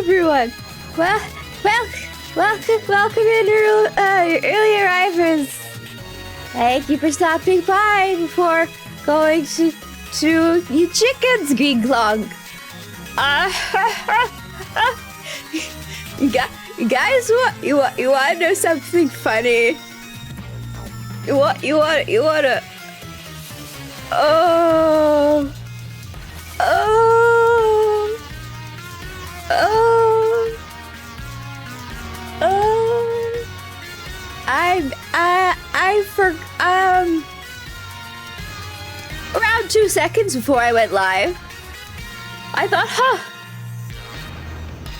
everyone. Well, welcome in, early arrivals. Thank you for stopping by before going to you chickens, Green Glong. Guys, you want to know something funny? You wanna? Oh. Around 2 seconds before I went live, I thought,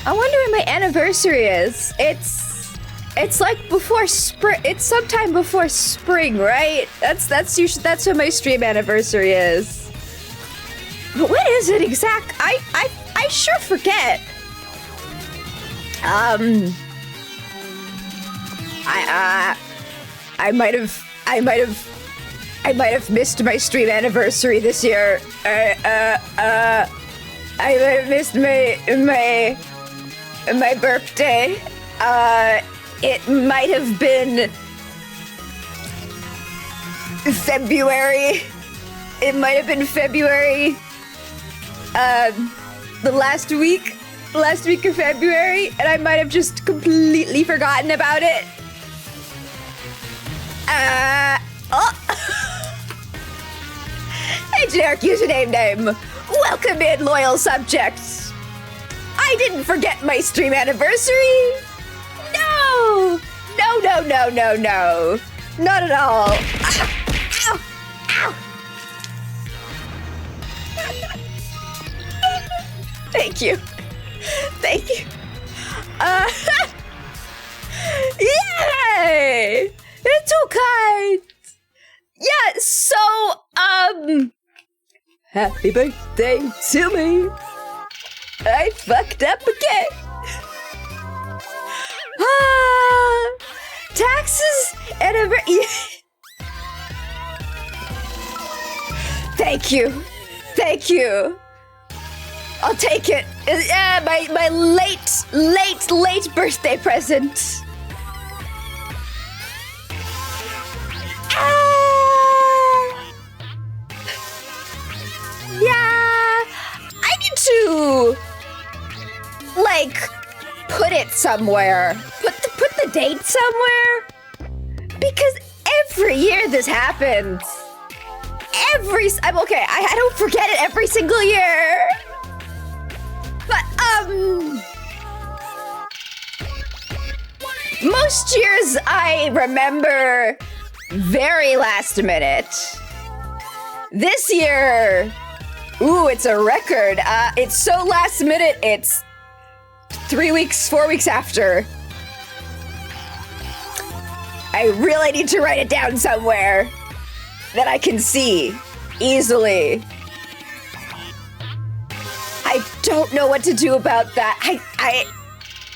I wonder when my anniversary is. It's like before spring. It's sometime before spring, right? That's usually when my stream anniversary is. But when is it exact? I sure forget. I might have missed my stream anniversary this year. I might have missed my birthday. It might have been February. It might have been February. The last week of February, and I might have just completely forgotten about it. Hey, generic username name. Welcome in, loyal subjects. I didn't forget my stream anniversary. No. Not at all. Ow. Thank you. Yay! It's too kind. Yeah, so, happy birthday to me. I fucked up again. Taxes and Thank you. I'll take it. My late birthday present. Yeah, I need to put it somewhere. Put the date somewhere, because every year this happens. I'm okay. I don't forget it every single year. But, most years I remember very last minute. This year, it's a record. It's so last minute, it's 4 weeks after. I really need to write it down somewhere that I can see easily. I don't know what to do about that.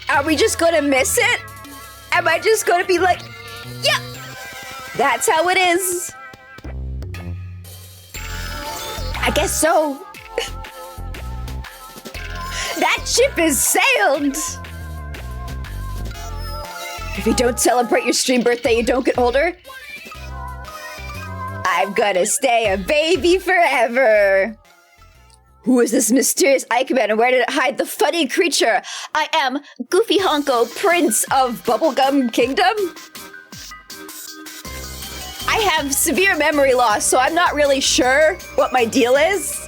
Are we just gonna miss it? Am I just gonna be like, yep, that's how it is? I guess so. That ship has sailed. If you don't celebrate your stream birthday, you don't get older. I'm gonna stay a baby forever. Who is this mysterious Eichmann, and where did it hide the funny creature? I am Goofy Honko, Prince of Bubblegum Kingdom. I have severe memory loss, so I'm not really sure what my deal is.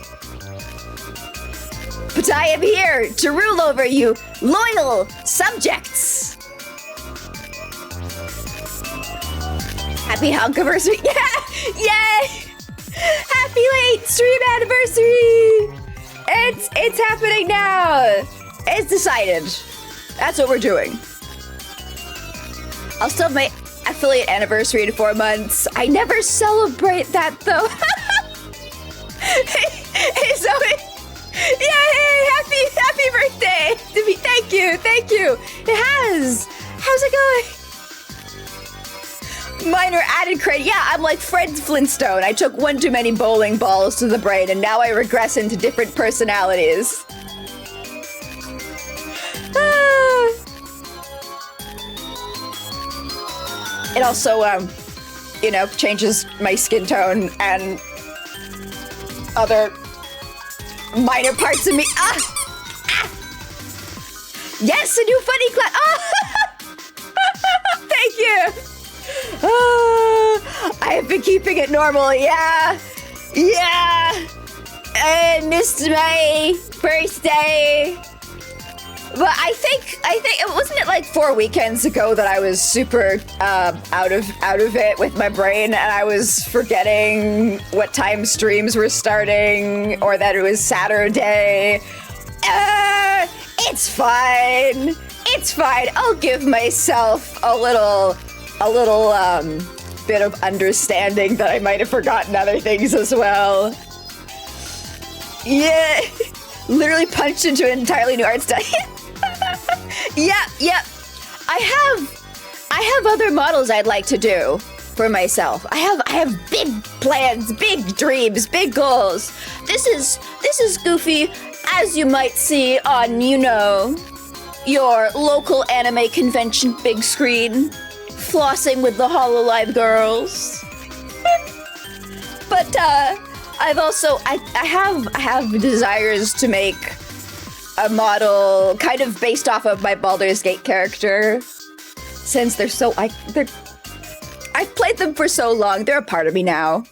But I am here to rule over you, loyal subjects. Happy Honkiversary. Yeah! Yay! Happy late stream anniversary! It's happening now! It's decided. That's what we're doing. I'll still have my affiliate anniversary in 4 months. I never celebrate that though. Hey, happy birthday to me. Thank you. It has. How's it going? Minor added credit. Yeah, I'm like Fred Flintstone. I took one too many bowling balls to the brain, and now I regress into different personalities. It also, you know, changes my skin tone and other minor parts of me. Yes, a new funny clap. Thank you. I have been keeping it normal. Yeah. I missed my birthday. But I think it wasn't it like 4 weekends ago that I was super out of it with my brain, and I was forgetting what time streams were starting or that it was Saturday. It's fine. I'll give myself a little bit of understanding that I might have forgotten other things as well. Yeah, literally punched into an entirely new art style. Yeah. I have other models I'd like to do for myself. I have big plans, big dreams, big goals. This is Goofy, as you might see on, you know, your local anime convention big screen, flossing with the HoloLive girls. But I've also I have desires to make a model kind of based off of my Baldur's Gate character, since I've played them for so long. They're a part of me now.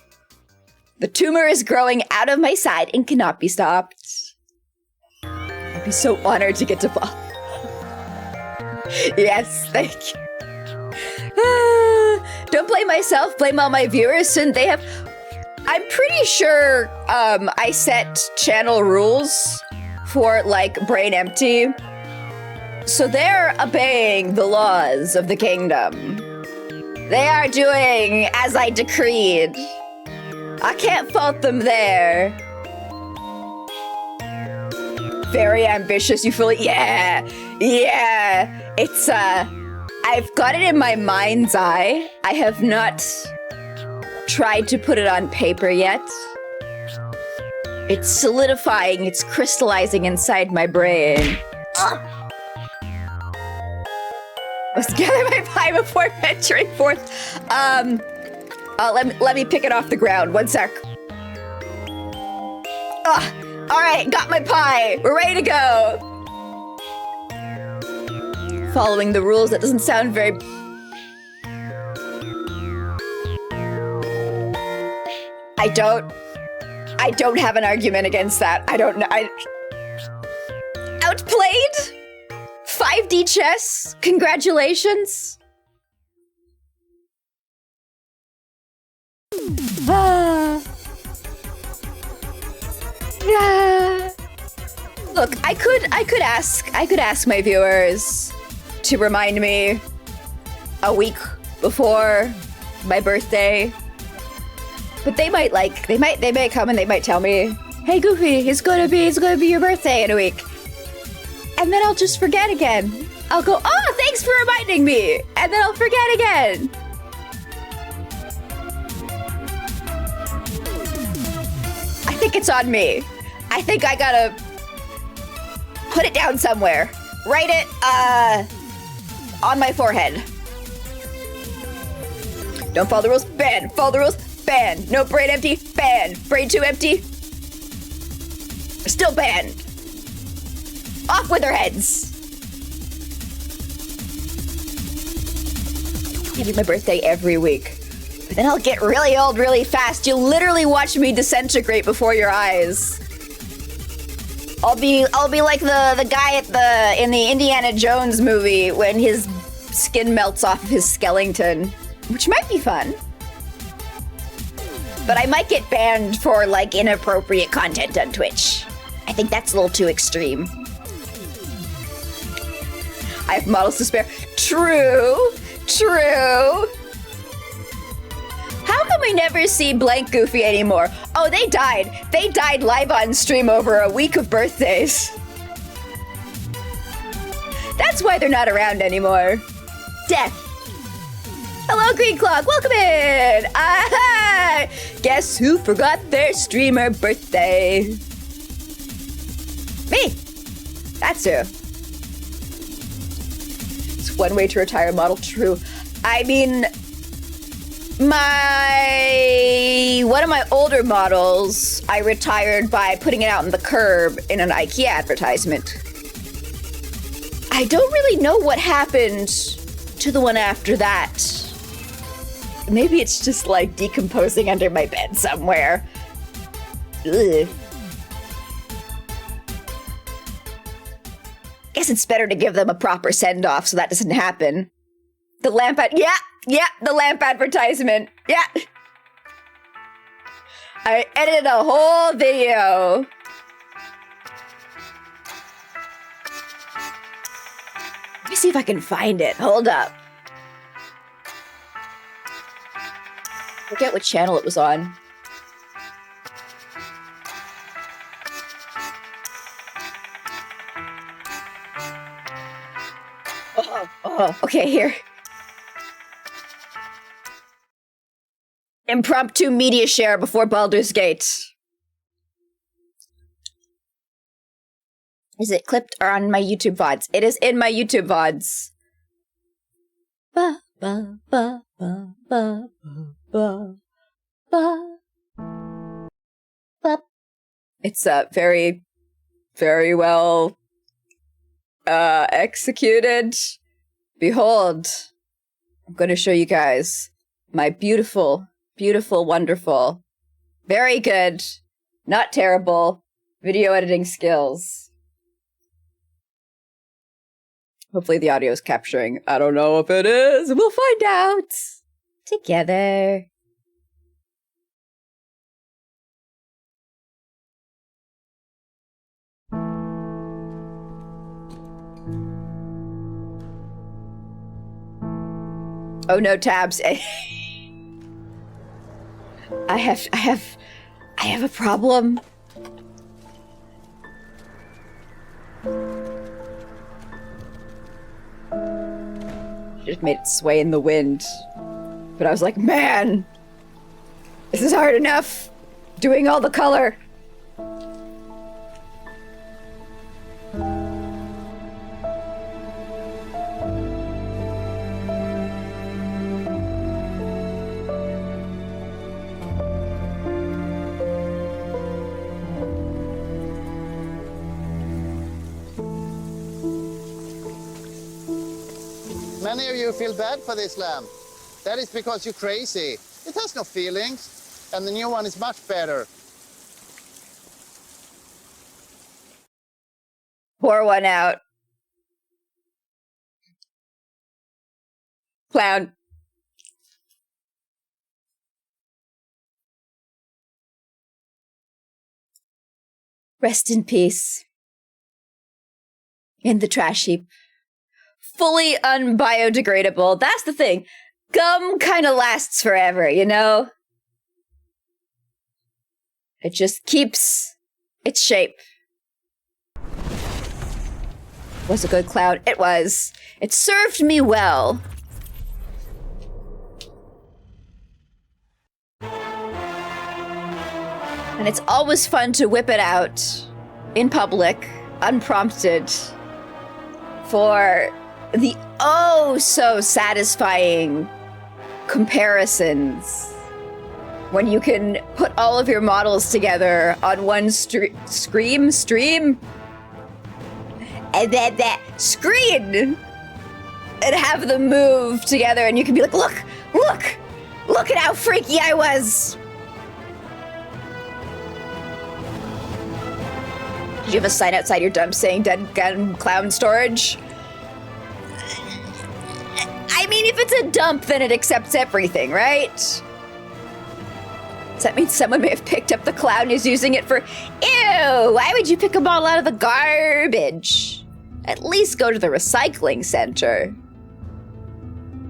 The tumor is growing out of my side and cannot be stopped. I'd be so honored to get to fall. Yes, thank you. Don't blame myself, blame all my viewers, and they have... I'm pretty sure I set channel rules for, like, Brain Empty. So they're obeying the laws of the kingdom. They are doing as I decreed. I can't fault them there. Very ambitious, you feel it? Yeah. It's, I've got it in my mind's eye. I have not tried to put it on paper yet. It's solidifying, it's crystallizing inside my brain. Let's gather my pie before venturing forth. Let me pick it off the ground. 1 sec. All right, got my pie. We're ready to go. Following the rules, that doesn't sound very... I don't have an argument against that. I don't know. Outplayed? 5D chess? Congratulations. Look, I could ask my viewers to remind me a week before my birthday. But they might come and they might tell me, "Hey Goofy, it's gonna be your birthday in a week." And then I'll just forget again. I'll go, "Oh, thanks for reminding me." And then I'll forget again. I think it's on me. I think I gotta put it down somewhere. Write it, on my forehead. Don't follow the rules, ban. Follow the rules, ban. No brain empty, ban. Brain too empty, still banned. Off with their heads. It'll be my birthday every week. But then I'll get really old really fast. You'll literally watch me disintegrate before your eyes. I'll be like the guy in the Indiana Jones movie when his skin melts off of his skeleton, which might be fun. But I might get banned for like inappropriate content on Twitch. I think that's a little too extreme. I have models to spare. True. How come we never see Blank Goofy anymore? Oh, they died. They died live on stream over a week of birthdays. That's why they're not around anymore. Death. Hello, Green Clock. Welcome in. Ah, guess who forgot their streamer birthday? Me. That's who. It's one way to retire model. True. I mean, One of my older models, I retired by putting it out on the curb in an IKEA advertisement. I don't really know what happened to the one after that. Maybe it's just like decomposing under my bed somewhere. Ugh. Guess it's better to give them a proper send-off so that doesn't happen. The lamp the lamp advertisement. Yeah. I edited a whole video. Let me see if I can find it. Hold up. Forget what channel it was on. Okay, here. Impromptu media share before Baldur's Gate. Is it clipped or on my YouTube VODs? It is in my YouTube VODs. Ba, ba, ba, ba, ba, ba, ba, ba. It's very, very well executed. Behold, I'm going to show you guys my beautiful, beautiful, wonderful, very good, not terrible video editing skills. Hopefully the audio is capturing. I don't know if it is. We'll find out together. Oh no, tabs. I have a problem. Just made it sway in the wind. But I was like, man, this is hard enough doing all the color. Many of you feel bad for this lamp. That is because you're crazy. It has no feelings, and the new one is much better. Pour one out. Clown. Rest in peace. In the trash heap. Fully unbiodegradable. That's the thing. Gum kind of lasts forever, you know? It just keeps its shape. Was a good cloud. It was. It served me well. And it's always fun to whip it out in public, unprompted, for the oh so satisfying comparisons when you can put all of your models together on one stream and then that screen and have them move together and you can be like, look at how freaky I was. Did you have a sign outside your dump saying dead gun clown storage? I mean, if it's a dump, then it accepts everything, right? Does that mean someone may have picked up the clown and is using it for... Ew, why would you pick them all out of the garbage? At least go to the recycling center.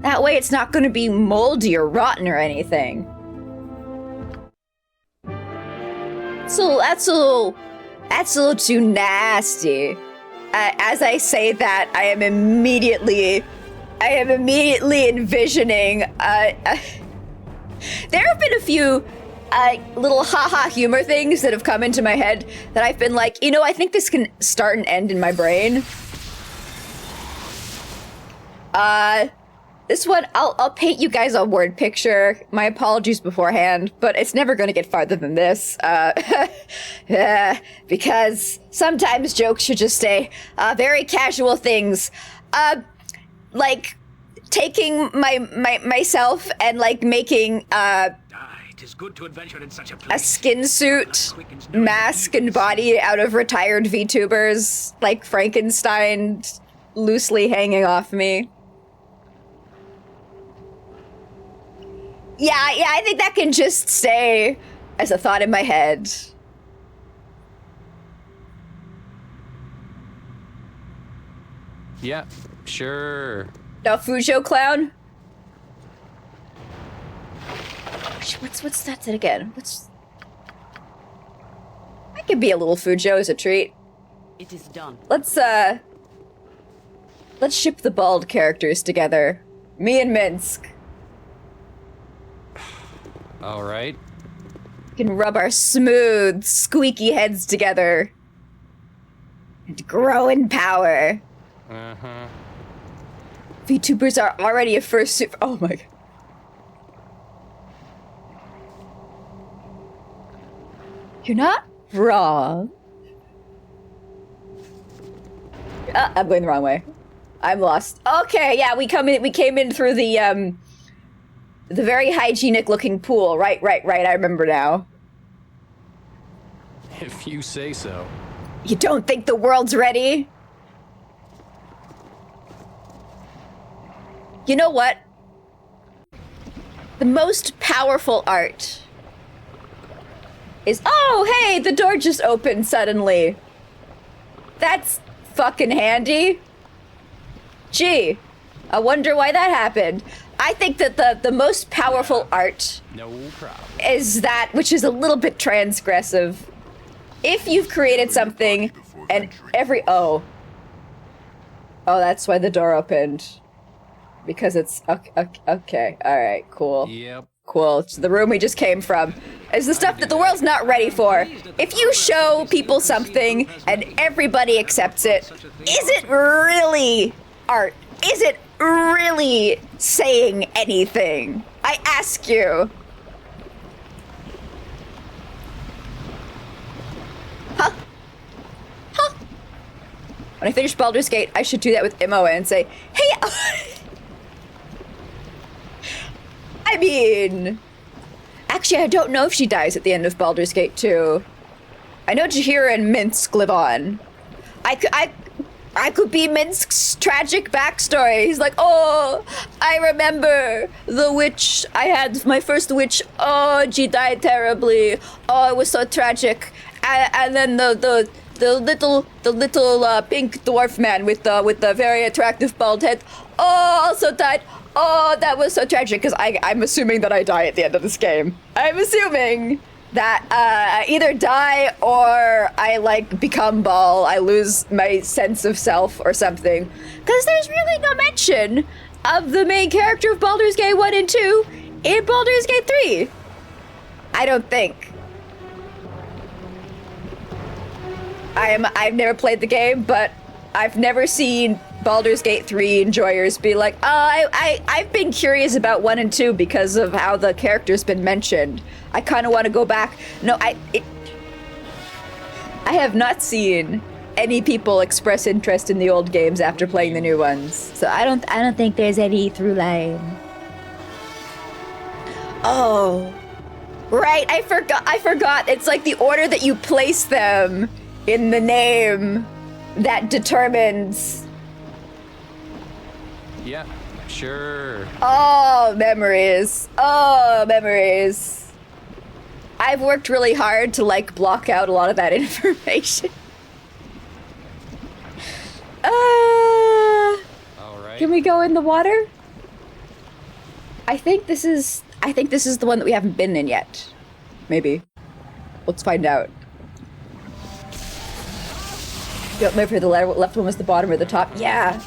That way it's not going to be moldy or rotten or anything. So that's a little too nasty. As I say that, I am immediately envisioning. There have been a few little haha humor things that have come into my head that I've been like, you know, I think this can start and end in my brain. This one, I'll paint you guys a word picture. My apologies beforehand, but it's never going to get farther than this. Because sometimes jokes should just stay very casual things. Like taking myself and like making it is good to adventure in such a a place. skin suit, mask, and body out of retired VTubers, like Frankenstein, loosely hanging off me. Yeah, I think that can just stay as a thought in my head. Yeah, sure. No, Fujo clown? What's that again? I could be a little Fujo as a treat. It is done. Let's ship the bald characters together. Me and Minsk. All right. We can rub our smooth, squeaky heads together. And grow in power. Uh-huh. VTubers are already a fursuit. Oh my god. You're not wrong. I'm going the wrong way. I'm lost. Okay, yeah, we came in through the very hygienic looking pool. Right, I remember now. If you say so. You don't think the world's ready? You know what? The most powerful art is, oh, hey, the door just opened suddenly. That's fucking handy. Gee, I wonder why that happened. I think that the most powerful art No problem. is that which is a little bit transgressive. If you've created something and oh, that's why the door opened. Because it's okay. All right, cool. Yep. Cool. It's the room we just came from. It's the stuff that the world's not ready for. If you show people something and everybody accepts it, is it really art? Is it really saying anything? I ask you. Huh? When I finish Baldur's Gate, I should do that with Imoa and say, hey, I mean, actually, I don't know if she dies at the end of Baldur's Gate 2. I know Jahira and Minsk live on. I could be Minsk's tragic backstory. He's like, oh, I remember the witch. I had my first witch. Oh, she died terribly. Oh, it was so tragic. And then the little pink dwarf man with the very attractive bald head. Oh, also died. Oh, that was so tragic, because I'm assuming that I die at the end of this game. I'm assuming that I either die or I, like, become Ball. I lose my sense of self or something. Because there's really no mention of the main character of Baldur's Gate 1 and 2 in Baldur's Gate 3. I don't think. I've never played the game, but I've never seen Baldur's Gate 3 enjoyers be like, oh, I've been curious about 1 and 2 because of how the character's been mentioned. I kind of want to go back. No, I have not seen any people express interest in the old games after playing the new ones. So I don't think there's any through line. Oh, right, I forgot. It's like the order that you place them in the name that determines. Yeah, sure. Oh, memories. Oh, memories. I've worked really hard to, like, block out a lot of that information. All right. Can we go in the water? I think this is the one that we haven't been in yet. Maybe. Let's find out. Don't remember if the left one was the bottom or the top. Yeah.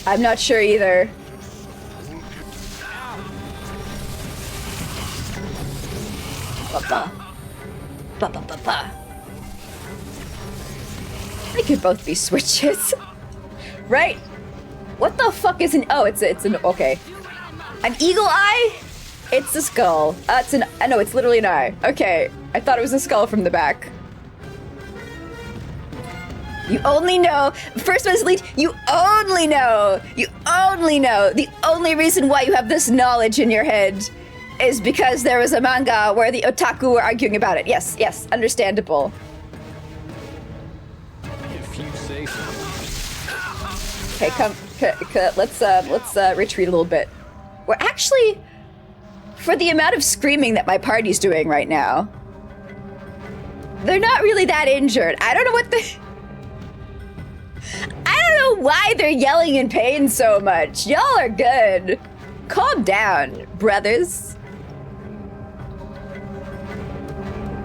I'm not sure either. They could both be switches. Right? What the fuck is an... Oh, it's an... Okay. An eagle eye? It's a skull. It's an. No, it's literally an eye. Okay, I thought it was a skull from the back. You only know. First one's lead. You only know. You only know. The only reason why you have this knowledge in your head is because there was a manga where the otaku were arguing about it. Yes, yes, understandable. If you say so. Okay, let's retreat a little bit. We're actually, for the amount of screaming that my party's doing right now, they're not really that injured. I don't know what I don't know why they're yelling in pain so much. Y'all are good. Calm down, brothers.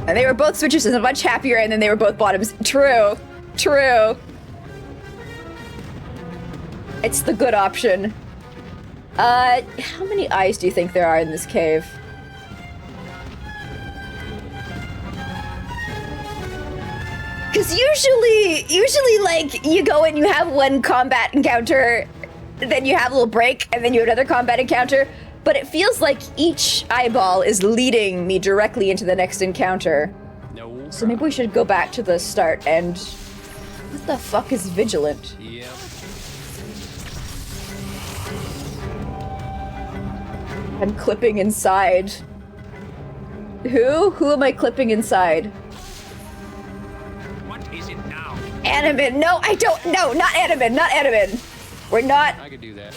And they were both switchers and much happier, and then they were both bottoms. True. True. It's the good option. How many eyes do you think there are in this cave? Because usually, like, you go and you have one combat encounter, then you have a little break, and then you have another combat encounter, but it feels like each eyeball is leading me directly into the next encounter. No. So maybe we should go back to the start and... What the fuck is vigilant? Yep. I'm clipping inside. Who? Who am I clipping inside? What is it now? Animin. No, I don't. No, not Animin. Not Animin. We're not. I could do that.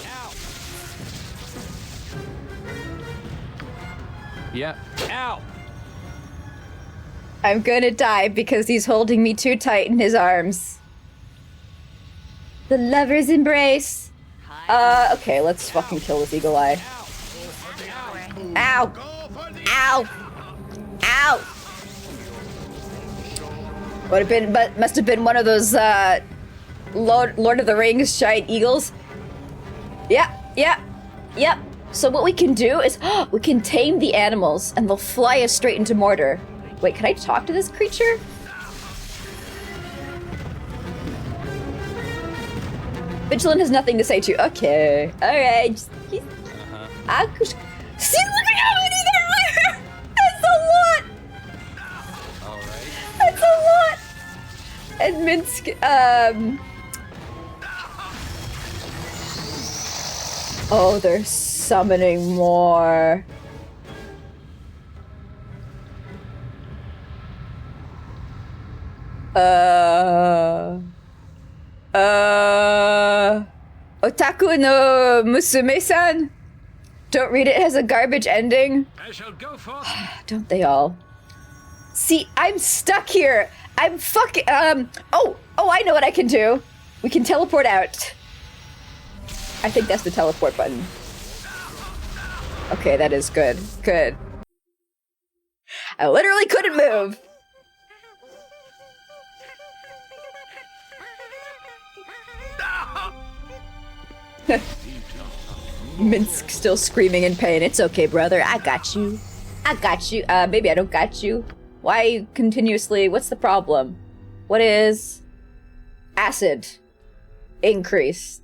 Yeah. Ow! I'm gonna die because he's holding me too tight in his arms. The lover's embrace. Okay, let's fucking kill this eagle eye. Ow! Ow! Ow! Would have been, but must have been one of those Lord of the Rings giant eagles. Yeah, yeah, yep. So what we can do is we can tame the animals, and they'll fly us straight into Mordor. Wait, can I talk to this creature? Vigilant has nothing to say to you. Okay, all right. See, look at how many there are! That's a lot! Alright. That's a lot! And Minsk, Oh, they're summoning more. Otaku no Musume-san? Don't read it, it has a garbage ending. I shall go forth. Don't they all? See, I'm stuck here. I'm fucking, oh, I know what I can do. We can teleport out. I think that's the teleport button. Okay, that is good. Good. I literally couldn't move. Minsk still screaming in pain. It's okay, brother. I got you. I got you. Maybe I don't got you. Why continuously? What's the problem? What is acid increased?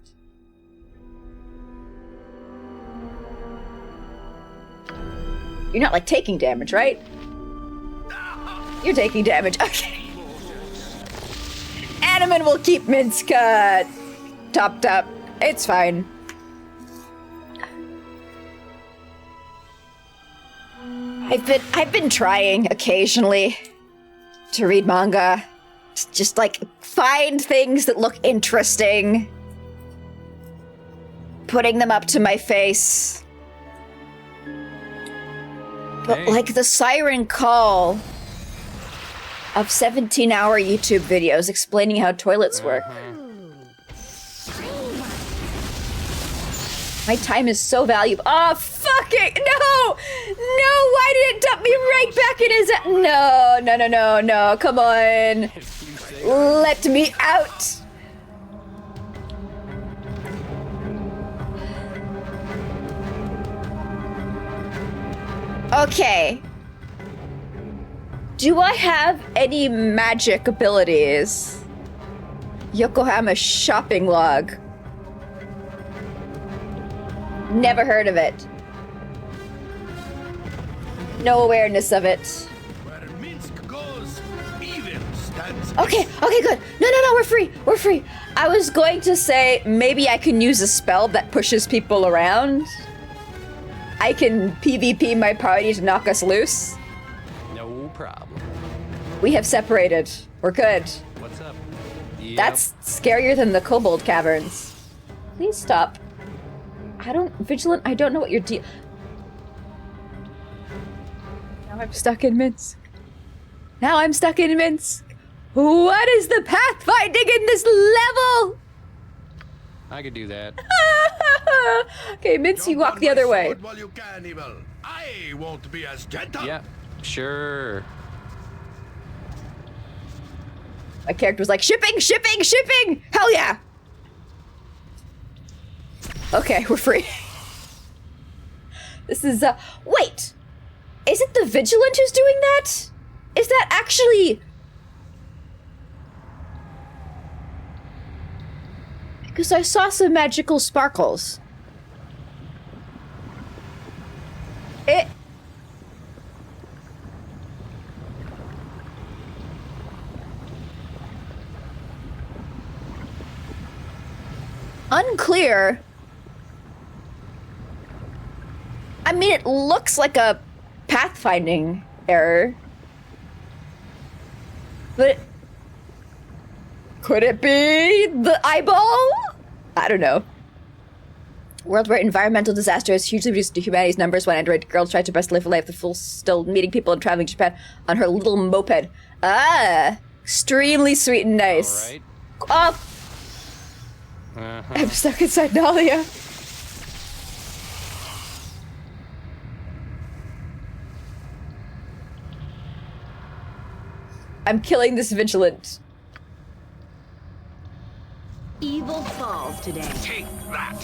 You're not like taking damage, right? You're taking damage. Okay. Animan will keep Minsk topped up. It's fine. I've been trying occasionally to read manga. Just like find things that look interesting. Putting them up to my face. But Hey. like the siren call of 17-hour YouTube videos explaining how toilets work. My time is so valuable. Oh, fuck it! No! No, why did it dump me right back in his... No, come on. Let me out. Okay. Do I have any magic abilities? Yokohama shopping log. Never heard of it. No awareness of it. Where Minsk goes, evil stands. Okay, good. No, we're free. We're free. I was going to say maybe I can use a spell that pushes people around. I can PvP my party to knock us loose. No problem. We have separated. We're good. What's up? Yep. That's scarier than the kobold caverns. Please stop. Vigilant, I don't know what your deal. Now I'm stuck in Minsk. What is the pathfinding in this level? I could do that. Okay, Minsk, you walk the other way. While you can, evil. I won't be as gentle. Yeah, sure. My character was like, shipping! Hell yeah! Okay, we're free. This is, wait! Is it the Vigilant who's doing that? Is that actually... Because I saw some magical sparkles. It... Unclear. I mean, it looks like a pathfinding error. But could it be the eyeball? I don't know. World where environmental disaster has hugely reduced humanity's numbers when android girl tried to best live a life the full, still meeting people and traveling to Japan on her little moped. Ah, extremely sweet and nice. All right. Oh, I'm stuck inside Dahlia. I'm killing this Vigilant. Evil falls today. Take that.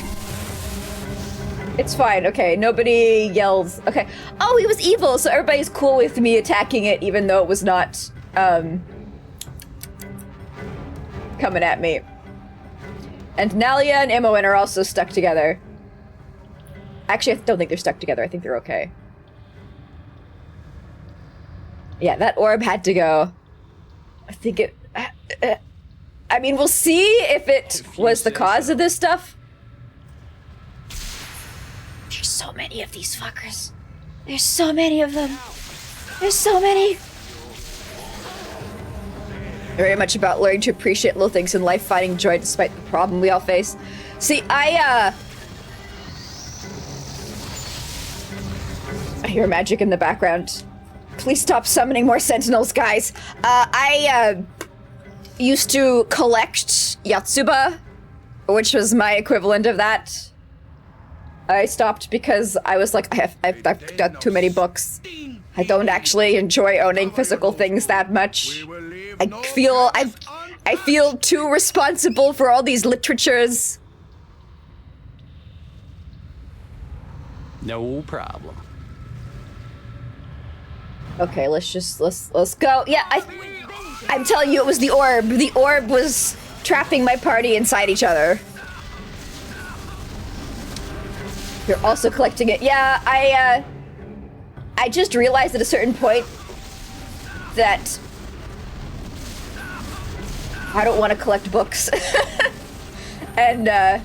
It's fine, okay, nobody yells. Okay. Oh, he was evil, so everybody's cool with me attacking it even though it was not, coming at me. And Nalia and Imoen are also stuck together. Actually, I don't think they're stuck together. I think they're okay. Yeah, that orb had to go. I think it... I mean, we'll see if it was the cause of this stuff. There's so many of these fuckers. There's so many of them. There's so many. Very much about learning to appreciate little things in life, finding joy despite the problem we all face. See, I hear magic in the background. Please stop summoning more sentinels, guys. I used to collect Yatsuba, which was my equivalent of that. I stopped because I was like, I've got too many books. I don't actually enjoy owning physical things that much. I feel too responsible for all these literatures. No problem. Okay, let's go. Yeah, I'm telling you, it was the orb. The orb was trapping my party inside each other. You're also collecting it. Yeah, I just realized at a certain point that I don't want to collect books. And, that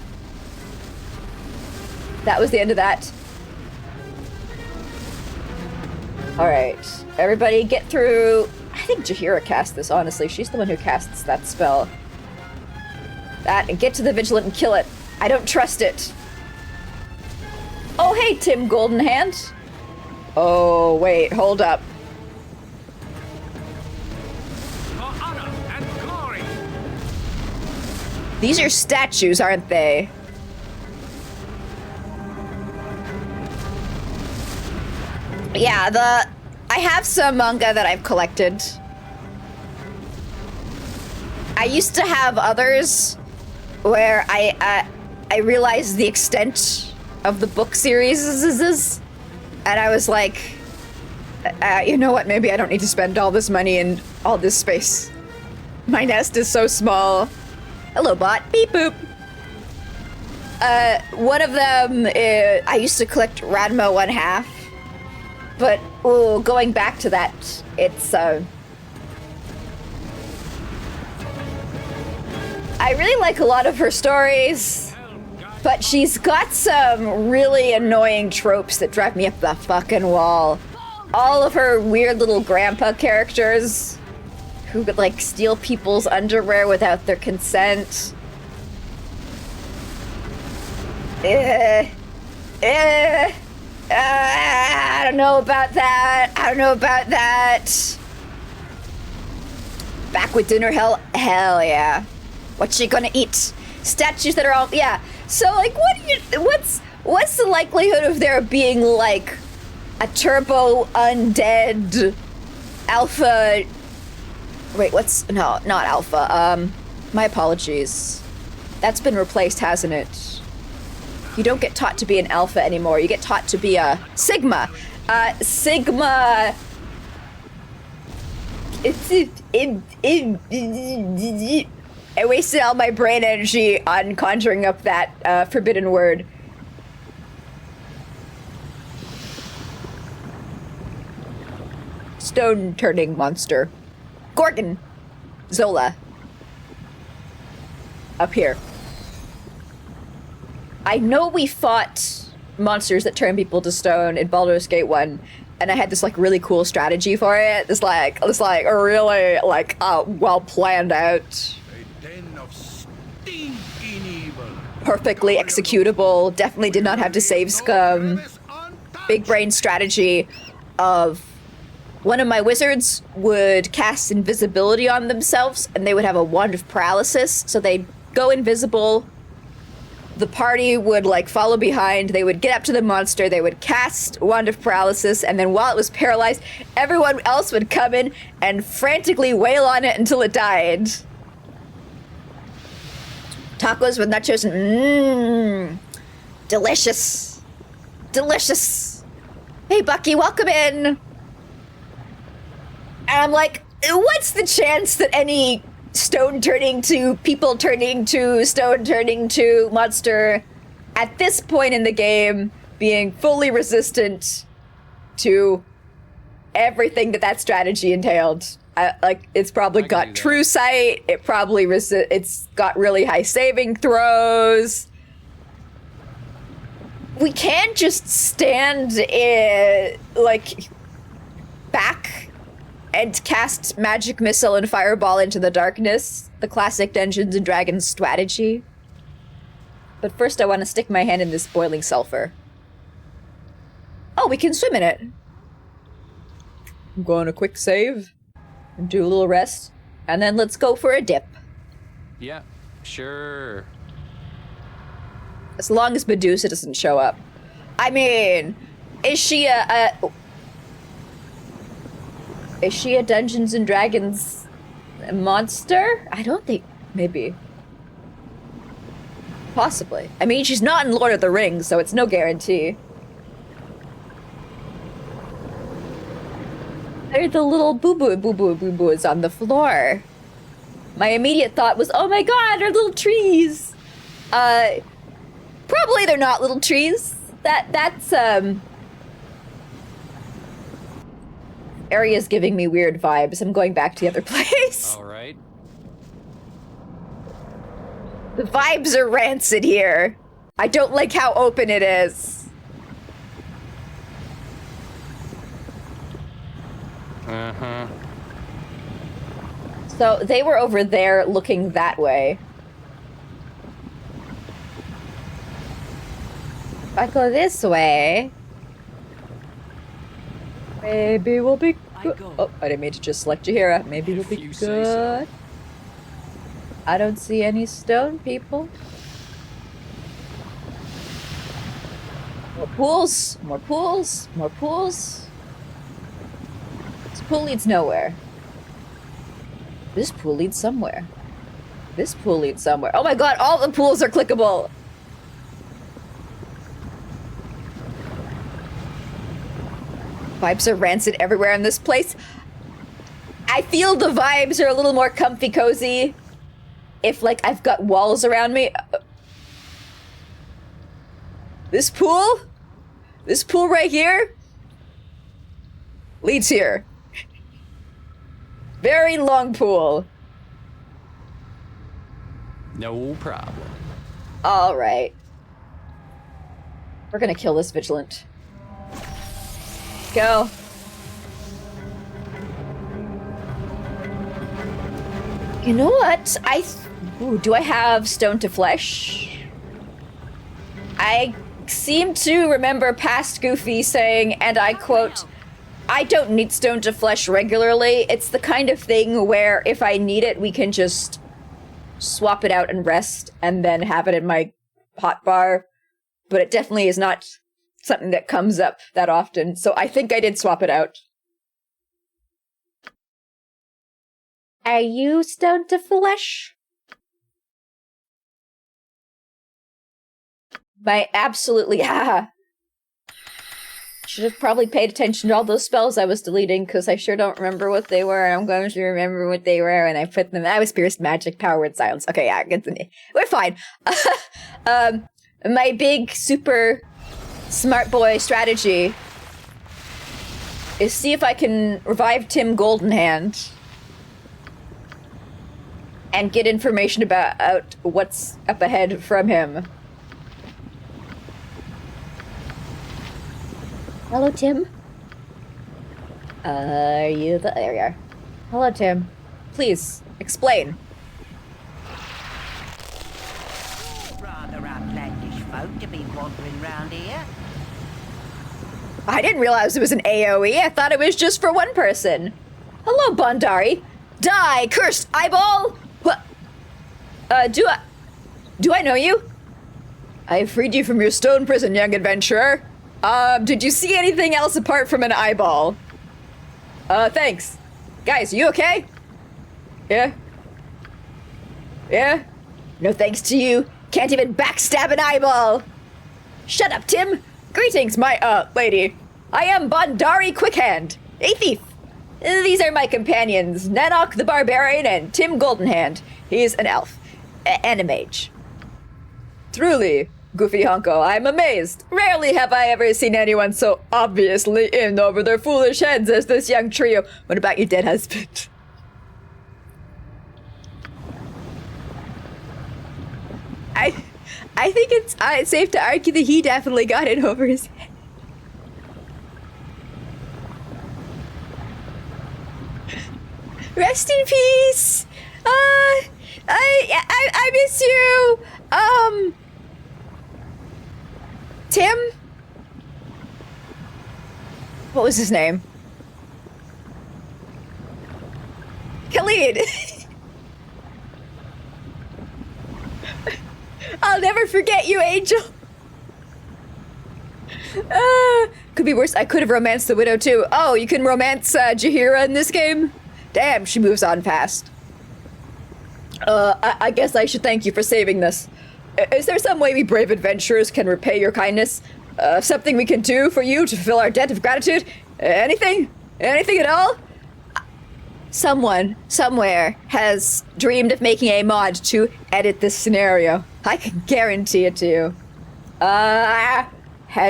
was the end of that. Alright, everybody get through... I think Jaheira cast this, honestly. She's the one who casts that spell. That, and get to the Vigilant and kill it. I don't trust it. Oh, hey, Tim Goldenhand. Oh, wait, hold up. For honor and glory. These are statues, aren't they? Yeah, I have some manga that I've collected. I used to have others where I realized the extent of the book series, and I was like, you know what, maybe I don't need to spend all this money in all this space. My nest is so small. Hello, bot. Beep boop. One of them, I used to collect Ranma 1/2. But, ooh, going back to that, it's, I really like a lot of her stories, but she's got some really annoying tropes that drive me up the fucking wall. All of her weird little grandpa characters who could, like, steal people's underwear without their consent. I don't know about that. I don't know about that. Back with dinner, hell yeah. What's she gonna eat? Statues that are all, yeah. So like, what's the likelihood of there being like a turbo undead alpha? Wait, no, not alpha. My apologies. That's been replaced, hasn't it? You don't get taught to be an alpha anymore. You get taught to be a sigma. Sigma. I wasted all my brain energy on conjuring up that forbidden word. Stone turning monster. Gorgon. Zola. Up here. I know we fought monsters that turn people to stone in Baldur's Gate 1, and I had this like really cool strategy for it. This like really like well planned out, A den of stinking evil. perfectly executable. Definitely did not have to save scum. Big brain strategy of one of my wizards would cast invisibility on themselves, and they would have a wand of paralysis, so they'd go invisible. The party would like follow behind, they would get up to the monster, they would cast Wand of Paralysis, and then while it was paralyzed, everyone else would come in and frantically wail on it until it died. Tacos with nachos, delicious. Delicious. Hey Bucky, welcome in. And I'm like, what's the chance that any stone turning to people turning to stone turning to monster at this point in the game being fully resistant to everything that strategy entailed? Like, it's probably got true sight. It probably it's got really high saving throws. We can't just stand like back and cast magic missile and fireball into the darkness, the classic Dungeons and Dragons strategy. But first I want to stick my hand in this boiling sulfur. Oh, we can swim in it. I'm going a quick save and do a little rest, and then let's go for a dip. Yeah, sure. As long as Medusa doesn't show up. I mean, is she a Dungeons and Dragons monster? I don't think. Maybe. Possibly. I mean, she's not in Lord of the Rings, so it's no guarantee. There are the little boo-boos on the floor. My immediate thought was, oh my god, they're little trees. Probably they're not little trees. That's area's giving me weird vibes. I'm going back to the other place. All right. The vibes are rancid here. I don't like how open it is. Uh-huh. So they were over there looking that way. If I go this way, maybe we'll be good. Oh, I didn't mean to just select Jahira. Maybe we'll be If you say so. good. I don't see any stone people. More pools, more pools, more pools. This pool leads nowhere. This pool leads somewhere. This pool leads somewhere. Oh my god, all the pools are clickable! Vibes are rancid everywhere in this place. I feel the vibes are a little more comfy cozy if, like, I've got walls around me. This pool? This pool right here? leads here. Very long pool. No problem. All right. We're gonna kill this vigilant. Go. You know what? Ooh, do I have stone to flesh? I seem to remember past Goofy saying, and I quote, I don't need stone to flesh regularly. It's the kind of thing where if I need it, we can just swap it out and rest and then have it in my hotbar. But it definitely is not something that comes up that often. So I think I did swap it out. Are you stone to flesh? My absolutely, should have probably paid attention to all those spells I was deleting, because I sure don't remember what they were, and I'm going to remember what they were, and I put them. I was Pierced Magic, Power Word, Silence. Okay, yeah, we're fine. My big, super smart boy strategy is see if I can revive Tim Goldenhand and get information about what's up ahead from him. Hello, Tim. There you are. Hello, Tim. Please, explain. Rather outlandish folk to be wandering round here. I didn't realize it was an AoE. I thought it was just for one person. Hello, Bondari. Die, cursed eyeball! What? Do I know you? I freed you from your stone prison, young adventurer. Did you see anything else apart from an eyeball? Thanks. Guys, you okay? Yeah? Yeah? No thanks to you. Can't even backstab an eyeball. Shut up, Tim. Greetings, my, lady. I am Bondari Quickhand, a thief. These are my companions, Nanok the Barbarian and Tim Goldenhand. He's an elf. And a mage. Truly, Goofy Honko, I'm amazed. Rarely have I ever seen anyone so obviously in over their foolish heads as this young trio. What about your dead husband? I think it's safe to argue that he definitely got it over his head. Rest in peace. I miss you. Tim? What was his name? Khalid. I'll never forget you, Angel. Could be worse. I could have romanced the widow too. Oh, you can romance Jaheira in this game? Damn, she moves on fast. I guess I should thank you for saving this. Is there some way we brave adventurers can repay your kindness? Something we can do for you to fulfill our debt of gratitude? Anything? Anything at all? Someone, somewhere, has dreamed of making a mod to edit this scenario. I can guarantee it to you. How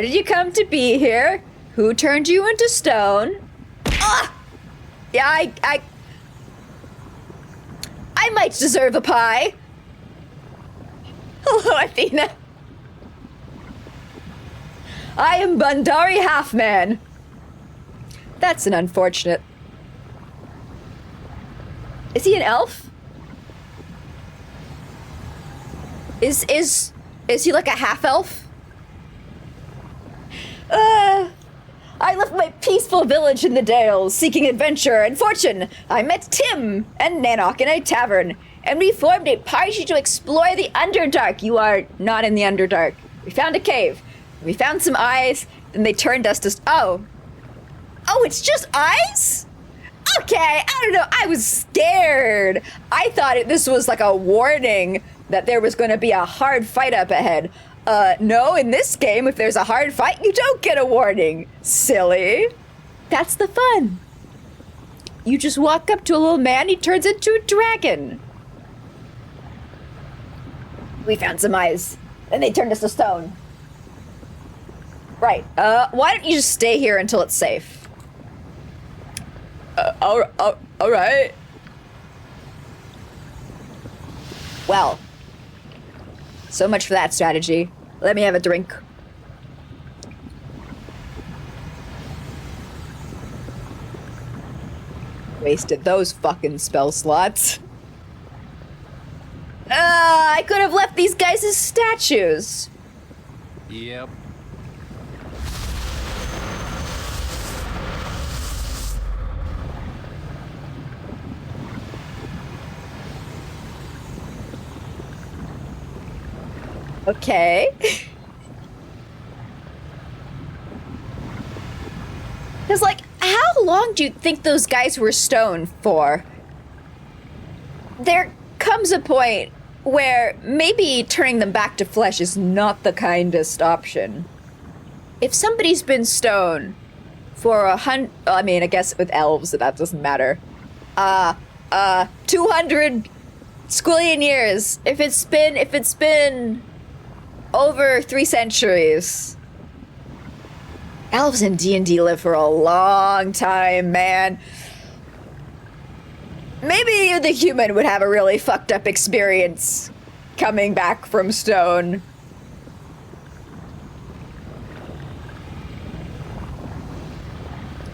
did you come to be here? Who turned you into stone? Yeah, I might deserve a pie. Hello, Athena. I am Bondari Halfman. That's an unfortunate. Is he an elf? Is he like a half-elf? I left my peaceful village in the Dales, seeking adventure and fortune. I met Tim and Nanok in a tavern, and we formed a party to explore the Underdark. You are not in the Underdark. We found a cave. We found some eyes, then they turned us to... Oh, it's just eyes? Okay, I don't know. I was scared. I thought this was like a warning that there was going to be a hard fight up ahead. No, in this game, if there's a hard fight, you don't get a warning. Silly. That's the fun. You just walk up to a little man, he turns into a dragon. We found some eyes. Then they turned us to stone. Right. Why don't you just stay here until it's safe? All right. Well, so much for that strategy. Let me have a drink. Wasted those fucking spell slots. I could have left these guys as statues. Yep. Okay. Because, like, how long do you think those guys were stoned for? There comes a point where maybe turning them back to flesh is not the kindest option. If somebody's been stoned for 100... I mean, I guess with elves that doesn't matter. 200 squillion years. If it's been over 3 centuries. Elves in D&D live for a long time, man. Maybe the human would have a really fucked up experience coming back from stone.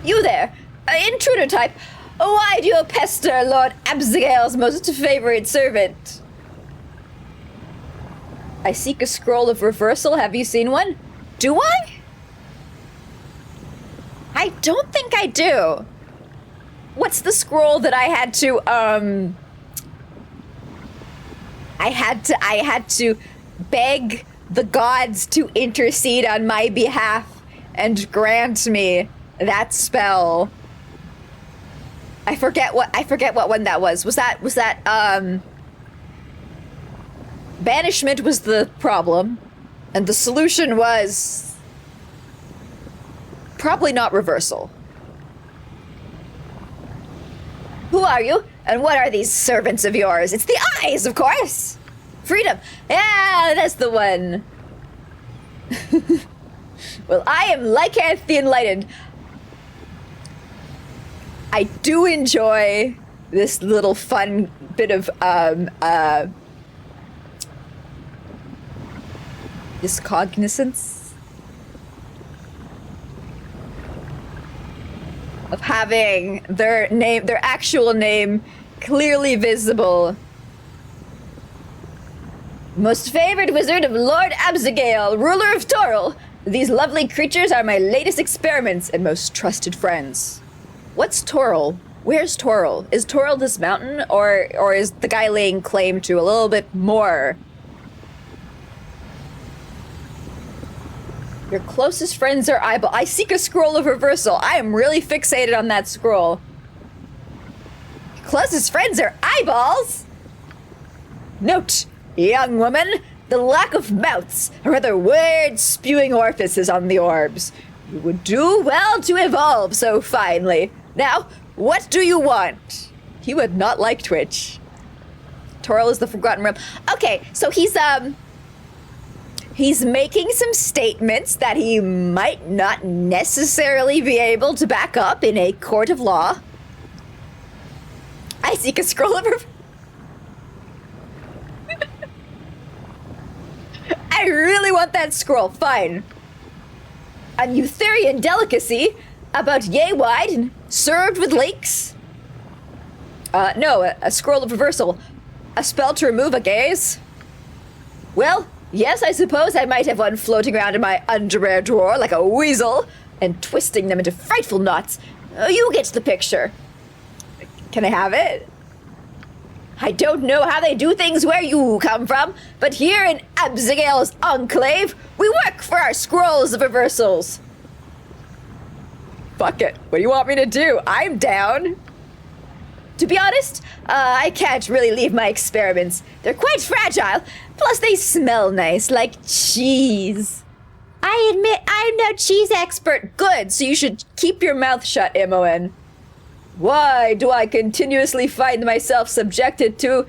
You there, intruder type. Why do you pester Lord Absigail's most favorite servant? I seek a scroll of reversal. Have you seen one? Do I? I don't think I do. What's the scroll that I had to, I had to beg the gods to intercede on my behalf and grant me that spell. I forget what one that was. Was that, banishment was the problem, and the solution was probably not reversal. Who are you? And what are these servants of yours? It's the eyes, of course! Freedom! Yeah, that's the one. Well, I am Lycanth the Enlightened. I do enjoy this little fun bit of, discognizance. Of having their actual name clearly visible. Most favored wizard of Lord Absigail, ruler of Toril. These lovely creatures are my latest experiments and most trusted friends. What's Toril? Where's Toril? Is Toril this mountain, or is the guy laying claim to a little bit more? Your closest friends are eyeball. I seek a scroll of reversal. I am really fixated on that scroll. Your closest friends are eyeballs? Note, young woman, the lack of mouths, or rather word-spewing orifices on the orbs. You would do well to evolve so finely. Now, what do you want? He would not like Twitch. Toril is the Forgotten Realm. Okay, so he's making some statements that he might not necessarily be able to back up in a court of law. I seek a scroll of... I really want that scroll. Fine. A Eutherian delicacy about yay wide and served with lakes? No, a scroll of reversal. A spell to remove a gaze? Well... yes, I suppose I might have one floating around in my underwear drawer like a weasel and twisting them into frightful knots. You get the picture. Can I have it? I don't know how they do things where you come from, but here in Absigail's enclave, we work for our scrolls of reversals. Fuck it. What do you want me to do? I'm down. To be honest, I can't really leave my experiments. They're quite fragile, plus they smell nice, like cheese. I admit I'm no cheese expert. Good, so you should keep your mouth shut, Imoen. Why do I continuously find myself subjected to...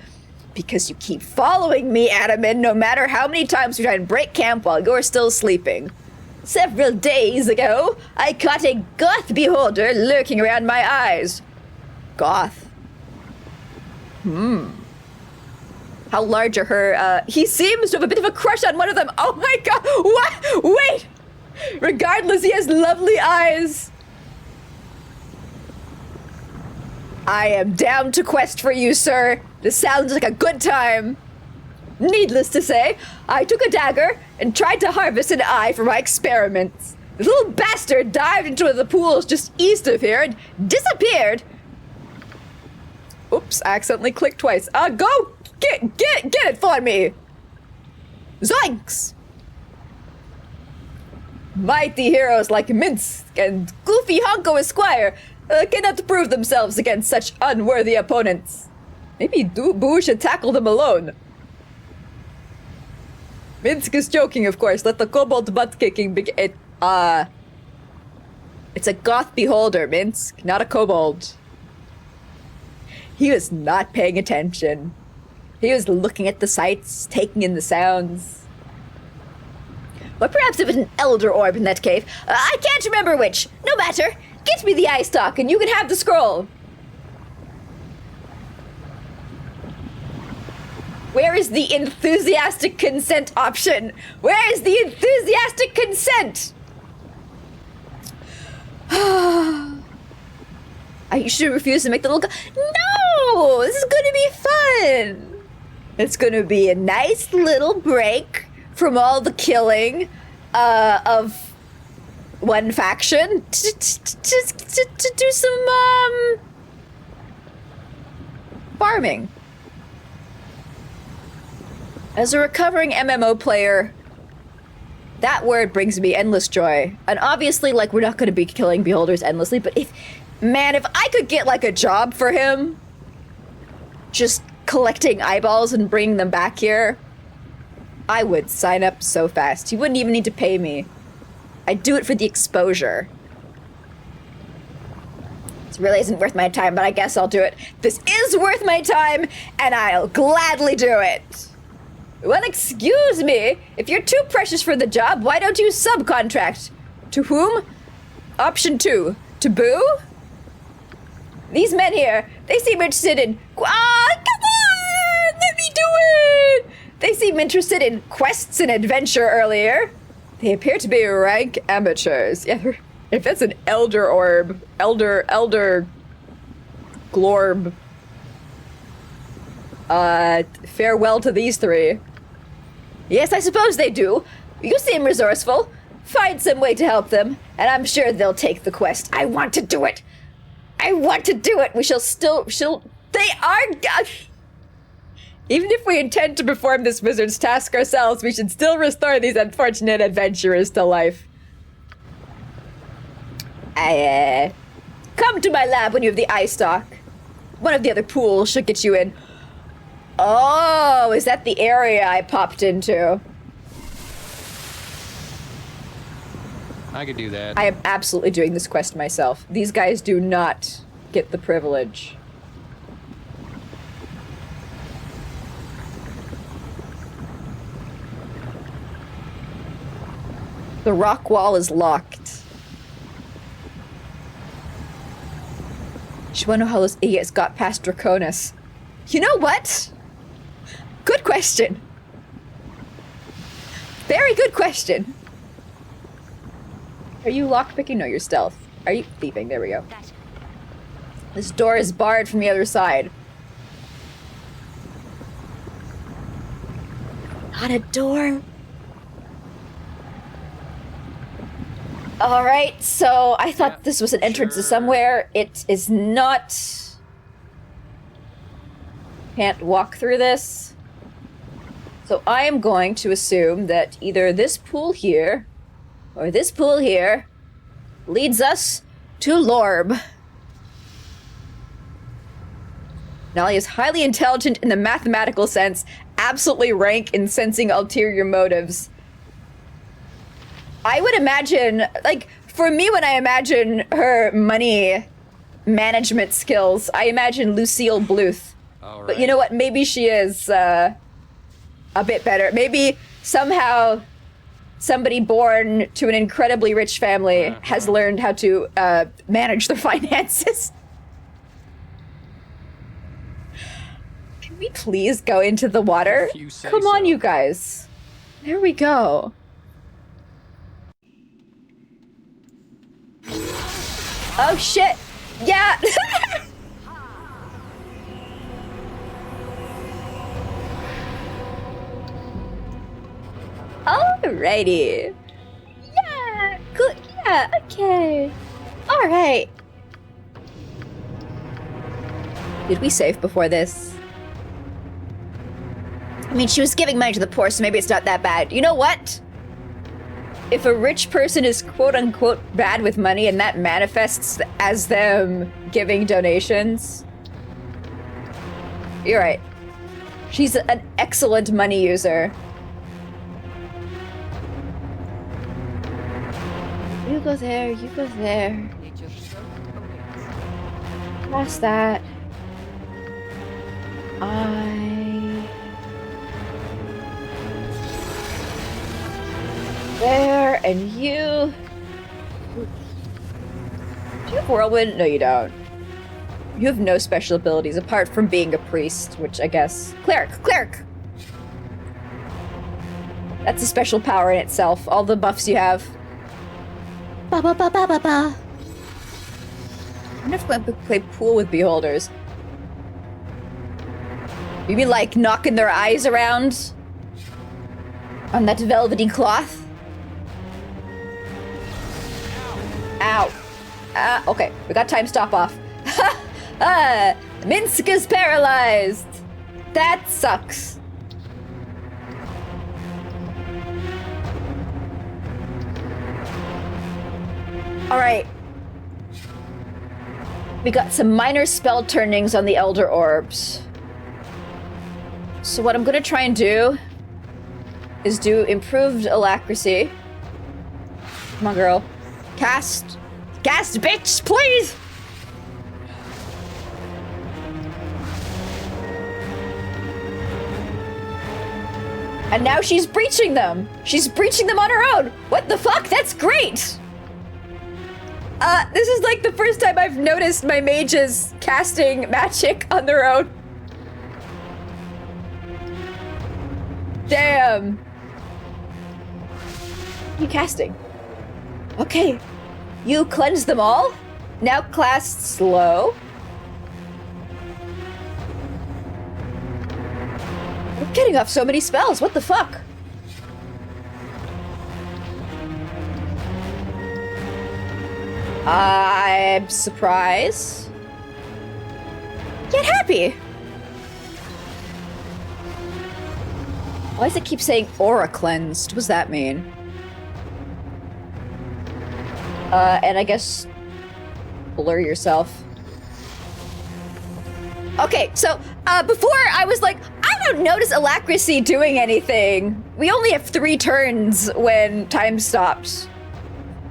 because you keep following me, Adamin, no matter how many times we try and break camp while you're still sleeping. Several days ago, I caught a goth beholder lurking around my eyes. Goth. How large are her, he seems to have a bit of a crush on one of them. Oh my god, what? Wait! Regardless, he has lovely eyes. I am down to quest for you, sir. This sounds like a good time. Needless to say, I took a dagger and tried to harvest an eye for my experiments. The little bastard dived into the pools just east of here and disappeared. Oops, I accidentally clicked twice. Go! Get it for me! Zoinks! Mighty heroes like Minsk and Goofy Honko Esquire cannot prove themselves against such unworthy opponents. Maybe Boo should tackle them alone. Minsk is joking, of course. Let the kobold butt-kicking begin. It's a goth beholder, Minsk, not a kobold. He was not paying attention. He was looking at the sights, taking in the sounds. But perhaps it was an elder orb in that cave. I can't remember which. No matter. Get me the eye stalk and you can have the scroll. Where is the enthusiastic consent option? Where is the enthusiastic consent? I should refuse to make the little... No! This is gonna be fun! It's gonna be a nice little break from all the killing of one faction to do some farming. As a recovering MMO player, that word brings me endless joy. And obviously, like, we're not going to be killing beholders endlessly, but if I could get, like, a job for him, just collecting eyeballs and bringing them back here, I would sign up so fast. He wouldn't even need to pay me. I'd do it for the exposure. This really isn't worth my time, but I guess I'll do it. This is worth my time, and I'll gladly do it. Well, excuse me. If you're too precious for the job, why don't you subcontract? To whom? Option 2. To Boo? These men here, they seem interested in... come on! Let me do it! They seem interested in quests and adventure earlier. They appear to be rank amateurs. Yeah, if that's an elder orb. Elder glorb. Farewell to these three. Yes, I suppose they do. You seem resourceful. Find some way to help them, and I'm sure they'll take the quest. I want to do it. I want to do it. We shall they are... Even if we intend to perform this wizard's task ourselves, we should still restore these unfortunate adventurers to life. Come to my lab when you have the eye stalk. One of the other pools should get you in. Oh, is that the area I popped into? I could do that. I am absolutely doing this quest myself. These guys do not get the privilege. The rock wall is locked. She wanna know how those idiots got past Draconis. You know what? Good question. Very good question. Are you lockpicking? No, you're stealth. Are you thieving? There we go. This door is barred from the other side. Not a door. Alright, so I thought this was an entrance to somewhere. It is not. Can't walk through this. So I am going to assume that either this pool here or this pool here leads us to Lorb. Nolly is highly intelligent in the mathematical sense, absolutely rank in sensing ulterior motives. I would imagine, like, for me, when I imagine her money management skills, I imagine Lucille Bluth. Right. But you know what? Maybe she is a bit better. Maybe somehow somebody born to an incredibly rich family has learned how to manage their finances. Can we please go into the water? You say Come on, so. you guys. There we go. Oh shit! Yeah! Alrighty. Yeah, good. Yeah, okay. Alright. Did we save before this? I mean, she was giving money to the poor, so maybe it's not that bad. You know what? If a rich person is quote-unquote bad with money and that manifests as them giving donations, you're right. She's an excellent money user. You go there, you go there. Past that. There, and you... Do you have whirlwind? No, you don't. You have no special abilities apart from being a priest, which I guess... Cleric! Cleric! That's a special power in itself. All the buffs you have. Ba ba ba ba ba ba. I wonder if I'm going to play pool with beholders. You mean like knocking their eyes around? On that velvety cloth? Ow. Okay, we got time stop off. Minsk is paralyzed! That sucks. Alright. We got some minor spell turnings on the Elder Orbs. So what I'm gonna try and do is do improved alacrity. Come on, girl. Cast. Cast, bitch, please! And now she's breaching them! She's breaching them on her own! What the fuck? That's great! This is like the first time I've noticed my mages casting magic on their own. Damn. You casting? Okay. You cleanse them all? Now cast slow. We're getting off so many spells. What the fuck? I'm surprised. Yet happy. Why does it keep saying aura cleansed? What does that mean? And I guess blur yourself. Okay, so before I was like, I don't notice alacrity doing anything. We only have 3 turns when time stops.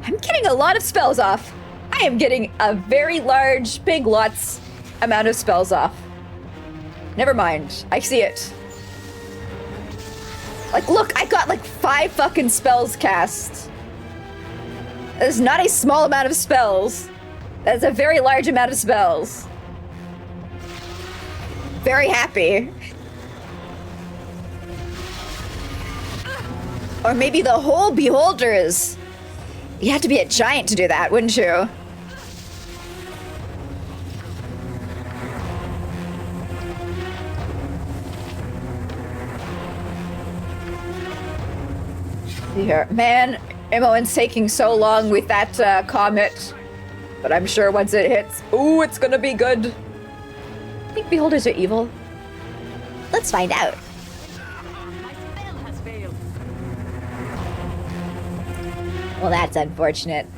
I'm getting a lot of spells off. I am getting a very large, big lots amount of spells off. Never mind, I see it. Like, look, I got like 5 fucking spells cast. That is not a small amount of spells. That is a very large amount of spells. Very happy. Or maybe the whole beholders. You have to be a giant to do that, wouldn't you? Here, man, Imoen's taking so long with that comet. But I'm sure once it hits, ooh, it's gonna be good. I think beholders are evil. Let's find out. My spell has failed. Well, that's unfortunate.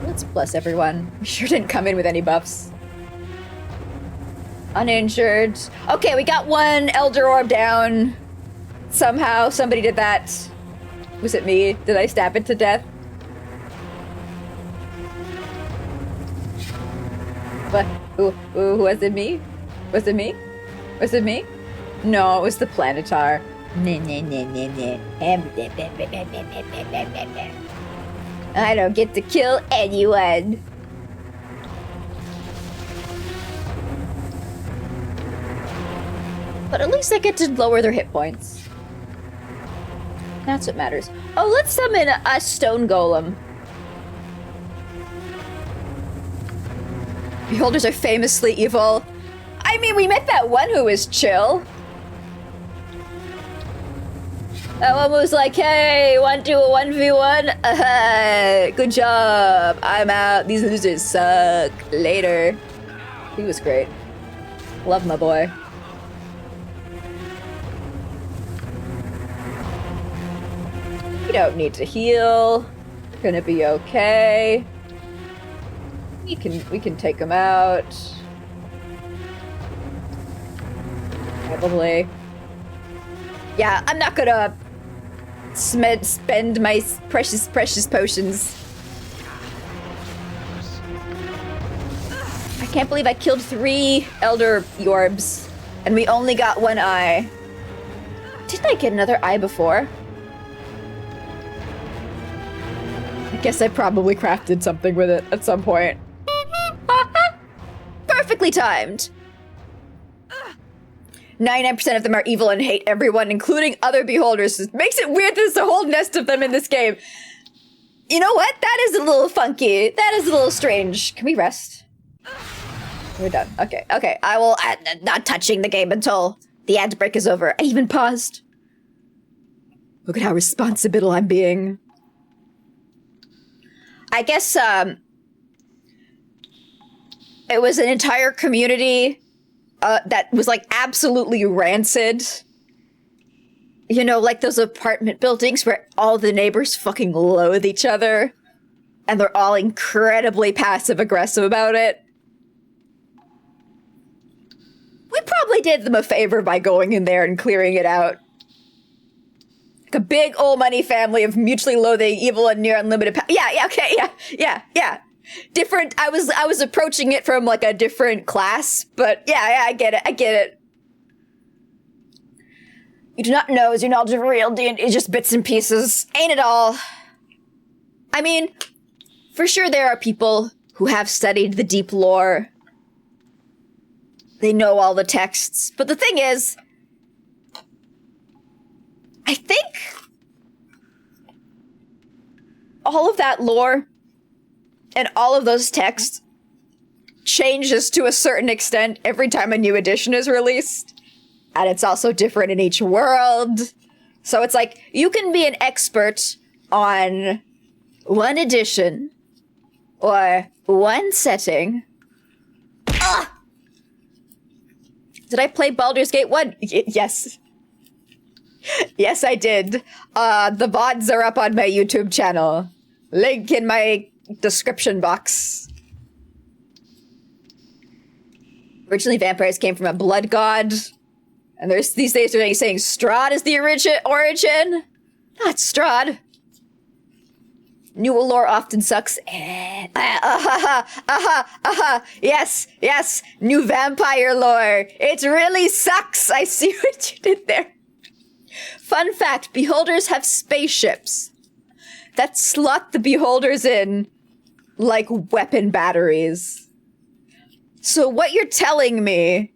Let's bless everyone. We sure didn't come in with any buffs. Uninjured. Okay, we got 1 Elder Orb down. Somehow, somebody did that. Was it me? Did I stab it to death? What? Ooh, was it me? Was it me? Was it me? No, it was the Planetar. I don't get to kill anyone. But at least I get to lower their hit points. That's what matters. Oh, let's summon a stone golem. Beholders are famously evil. I mean, we met that one who was chill. That one was like, hey, want to do a 1v1? Good job. I'm out. These losers suck. Later. He was great. Love my boy. You don't need to heal. You're gonna be okay. We can take him out. Probably. Yeah, I'm not gonna spend my precious potions. I can't believe I killed 3 Elder Yorbs, and we only got 1 eye. Didn't I get another eye before? I guess I probably crafted something with it at some point. Perfectly timed! 99% of them are evil and hate everyone, including other beholders. It makes it weird there's a whole nest of them in this game. You know what? That is a little funky. That is a little strange. Can we rest? We're done. Okay, okay. I will... not touching the game until the ad break is over. I even paused. Look at how responsible I'm being. I guess, it was an entire community that was, like, absolutely rancid. You know, like those apartment buildings where all the neighbors fucking loathe each other. And they're all incredibly passive-aggressive about it. We probably did them a favor by going in there and clearing it out. Like a big old money family of mutually loathing, evil, and near unlimited power. Yeah, okay, yeah. Different, I was approaching it from, like, a different class, but yeah, I get it. You do not know as your knowledge of real D&D is just bits and pieces. Ain't it all? I mean, for sure there are people who have studied the deep lore. They know all the texts, but the thing is, I think all of that lore and all of those texts changes to a certain extent every time a new edition is released. And it's also different in each world. So it's like, you can be an expert on one edition or one setting. Ah! Did I play Baldur's Gate 1? Yes. Yes, I did. The VODs are up on my YouTube channel. Link in my description box. Originally, vampires came from a blood god. And there's these days they're saying Strahd is the origin. Not Strahd. New lore often sucks. Yes. New vampire lore. It really sucks. I see what you did there. Fun fact, beholders have spaceships that slot the beholders in like weapon batteries. So what you're telling me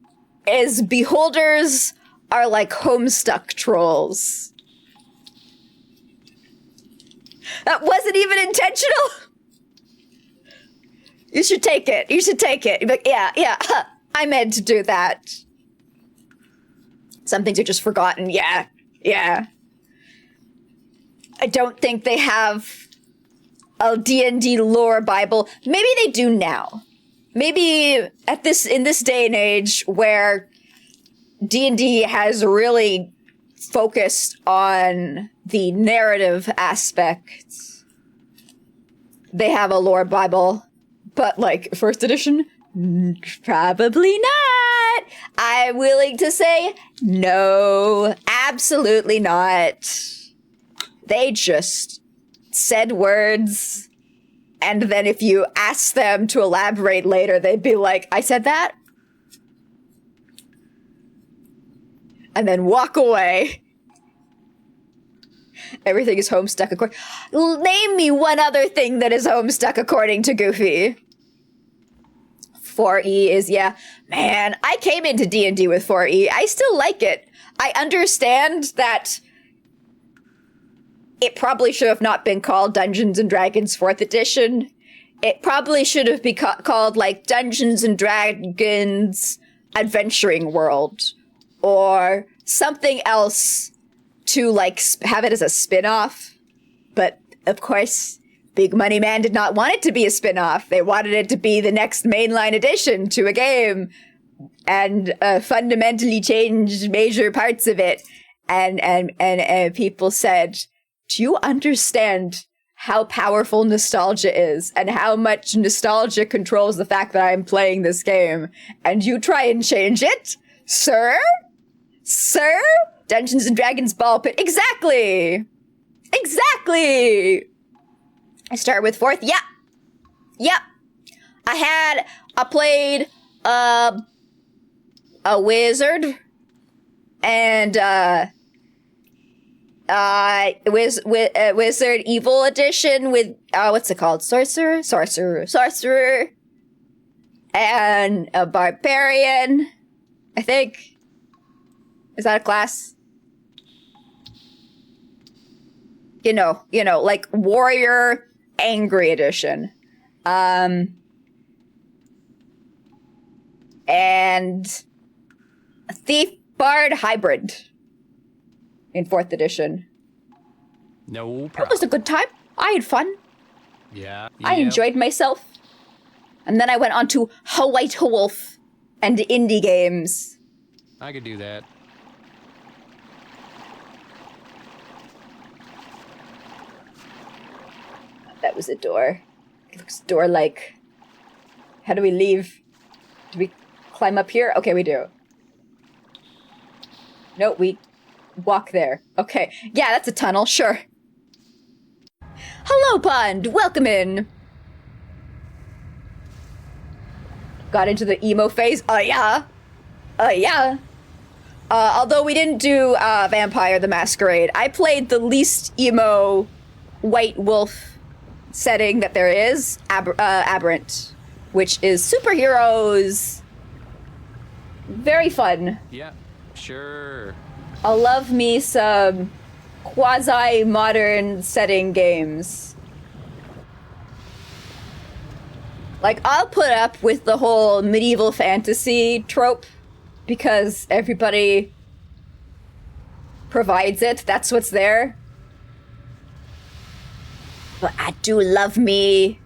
is beholders are like Homestuck trolls. That wasn't even intentional. You should take it. You'd be like, yeah, I meant to do that. Some things are just forgotten. Yeah. I don't think they have a D&D lore Bible. Maybe they do now. Maybe in this day and age where D&D has really focused on the narrative aspects, they have a lore Bible. But, like, first edition? Probably not. I'm willing to say no, absolutely not. They just said words, and then if you ask them to elaborate later, they'd be like, I said that? And then walk away. Everything is Homestuck according... Name me one other thing that is Homestuck according to Goofy. 4E is, yeah. Man, I came into D&D with 4E. I still like it. I understand that it probably should have not been called Dungeons & Dragons 4th edition. It probably should have been called, like, Dungeons & Dragons Adventuring World. Or something else to, like, have it as a spin-off. But, of course, Big Money Man did not want it to be a spin-off. They wanted it to be the next mainline addition to a game. And fundamentally change major parts of it. And people said, do you understand how powerful nostalgia is and how much nostalgia controls the fact that I'm playing this game? And you try and change it? Sir? Sir? Dungeons and Dragons ball pit. Exactly! Exactly! I start with 4th. Yeah. Yep. I played a wizard and wizard evil edition with what's it called? Sorcerer, and a barbarian. I think. Is that a class? You know, like warrior angry edition. And a thief bard hybrid in 4th edition. No It problem. was a good time. I had fun. Yeah. I enjoyed myself. And then I went on to White Wolf and indie games. I could do that. That was a door. It looks door-like. How do we leave? Do we climb up here? Okay, we do. No, we walk there. Okay. Yeah, that's a tunnel, sure. Hello, Pond! Welcome in! Got into the emo phase. Yeah. Yeah. Although we didn't do Vampire the Masquerade, I played the least emo White Wolf setting that there is, Aberrant, which is superheroes. Very fun. Yeah, sure. I'll love me some quasi-modern setting games. Like, I'll put up with the whole medieval fantasy trope because everybody provides it. That's what's there. But I do love me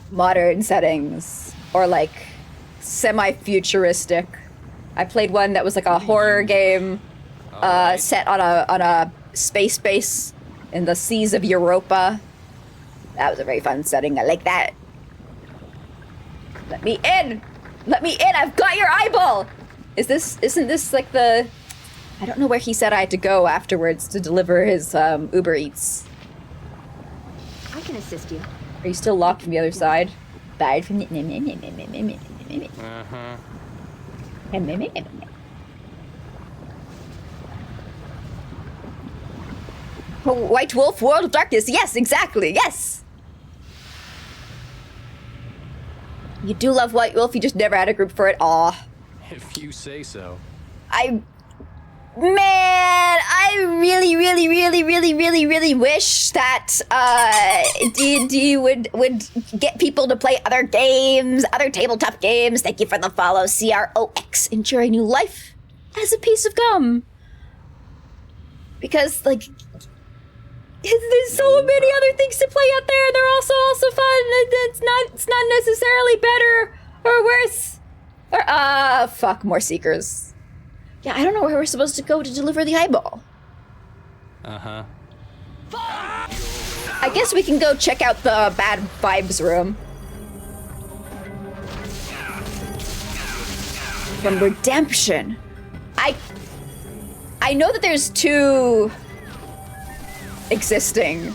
modern settings or like semi-futuristic. I played one that was like a horror game set on a space base in the seas of Europa. That was a very fun setting. I like that. Let me in! Let me in! I've got your eyeball! Isn't this like the... I don't know where he said I had to go afterwards to deliver his Uber Eats. I can assist you. Are you still locked from the other side? Bad from the... Uh-huh. White Wolf, World of Darkness. Yes, exactly. Yes. You do love White Wolf. You just never had a group for it. Aw. If you say so. I really wish that D&D would get people to play other games, other tabletop games. Thank you for the follow, CROX. Enjoy a new life as a piece of gum. Because, like, there's so many other things to play out there, and they're also fun. It's not necessarily better or worse. Or fuck, more seekers. Yeah, I don't know where we're supposed to go to deliver the eyeball. Uh-huh. I guess we can go check out the bad vibes room. From Redemption. I know that there's 2 existing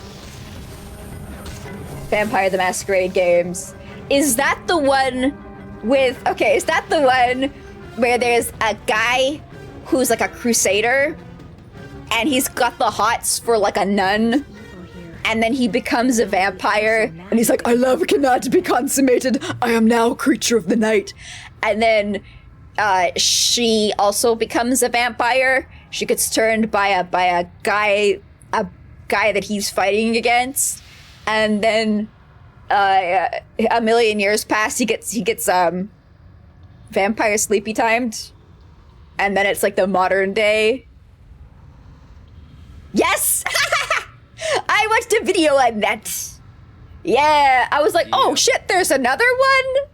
Vampire the Masquerade games. Is that the one with... Okay, is that the one where there's a guy who's like a crusader and he's got the hots for like a nun? and then he becomes a vampire, and he's like, "I love cannot be consummated. I am now creature of the night." And then she also becomes a vampire. She gets turned by a guy that he's fighting against, and then a million years pass. He gets vampire sleepy timed, and then it's like the modern day. Yes. I watched a video on that. Yeah, I was like, oh shit, there's another one?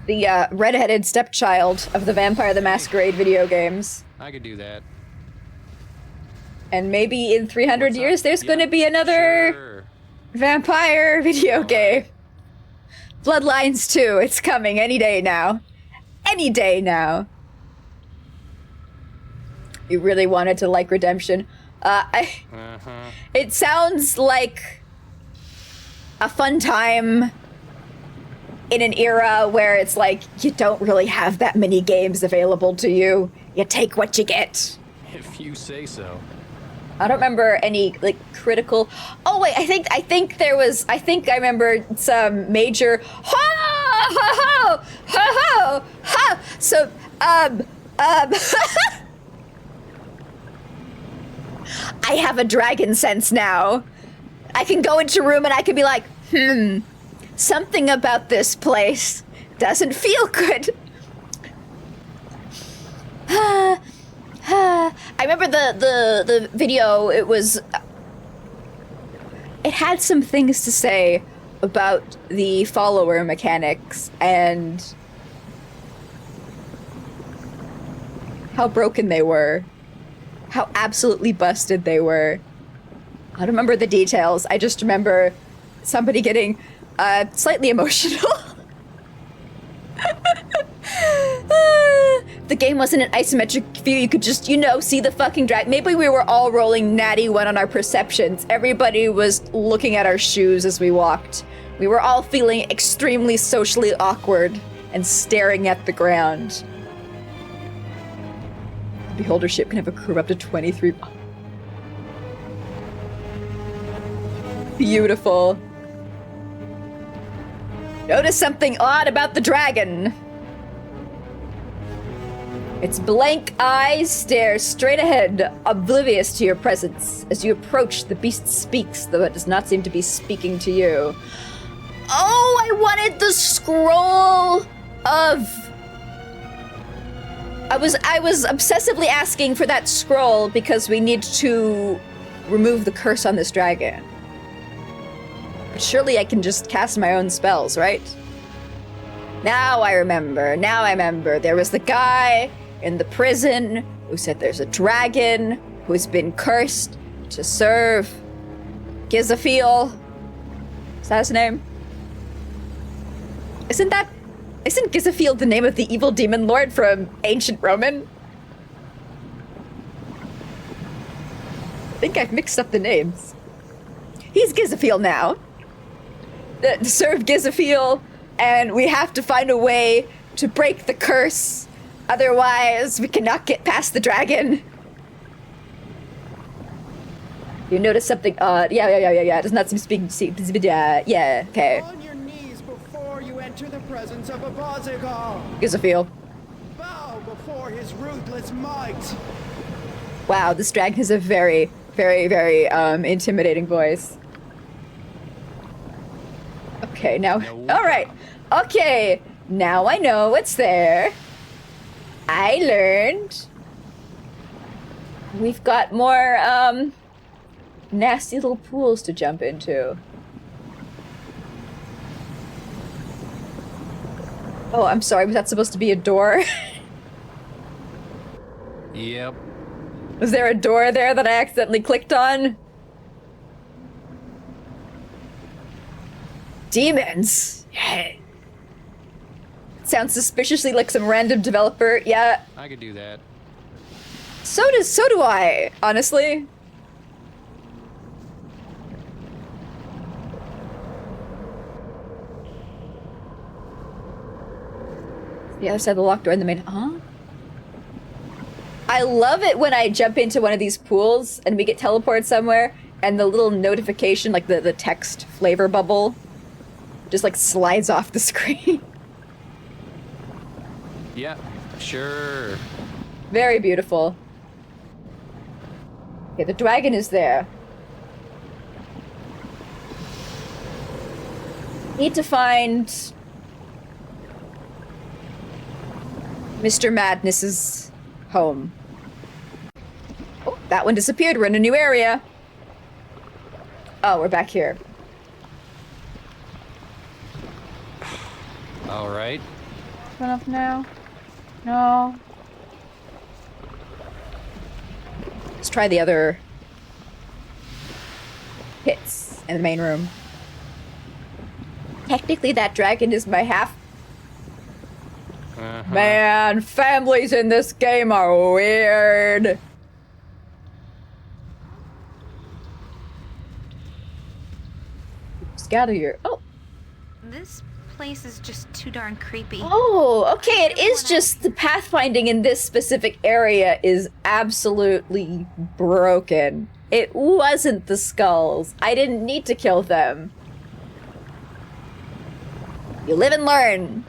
The redheaded stepchild of the Vampire the Masquerade video games. I could do that. And maybe in 300 years there's gonna be another Sure. vampire video game. Bloodlines 2, it's coming any day now. Any day now. You really wanted to like Redemption. It sounds like a fun time in an era where it's like you don't really have that many games available to you. You take what you get. If you say so. I don't remember any like critical. Oh wait, I think there was. I think I remember some major. Ho ho ho ho ho ho. So I have a dragon sense now. I can go into a room and I can be like, something about this place doesn't feel good. I remember the video, it had some things to say about the follower mechanics and how broken they were. How absolutely busted they were. I don't remember the details. I just remember somebody getting slightly emotional. The game wasn't an isometric view. You could just, see the fucking drag. Maybe we were all rolling natty one on our perceptions. Everybody was looking at our shoes as we walked. We were all feeling extremely socially awkward and staring at the ground. Beholder ship can have a crew of up to 23. Beautiful. Notice something odd about the dragon. Its blank eyes stare straight ahead, oblivious to your presence. As you approach, the beast speaks, though it does not seem to be speaking to you. Oh, I wanted the scroll of... I was obsessively asking for that scroll because we need to remove the curse on this dragon. But surely I can just cast my own spells, right? Now I remember. There was the guy in the prison who said there's a dragon who's been cursed to serve Gizaphiel. Is that his name? Isn't Gizaphiel the name of the evil demon lord from ancient Roman? I think I've mixed up the names. He's Gizaphiel now. To serve Gizaphiel, and we have to find a way to break the curse. Otherwise, we cannot get past the dragon. You notice something odd. Yeah. It does not seem speaking. Yeah, okay. On your knees before you enter the presence of a Bazigal. Gizaphiel. Bow before his ruthless might. Wow, this dragon has a very, very, very intimidating voice. Okay, now... Alright. Okay, now I know what's there. I learned. We've got more, nasty little pools to jump into. Oh, I'm sorry, was that supposed to be a door? Yep. Was there a door there that I accidentally clicked on? Demons! Yeah. Sounds suspiciously like some random developer. Yeah. I could do that. So do I, honestly. The other side of the locked door in the main... Huh? I love it when I jump into one of these pools and we get teleported somewhere and the little notification, like the text flavor bubble, just like slides off the screen. Yeah, sure. Very beautiful. Okay, the dragon is there. Need to find Mr. Madness's home. Oh, that one disappeared. We're in a new area. Oh, we're back here. All right. One up now? No. Let's try the other pits in the main room. Technically, that dragon is my half. Man, families in this game are weird. Just gather your. Oh. This place is just too darn creepy. Oh, okay. It is just the pathfinding in this specific area is absolutely broken. It wasn't the skulls. I didn't need to kill them. You live and learn.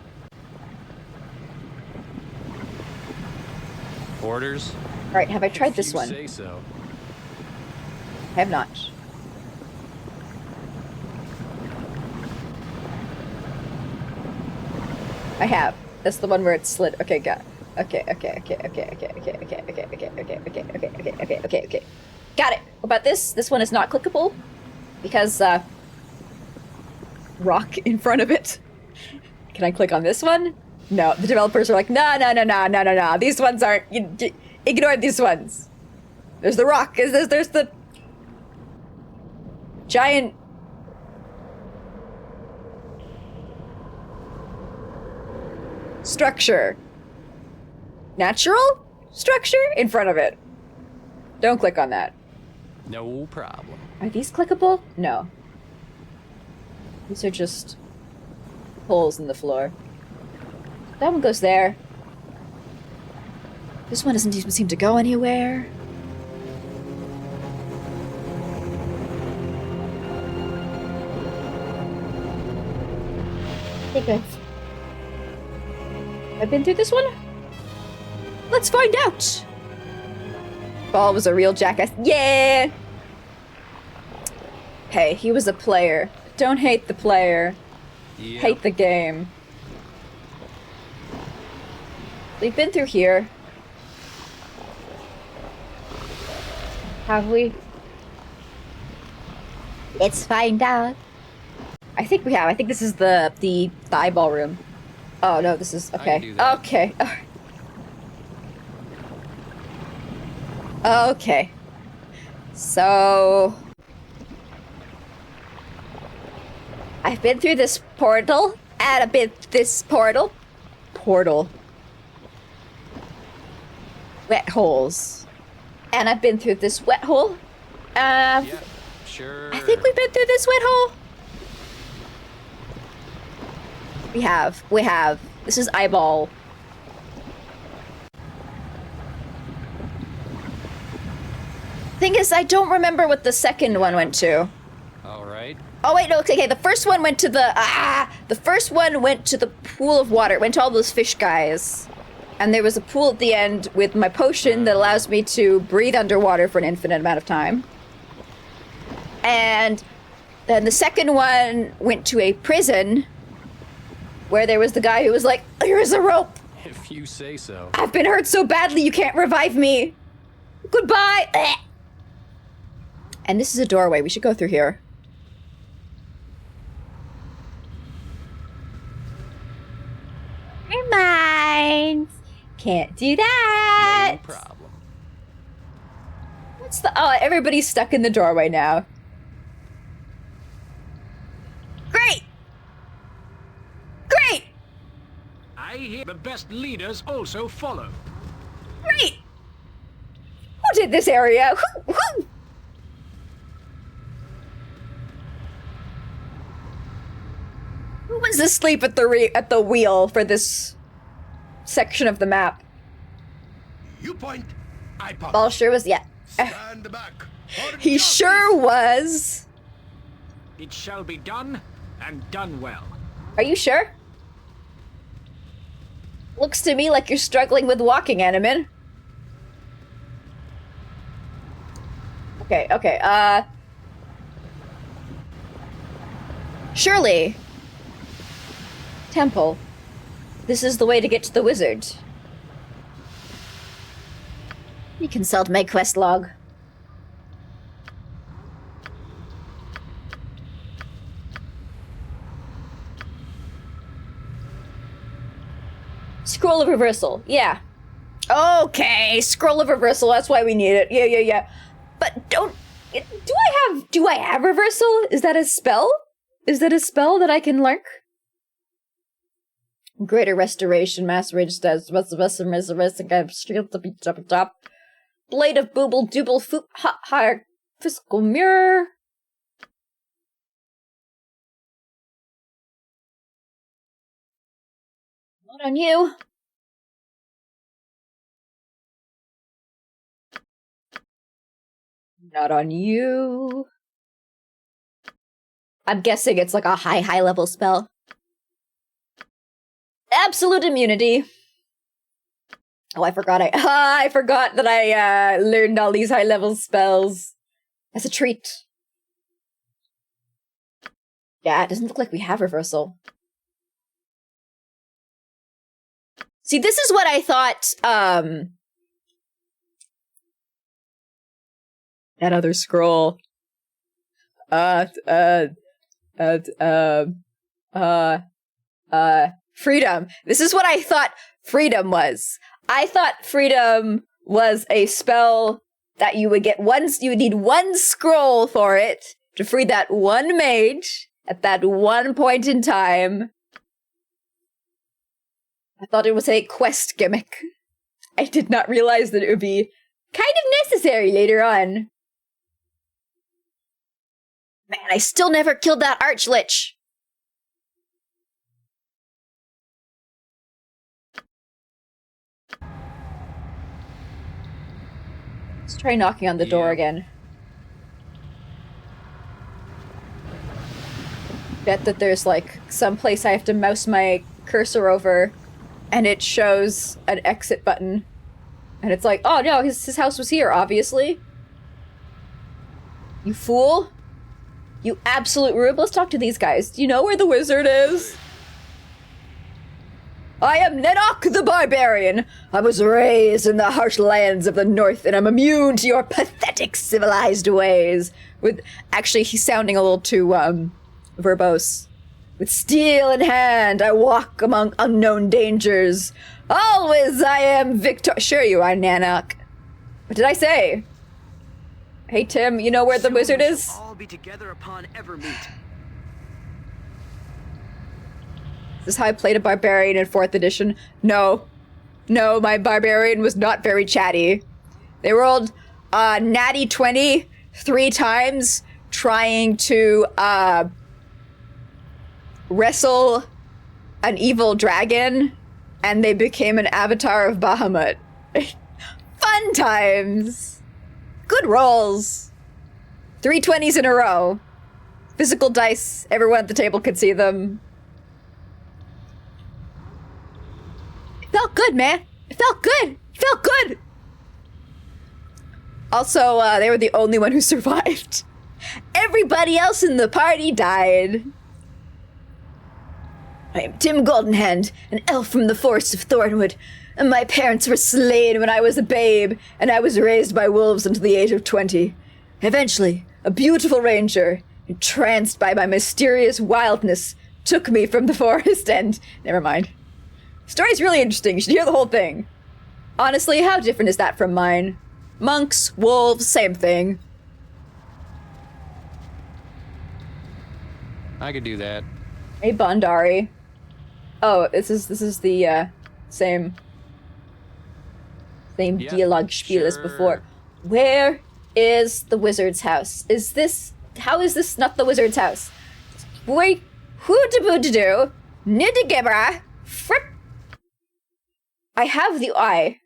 Orders? All right, have I tried this If you one? say so. I have not. I have. That's the one where it slid. Okay, got. Okay. Got it. What about this? This one is not clickable because rock in front of it. Can I click on this one? No. The developers are like, no. These ones aren't. Ignore these ones. There's the rock. There's the giant. Structure. Natural structure in front of it. Don't click on that. No problem. Are these clickable? No. These are just holes in the floor. That one goes there. This one doesn't even seem to go anywhere. I think I've been through this one? Let's find out! Ball was a real jackass. Yeah! Hey, he was a player. Don't hate the player. Yep. Hate the game. We've been through here. Have we? Let's find out. I think we have. I think this is the eyeball room. Oh no, this is I can okay. do that. Okay. Okay. So I've been through this portal, and I've been this portal. Wet holes. And I've been through this wet hole. Yeah, sure. I think we've been through this wet hole. We have. This is eyeball. Thing is, I don't remember what the second one went to. All right. Oh wait, no, okay, the first one went to the first one went to the pool of water. It went to all those fish guys. And there was a pool at the end with my potion that allows me to breathe underwater for an infinite amount of time. And then the second one went to a prison where there was the guy who was like, here's a rope. If you say so. I've been hurt so badly you can't revive me. Goodbye. And this is a doorway. We should go through here. Never mind. Can't do that. No problem. What's the... Oh, everybody's stuck in the doorway now. Great! Great! I hear the best leaders also follow. Great! Who did this area? Who? Who was asleep at the wheel for this section of the map? You point, I pop. Ball sure was, yeah. Stand back. For He justice. sure was. It shall be done, and done well. Are you sure? Looks to me like you're struggling with walking, Animan. Okay, surely. Temple. This is the way to get to the wizard. You consult my quest log. Scroll of reversal, yeah. Okay, scroll of reversal, that's why we need it. Yeah. But do I have reversal? Is that a spell? Is that a spell that I can learn? Greater restoration, mass rage does top. Blade of booble dooble foop higher physical mirror. Not on you. Not on you. I'm guessing it's like a high level spell. Absolute immunity. Oh, I forgot I forgot that I learned all these high level spells as a treat. Yeah, it doesn't look like we have reversal. See, this is what I thought, that other scroll. Freedom. This is what I thought freedom was. I thought freedom was a spell that you would get once, you would need one scroll for it to free that one mage at that one point in time. I thought it was a quest gimmick. I did not realize that it would be kind of necessary later on. Man, I still never killed that Archlich. Let's try knocking on the door again. Bet that there's like some place I have to mouse my cursor over and it shows an exit button. And it's like, oh no, his house was here, obviously. You fool. You absolute rube. Let's talk to these guys. Do you know where the wizard is? I am Nenok the Barbarian. I was raised in the harsh lands of the north, and I'm immune to your pathetic civilized ways. With actually, he's sounding a little too verbose. With steel in hand, I walk among unknown dangers. Always I am victor. Sure you are, Nanok. What did I say? Hey Tim, you know where the wizard is? All be together upon Evermeet. This is how I played a barbarian in 4th edition. No, my barbarian was not very chatty. They rolled natty 20 3 times trying to wrestle an evil dragon, and they became an avatar of Bahamut. Fun times. Good rolls. 3 20s in a row. Physical dice. Everyone at the table could see them. It felt good, man. It felt good. It felt good. Also, they were the only one who survived. Everybody else in the party died. I am Tim Goldenhand, an elf from the forests of Thornwood, and my parents were slain when I was a babe, and I was raised by wolves until the age of 20. Eventually, a beautiful ranger, entranced by my mysterious wildness, took me from the forest and... Never mind. Story's really interesting. You should hear the whole thing. Honestly, how different is that from mine? Monks, wolves, same thing. I could do that. Hey, Bondari. Oh, this is the same Yeah, dialogue spiel as sure. before. Where is the wizard's house? How is this not the wizard's house? Boy, hoo-da-boo-da-doo, nidda-gibra, fripp. I have the eye.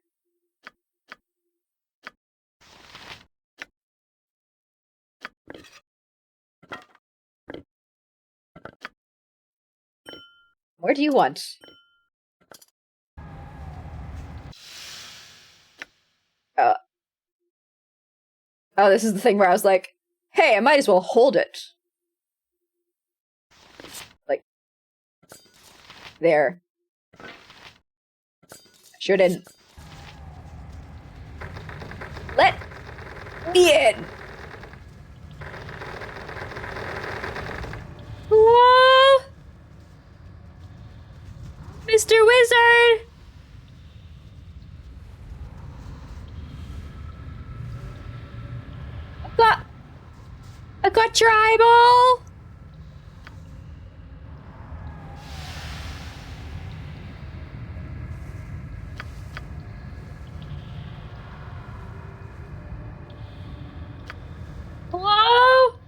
Where do you want? Oh, this is the thing where I was like, hey, I might as well hold it. Like, there. Sure didn't. Let me in! Whoa! Mr. Wizard! I got your eyeball! Hello?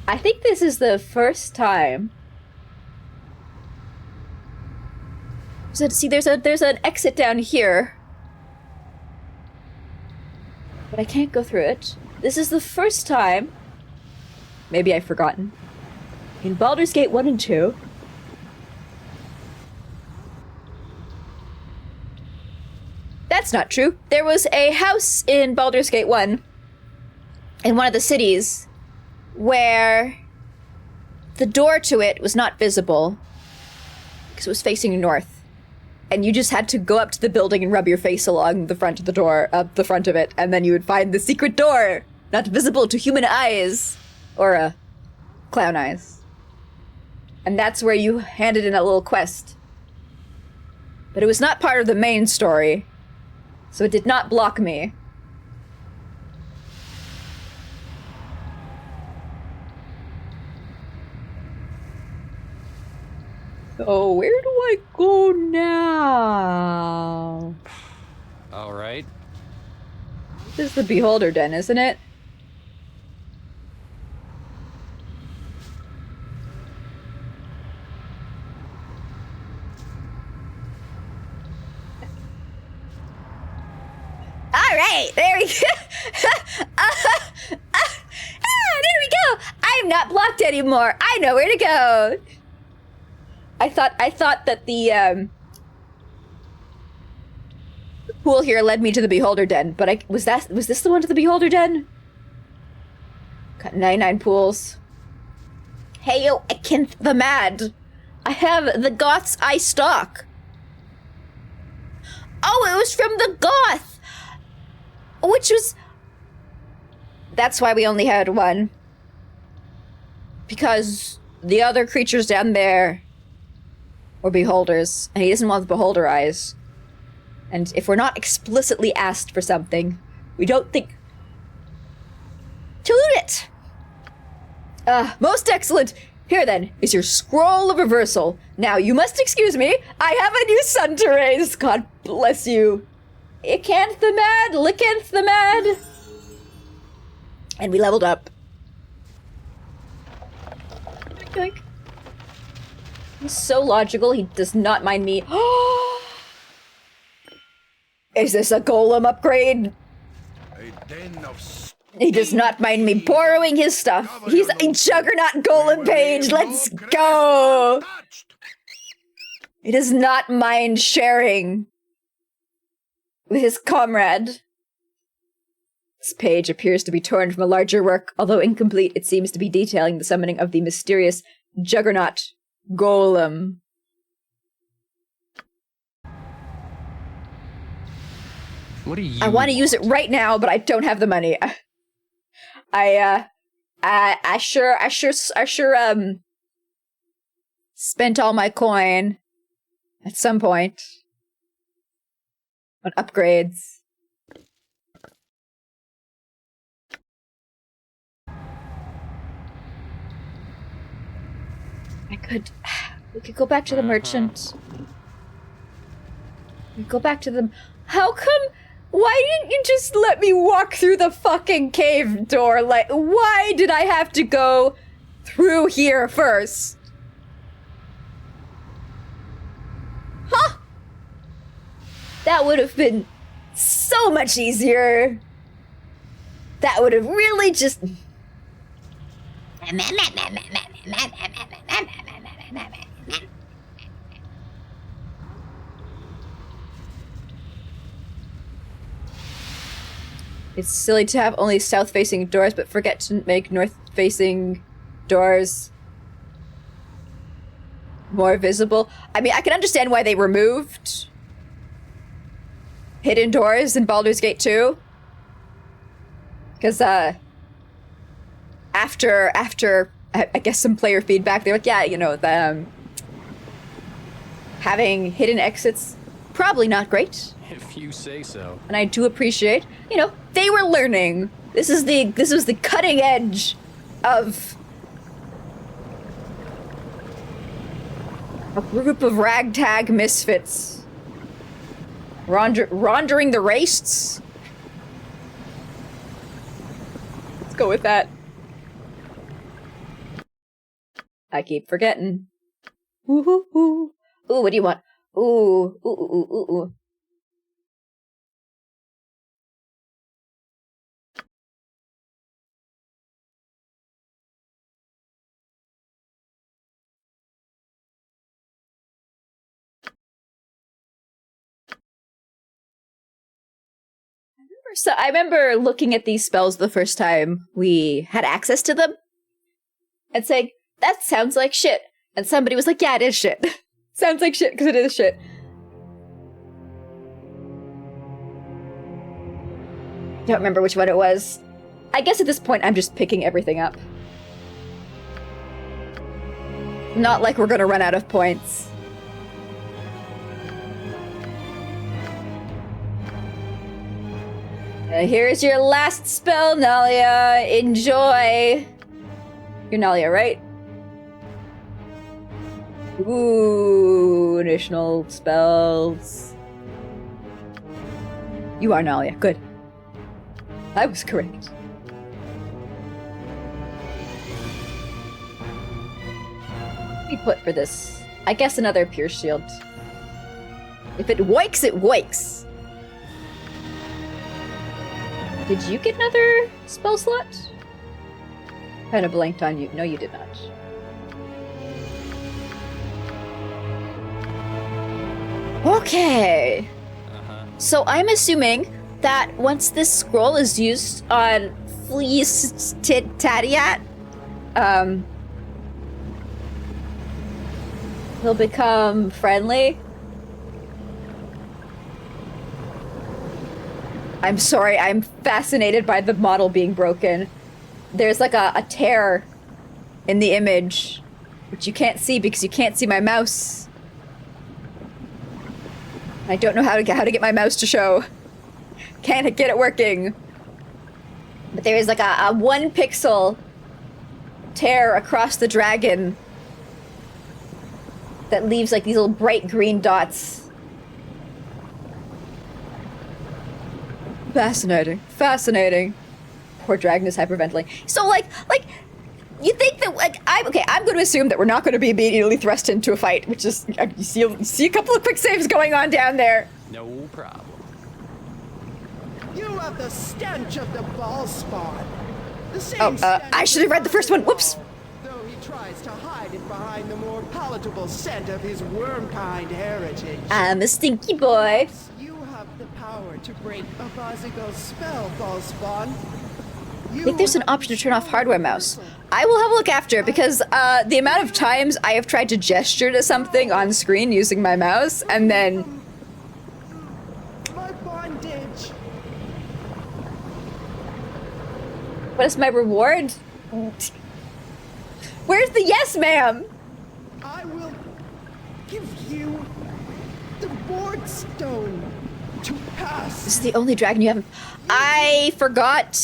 I think this is the first time. So, see, there's an exit down here. But I can't go through it. This is the first time, maybe I've forgotten, in Baldur's Gate 1 and 2, that's not true. There was a house in Baldur's Gate 1, in one of the cities, where the door to it was not visible, because it was facing north. And you just had to go up to the building and rub your face along the front of the door, up the front of it, and then you would find the secret door, not visible to human eyes, or clown eyes. And that's where you handed in a little quest. But it was not part of the main story, so it did not block me. So where do I go now? All right. This is the Beholder Den, isn't it? Alright, there we go! There we go! I'm not blocked anymore! I know where to go! I thought that the pool here led me to the Beholder Den, but was this the one to the Beholder Den? Got 99 pools. Hey yo, Akinth the Mad! I have the Goth's eye stalk! Oh, it was from the Goth! Which was... That's why we only had one. Because the other creatures down there were beholders, and he doesn't want the beholder eyes. And if we're not explicitly asked for something, we don't think to loot it. Most excellent. Here then is your scroll of reversal. Now you must excuse me. I have a new son to raise. God bless you. Icanth the Mad, Lickanth the Mad. And we leveled up. Yoink. He's so logical, he does not mind me. Is this a golem upgrade? A den of He does not mind me borrowing his stuff. He's a juggernaut golem page. Let's go. He does not mind sharing with his comrade. This page appears to be torn from a larger work. Although incomplete, it seems to be detailing the summoning of the mysterious juggernaut golem. What do you I want to use it right now, but I don't have the money. I sure spent all my coin at some point on upgrades. We could go back to the merchant. We go back to them. How come? Why didn't you just let me walk through the fucking cave door? Like, why did I have to go through here first? Huh? That would have been so much easier. That would have really just It's silly to have only south-facing doors, but forget to make north-facing doors more visible. I mean, I can understand why they removed hidden doors in Baldur's Gate 2. Because, after, I guess some player feedback, they're like, yeah, you know, having hidden exits, probably not great. If you say so. And I do appreciate, you know, they were learning. This was the cutting edge of a group of ragtag misfits. Rondering the wastes. Let's go with that. I keep forgetting. Ooh, ooh, ooh. Ooh, what do you want? Ooh, ooh, ooh, ooh, ooh. So I remember looking at these spells the first time we had access to them and saying, that sounds like shit. And somebody was like, yeah, it is shit. Sounds like shit because it is shit. Don't remember which one it was. I guess at this point I'm just picking everything up. Not like we're gonna run out of points. Here's your last spell, Nalia. Enjoy. You're Nalia, right? Ooh, additional spells. You are Nalia. Good. I was correct. What do we put for this? I guess another Pierce Shield. If it wikes, it wikes. Did you get another spell slot? Kind of blanked on you. No, you did not. Okay. So I'm assuming that once this scroll is used on Fleece Tadiat, he'll become friendly. I'm sorry, I'm fascinated by the model being broken. There's like a tear in the image, which you can't see because you can't see my mouse. I don't know how to get my mouse to show. Can't get it working. But there is like a 1 pixel tear across the dragon that leaves like these little bright green dots. Fascinating. Fascinating. Poor dragon is hyperventilating. So, like, you think that, like, I'm going to assume that we're not going to be immediately thrust into a fight, which is, you see a couple of quick saves going on down there. No problem. You have the stench of the ball spawn. The same I should have read the first one. Whoops. Though he tries to hide it behind the more palatable scent of his worm-kind heritage. I'm a stinky boy. You have the power to break a Bazigal's spell, Ballspawn. I think there's an option to turn off hardware mouse. I will have a look after, because the amount of times I have tried to gesture to something on screen using my mouse, and then... My bondage. What is my reward? Where's the yes, ma'am? I will give you the ward stone to pass. This is the only dragon you haven't... I forgot.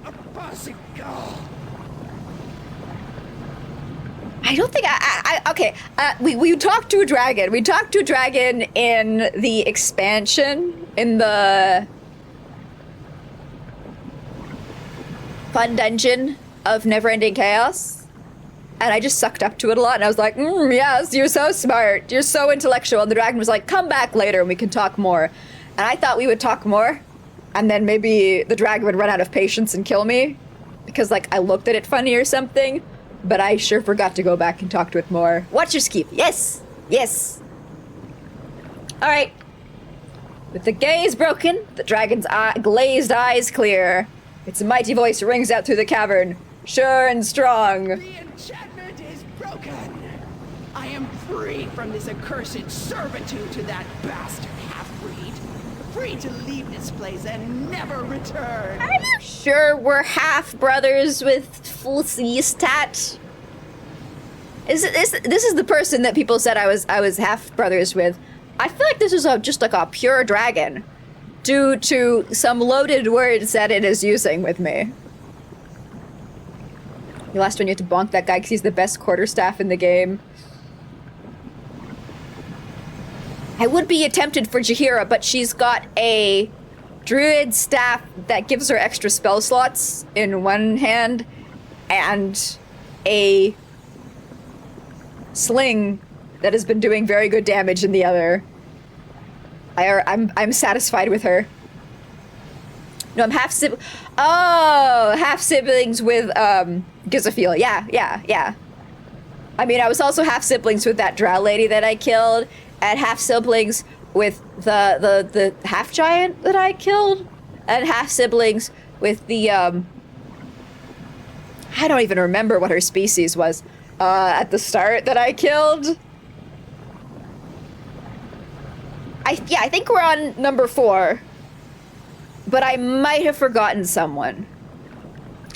A Bazigal. I don't think okay, we talked to a dragon. We talked to a dragon in the expansion, in the fun dungeon of Neverending Chaos. And I just sucked up to it a lot, and I was like, yes, you're so smart. You're so intellectual. And the dragon was like, come back later and we can talk more. And I thought we would talk more, and then maybe the dragon would run out of patience and kill me. because like I looked at it funny or something, but I sure forgot to go back and talk to it more. Watcher's Keep. Yes. Yes. All right. With the gaze broken, the dragon's glazed eyes clear. Its mighty voice rings out through the cavern, sure and strong. The enchantment is broken. I am free from this accursed servitude to that bastard half-breed. Free to leave this place and never return. Are you sure we're half brothers with full tat? This is the person that people said I was half brothers with. I feel like this is just like a pure dragon, due to some loaded words that it is using with me. The last one, you have to bonk that guy because he's the best quarterstaff in the game. I would be tempted for Jaheira, but she's got a druid staff that gives her extra spell slots in one hand, and a sling that has been doing very good damage in the other. I'm satisfied with her. No, I'm half siblings with Gizaphiel. Yeah. I mean, I was also half siblings with that drow lady that I killed, and half siblings with the half giant that I killed, and half siblings with the I don't even remember what her species was at the start that I killed. I think we're on number 4. But I might have forgotten someone.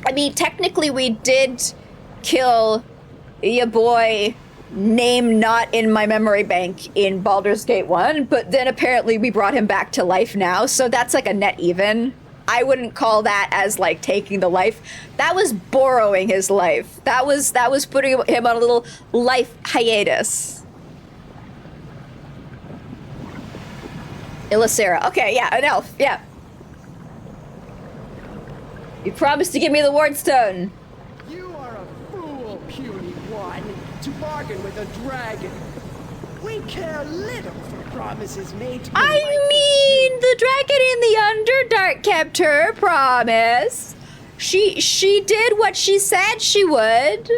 I mean, technically we did kill your boy, name not in my memory bank, in Baldur's Gate 1, but then apparently we brought him back to life now, so that's like a net even. I wouldn't call that as like taking the life. That was borrowing his life. That was putting him on a little life hiatus. Illicera. Okay, yeah, an elf, yeah. You promised to give me the Wardstone. You are a fool, puny one, to bargain with a dragon. We care little for promises made to I mean, the dragon in the Underdark kept her promise. She did what she said she would.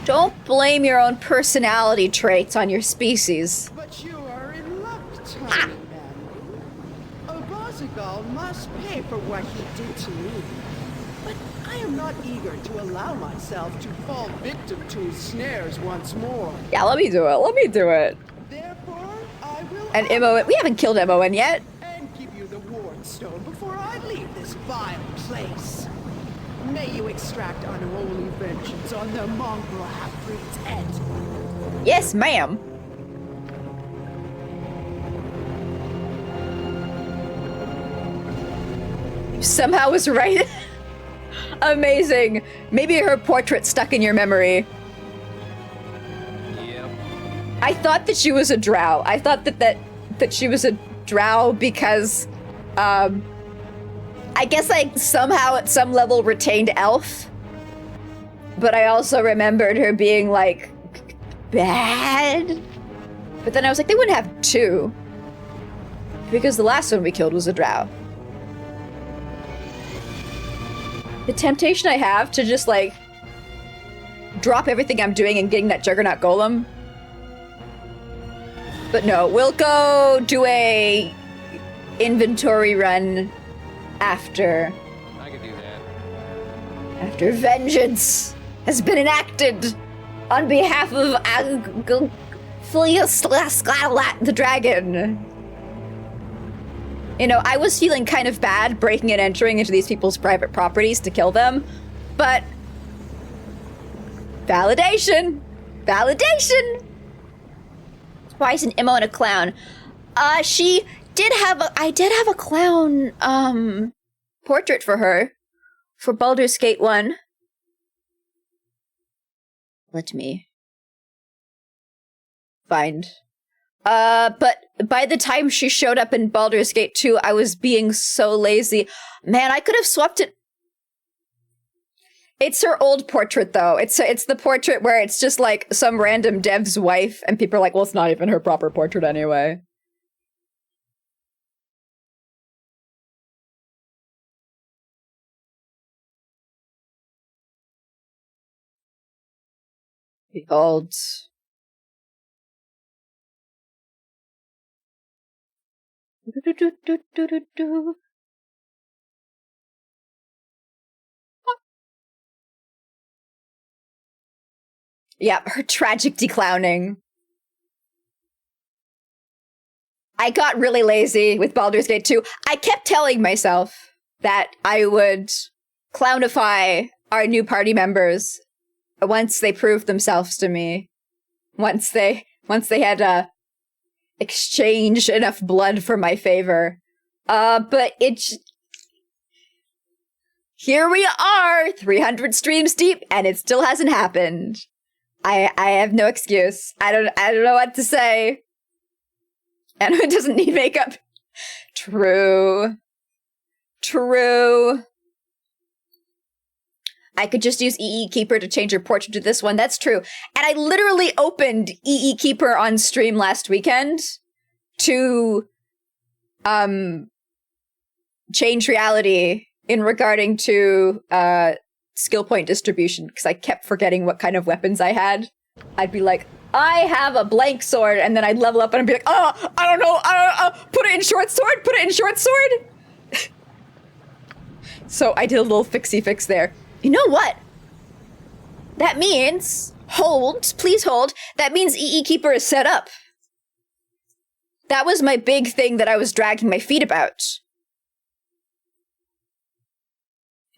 Don't blame your own personality traits on your species. But you are in luck, tiny man. Obazigal must pay for what he did to me. But I am not eager to allow myself to fall victim to his snares once more. Yeah, let me do it. Therefore, I will And Imoen, we haven't killed Imoen yet. and give you the Wardstone before I leave this vile place. May you extract unholy vengeance on the mongrel half-breed's head. Yes, ma'am. Somehow was right. Amazing. Maybe her portrait stuck in your memory. Yep. I thought that she was a drow. I thought that she was a drow because, I guess I somehow at some level retained elf. But I also remembered her being like bad. But then I was like, they wouldn't have 2. Because the last one we killed was a drow. The temptation I have to just like drop everything I'm doing and getting that Juggernaut Golem. But no, we'll go do a inventory run after. I could do that. After vengeance has been enacted on behalf of the dragon. You know, I was feeling kind of bad breaking and entering into these people's private properties to kill them, but validation. Why isn't Imoen a clown? I did have a clown portrait for her for Baldur's Gate 1. Let me find. But by the time she showed up in Baldur's Gate 2, I was being so lazy. Man, I could have swapped it. It's her old portrait, though. It's the portrait where it's just like some random dev's wife, and people are like, well, it's not even her proper portrait anyway. Behold. Do-do-do-do-do-do-do. Yeah, her tragic declowning. I got really lazy with Baldur's Gate 2. I kept telling myself that I would clownify our new party members once they proved themselves to me. Once they had exchanged enough blood for my favor. But here we are, 300 streams deep, and it still hasn't happened. I have no excuse. I don't know what to say. And it doesn't need makeup. True. I could just use EE Keeper to change your portrait to this one. That's true. And I literally opened EE Keeper on stream last weekend to change reality in regarding to skill point distribution, because I kept forgetting what kind of weapons I had. I'd be like, I have a blank sword, and then I'd level up and I'd be like, oh, I don't know, put it in short sword. So I did a little fixie fix there. You know what? That means, please hold, that means EE Keeper is set up. That was my big thing that I was dragging my feet about.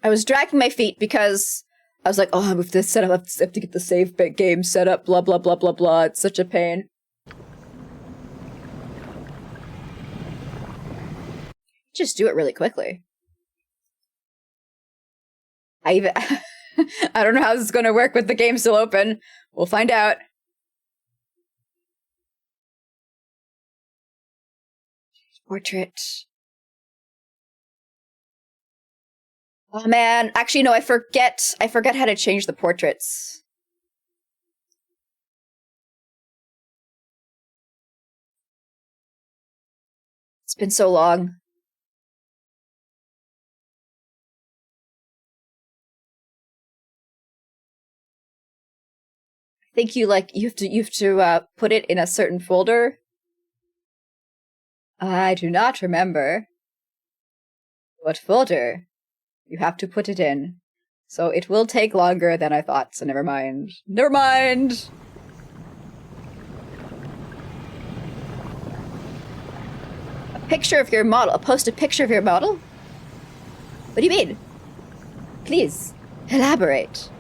I was dragging my feet because I was like, oh, I have to set up, I have to get the save game set up, blah, blah, blah, blah, blah. It's such a pain. Just do it really quickly. I don't know how this is going to work with the game still open. We'll find out. Portrait. Oh man, actually no, I forget how to change the portraits. It's been so long. I think you have to put it in a certain folder. I do not remember what folder you have to put it in. So it will take longer than I thought, so never mind. Never mind! A picture of your model? Post a picture of your model? What do you mean? Please, elaborate.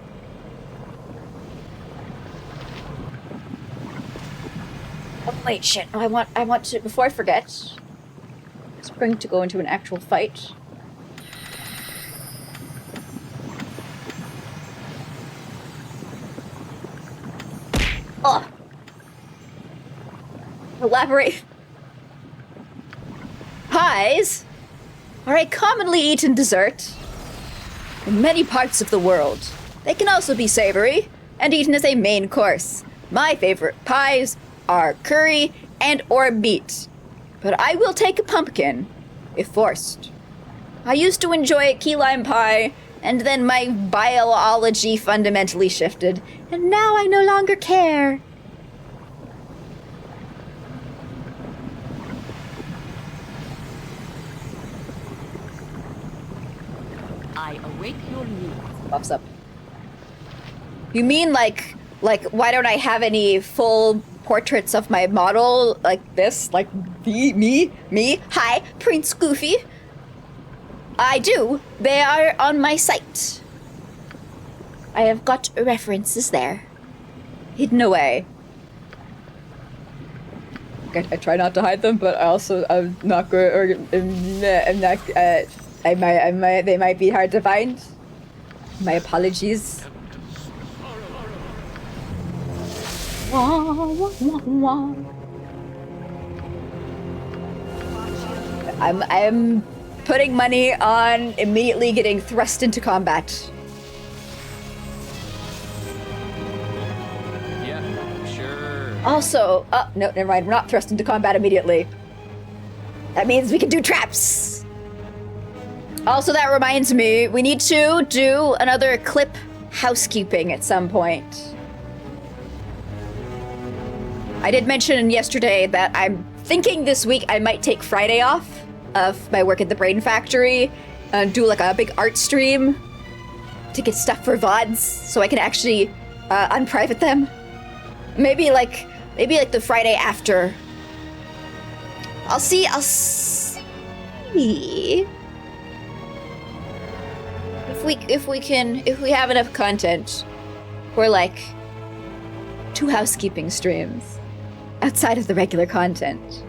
Oh wait, shit. Oh, I want to, before I forget, spring to go into an actual fight. Oh! Elaborate. Pies are a commonly eaten dessert in many parts of the world. They can also be savory and eaten as a main course. My favorite pies are curry and or meat, but I will take a pumpkin if forced. I used to enjoy a key lime pie, and then my biology fundamentally shifted, and now I no longer care. I await your news. Pops up. You mean like why don't I have any full portraits of my model like this? Like me? Hi, Prince Goofy. I do. They are on my site. I have got references there. Hidden away. I try not to hide them, but I'm not good, or I'm not, they might be hard to find. My apologies. I'm putting money on immediately getting thrust into combat. Yeah, sure. Also, no, never mind. We're not thrust into combat immediately. That means we can do traps. Also, that reminds me, we need to do another clip housekeeping at some point. I did mention yesterday that I'm thinking this week I might take Friday off of my work at the Brain Factory and do like a big art stream to get stuff for VODs so I can actually unprivate them. Maybe like the Friday after. I'll see. If we have enough content for like 2 housekeeping streams outside of the regular content.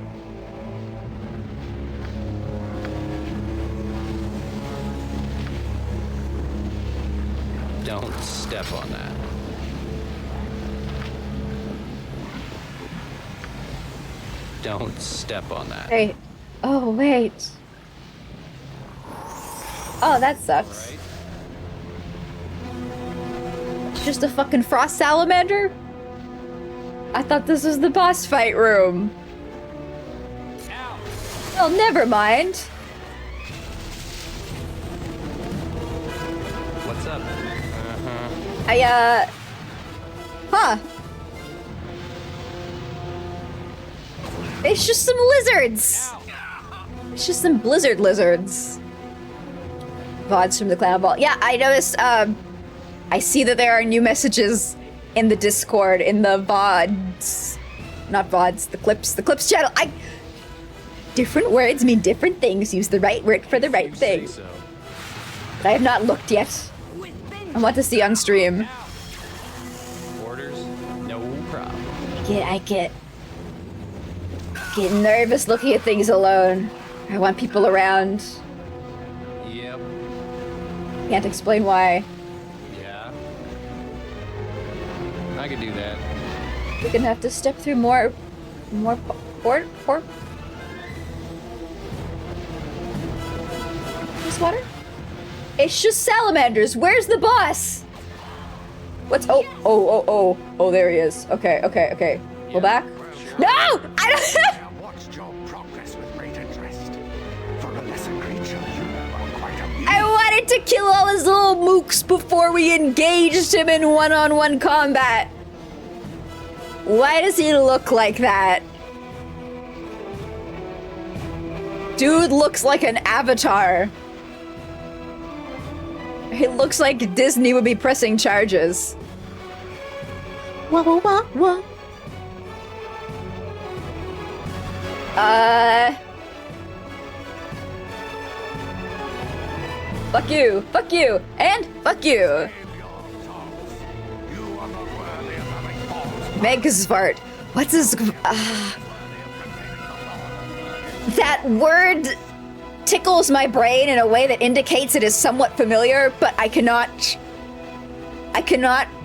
Don't step on that. Don't step on that. Wait. Oh, wait. Oh, that sucks. Right? It's just a fucking frost salamander? I thought this was the boss fight room. Well, never mind. What's up? Huh. It's just some lizards. It's just some blizzard lizards. VODs from the Clown Ball. Yeah, I noticed, I see that there are new messages in the Discord, in the VODs. Not VODs, the clips channel. Different words mean different things. Use the right word for the right thing. Say so. But I have not looked yet. I want to see on stream. Orders? No problem. I get nervous looking at things alone. I want people around. Yep. Can't explain why. Yeah. I could do that. We're gonna have to step through more port. This water? It's just salamanders. Where's the boss? What's oh, there he is. Okay. Go Yeah. back. No! I don't Watched your progress with great interest. For a lesser creature, you are quite amusing. I wanted to kill all his little mooks before we engaged him in one-on-one combat. Why does he look like that? Dude looks like an avatar. It looks like Disney would be pressing charges. Whoa. Fuck you, and fuck you. Megsvart. What's his... That word tickles my brain in a way that indicates it is somewhat familiar, but I cannot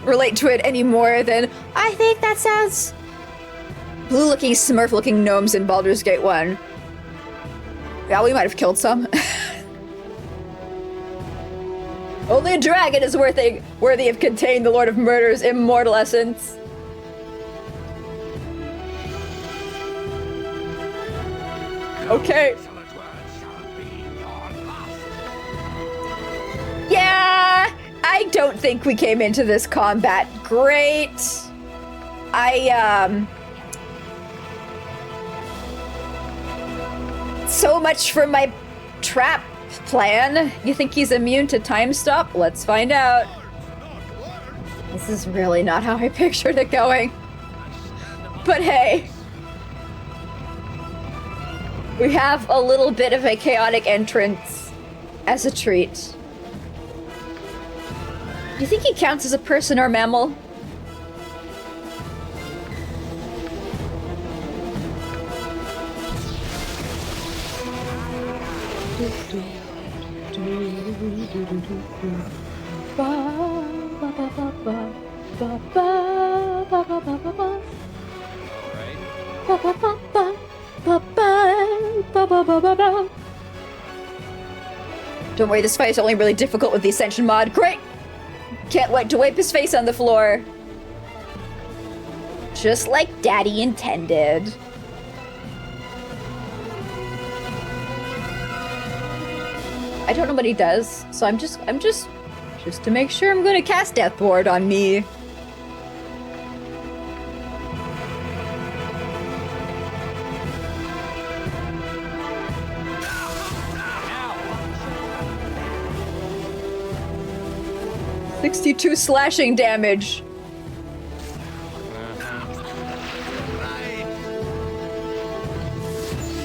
relate to it any more than, I think that sounds... Blue-looking, Smurf-looking gnomes in Baldur's Gate 1. Yeah, we might have killed some. Only a dragon is worthy of containing the Lord of Murder's immortal essence. Okay. Yeah, I don't think we came into this combat great. So much for my trap plan. You think he's immune to time stop? Let's find out. This is really not how I pictured it going. But hey. We have a little bit of a chaotic entrance as a treat. Do you think he counts as a person or mammal? Don't worry, this fight is only really difficult with the Ascension mod. Great! Can't wait to wipe his face on the floor. Just like Daddy intended. I don't know what he does, so I'm just to make sure I'm gonna cast Death Ward on me. 62 slashing damage.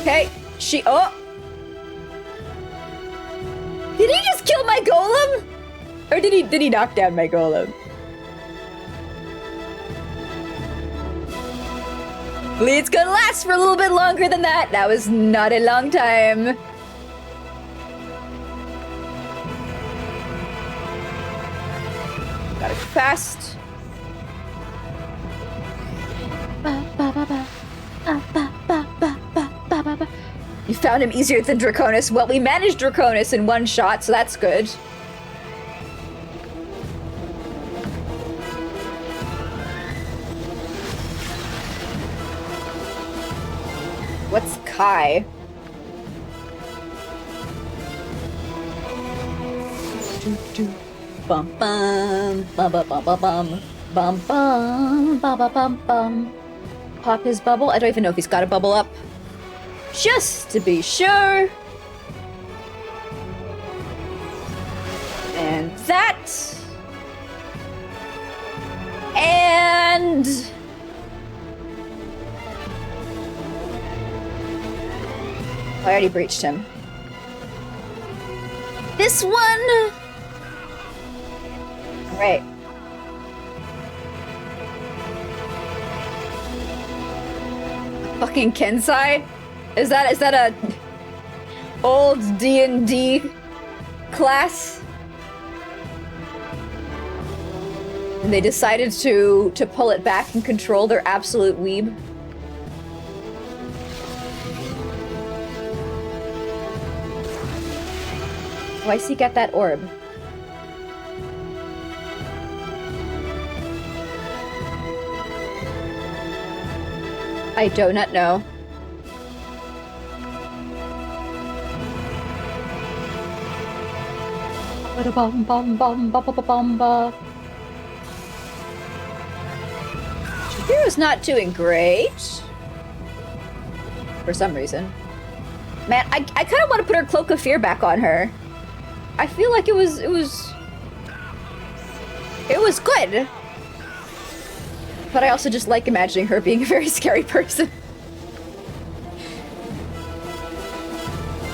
Okay, oh! Did he just kill my golem? Or did he knock down my golem? Bleed's gonna last for a little bit longer than that. That was not a long time. Got it fast. You found him easier than Draconis. Well, we managed Draconis in one shot, so that's good. What's Kai? Bum bum bum bum bum bum bum bum bum bum bum. Pop his bubble. I don't even know if he's got a bubble up. Just to be sure. And that. And I already breached him. This one. All right. Fucking Kensai? Is that a old D&D class? And they decided to pull it back and control their absolute weeb. Oh, I seek out that orb. I do not know. Bum bum bum bum bum bum bum. Shapira's not doing great. For some reason. Man, I kind of want to put her Cloak of Fear back on her. I feel like it was good. But I also just like imagining her being a very scary person.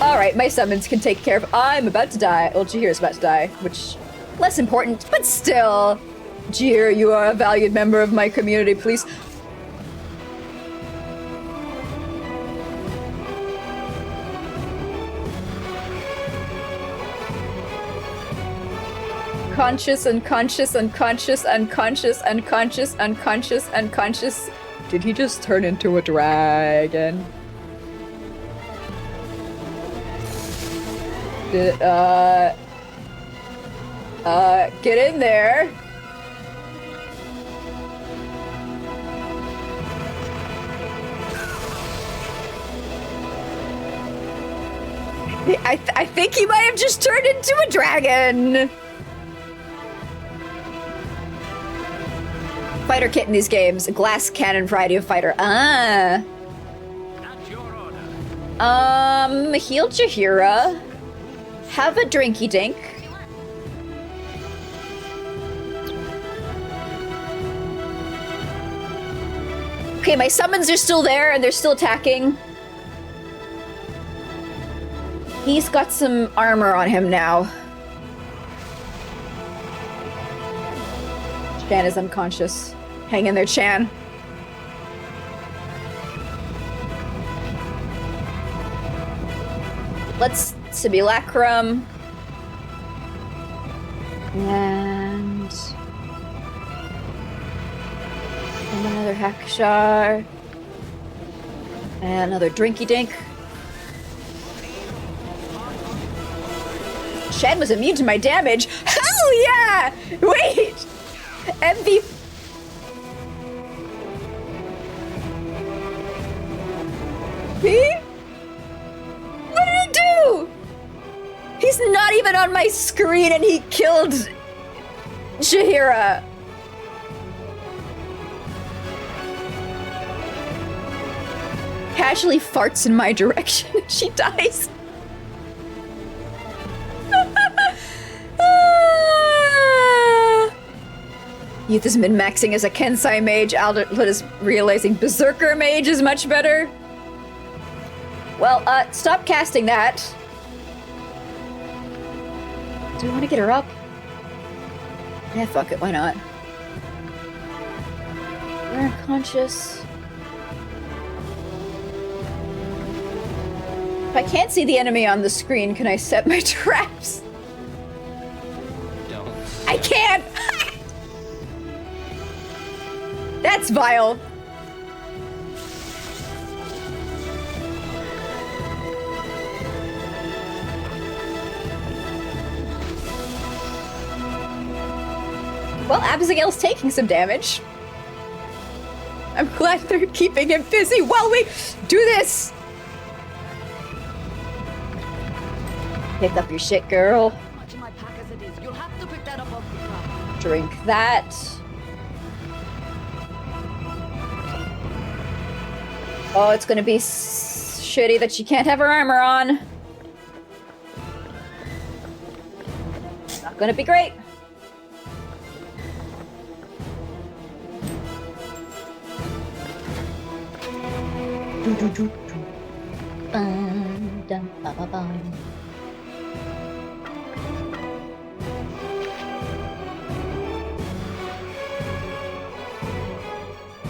Alright, my summons can take care of- I'm about to die. Well, Jahir's about to die, which... less important, but still. Jahir, you are a valued member of my community, please. Conscious, unconscious, unconscious, unconscious, unconscious, unconscious, unconscious. Did he just turn into a dragon? Get in there. I think he might have just turned into a dragon. Fighter kit in these games. Glass cannon variety of fighter. Ah. Heal Jahira. Have a drinky dink. Okay, my summons are still there and they're still attacking. He's got some armor on him now. Chan is unconscious. Hang in there, Chan. Let's simulacrum. And another Hakshar. And another Drinky Dink. Shen was immune to my damage. Hell yeah! Wait! MVP. What did he do? He's not even on my screen and he killed Jahira. Casually farts in my direction and she dies. Youth is min-maxing as a Kensai mage. Adulthood is realizing Berserker mage is much better. Well, stop casting that. Do we want to get her up? Yeah, fuck it, why not? We're unconscious. If I can't see the enemy on the screen, can I set my traps? Don't. I can't! That's vile. Well, Abigail's taking some damage. I'm glad they're keeping him busy while we do this. Pick up your shit, girl. Much in my pack as it is. You'll have to pick that up off the top. Drink that. Oh, it's gonna be shitty that she can't have her armor on. Not gonna be great.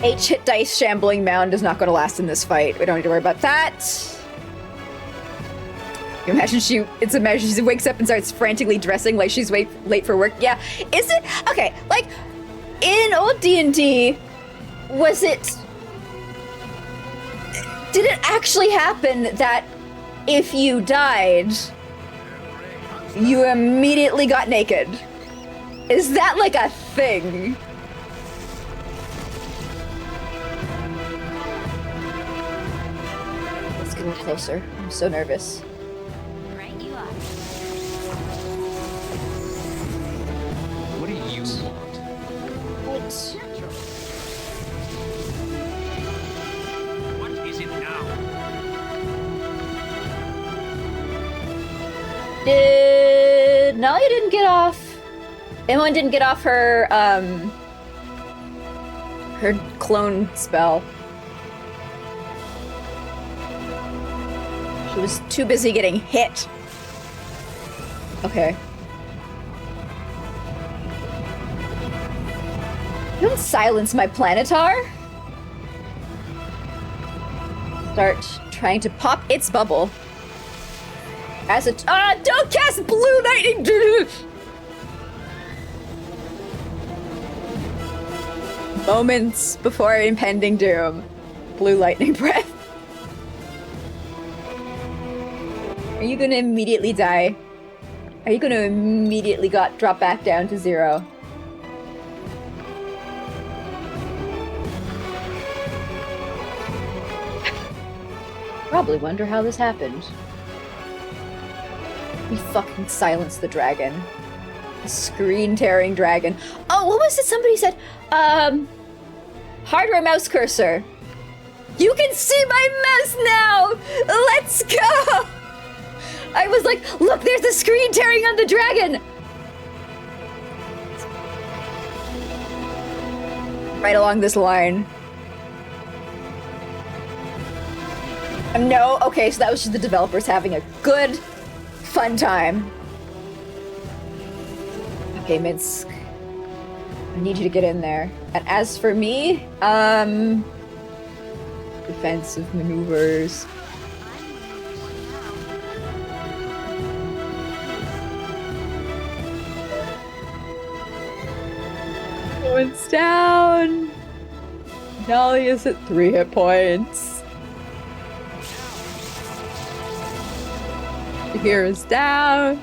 H-hit dice shambling mound is not going to last in this fight. We don't need to worry about that. You imagine she wakes up and starts frantically dressing like she's late for work. Yeah, is it? Okay, like, in old D&D, was it... Did it actually happen that if you died, you immediately got naked? Is that like a thing? Let's get a little closer. I'm so nervous. Right you are. What do you want? What? What is it now? No, you didn't get off. Emily didn't get off her, her clone spell. She was too busy getting hit. Okay. Don't silence my planetar. Start trying to pop its bubble. As it don't cast blue lightning. Moments before impending doom. Blue lightning breath. Are you gonna immediately die? Are you gonna immediately drop back down to 0? Probably wonder how this happened. We fucking silenced the dragon. A screen-tearing dragon. Oh, what was it somebody said? Hardware mouse cursor. You can see my mouse now! Let's go! I was like, look, there's the screen tearing on the dragon! Right along this line. No, okay, so that was just the developers having a good, fun time. Okay, Minsk. I need you to get in there. And as for me, defensive maneuvers. One's down. Nolly is at 3 hit points. Here is down.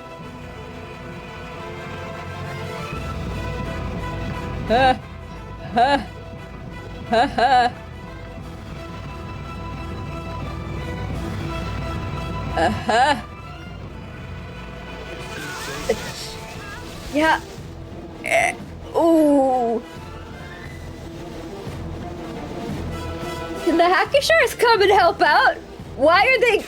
Ha ha ha ha. Uh-huh. Yeah. Ooh. Can the Hackishars come and help out? Why are they...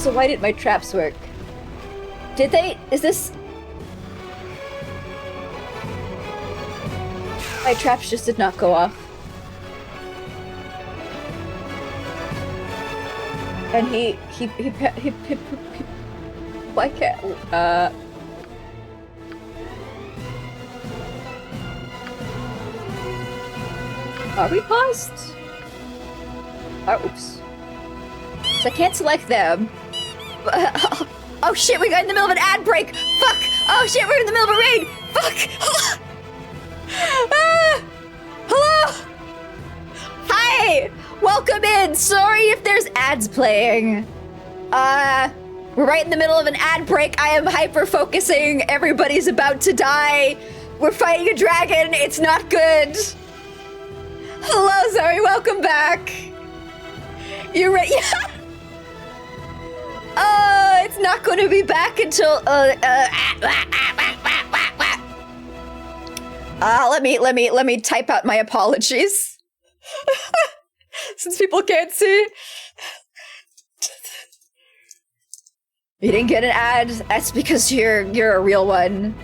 So why did my traps work? Did they? Is this? My traps just did not go off. And he why can't, are we paused? Oh, oops. So I can't select them. Oh shit, we got in the middle of an ad break! Fuck! Oh shit, we're in the middle of a raid! Fuck! Hello! Hi! Welcome in! Sorry if there's ads playing. We're right in the middle of an ad break. I am hyper-focusing. Everybody's about to die. We're fighting a dragon. It's not good. Hello, Zoe. Welcome back. You're right. Yeah. It's not going to be back until let me type out my apologies. Since people can't see. You didn't get an ad. That's because you're a real one.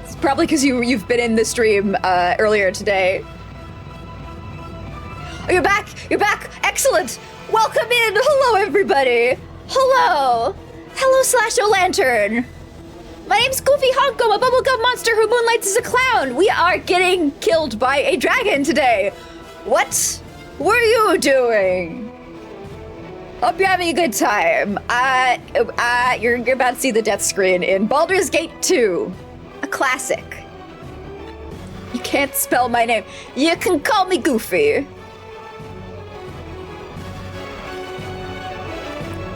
It's probably because you've been in the stream earlier today. Oh, you're back! You're back! Excellent! Welcome in! Hello, everybody! Hello! Hello, Slash-O-Lantern! My name's Goofy Honko, a bubblegum monster who moonlights as a clown! We are getting killed by a dragon today! What were you doing? Hope you're having a good time. You're about to see the death screen in Baldur's Gate 2. A classic. You can't spell my name. You can call me Goofy.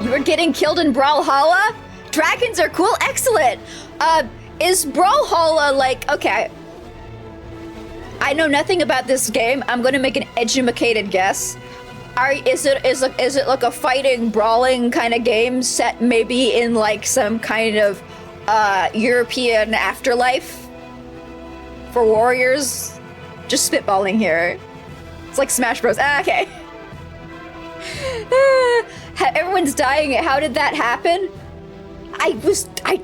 You were getting killed in Brawlhalla? Dragons are cool? Excellent! Is Brawlhalla like... Okay. I know nothing about this game. I'm gonna make an educated guess. Is it like a fighting, brawling kind of game set maybe in like some kind of European afterlife for warriors? Just spitballing here. It's like Smash Bros. Okay. Everyone's dying. How did that happen? I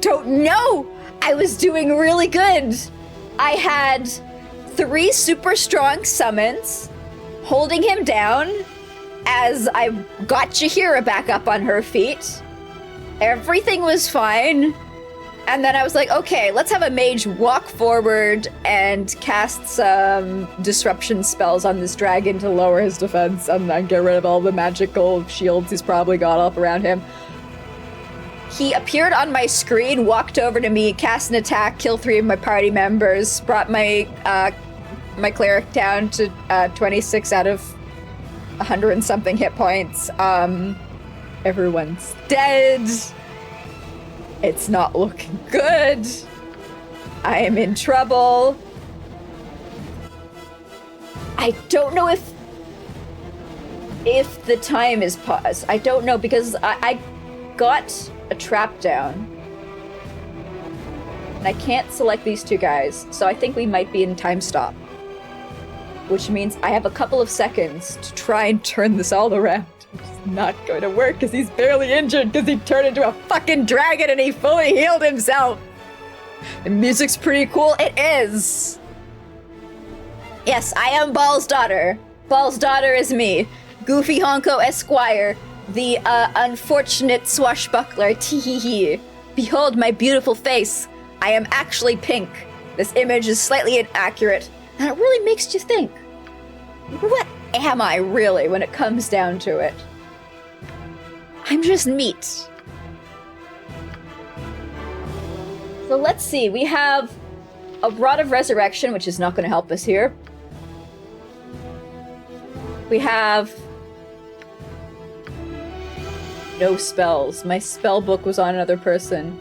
don't know. I was doing really good. I had 3 super strong summons holding him down as I got Jahira back up on her feet. Everything was fine. And then I was like, okay, let's have a mage walk forward and cast some disruption spells on this dragon to lower his defense and then get rid of all the magical shields he's probably got up around him. He appeared on my screen, walked over to me, cast an attack, killed 3 of my party members, brought my cleric down to 26 out of 100 and something hit points. Everyone's dead. It's not looking good. I am in trouble. I don't know if the time is paused. I don't know because I got a trap down. And I can't select these 2 guys, so I think we might be in time stop. Which means I have a couple of seconds to try and turn this all around. It's not going to work because he's barely injured because he turned into a fucking dragon and he fully healed himself. The music's pretty cool. It is. Yes, I am Ball's daughter. Ball's daughter is me, Goofy Honko Esquire, the unfortunate swashbuckler. Tee-hee-hee. Behold my beautiful face. I am actually pink. This image is slightly inaccurate. And it really makes you think, what am I really when it comes down to it? I'm just meat. So let's see, we have a Rod of Resurrection, which is not going to help us here. We have no spells. My spell book was on another person.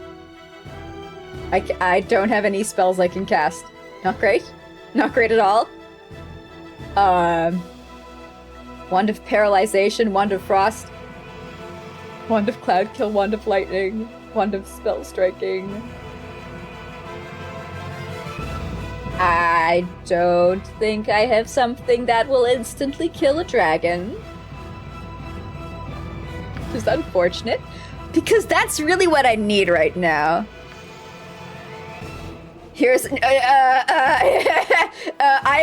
I don't have any spells I can cast. Not great. Not great at all. Wand of Paralyzation, Wand of Frost, Wand of Cloud Kill, Wand of Lightning, Wand of Spell Striking. I don't think I have something that will instantly kill a dragon. Which is unfortunate. Because that's really what I need right now. Here's I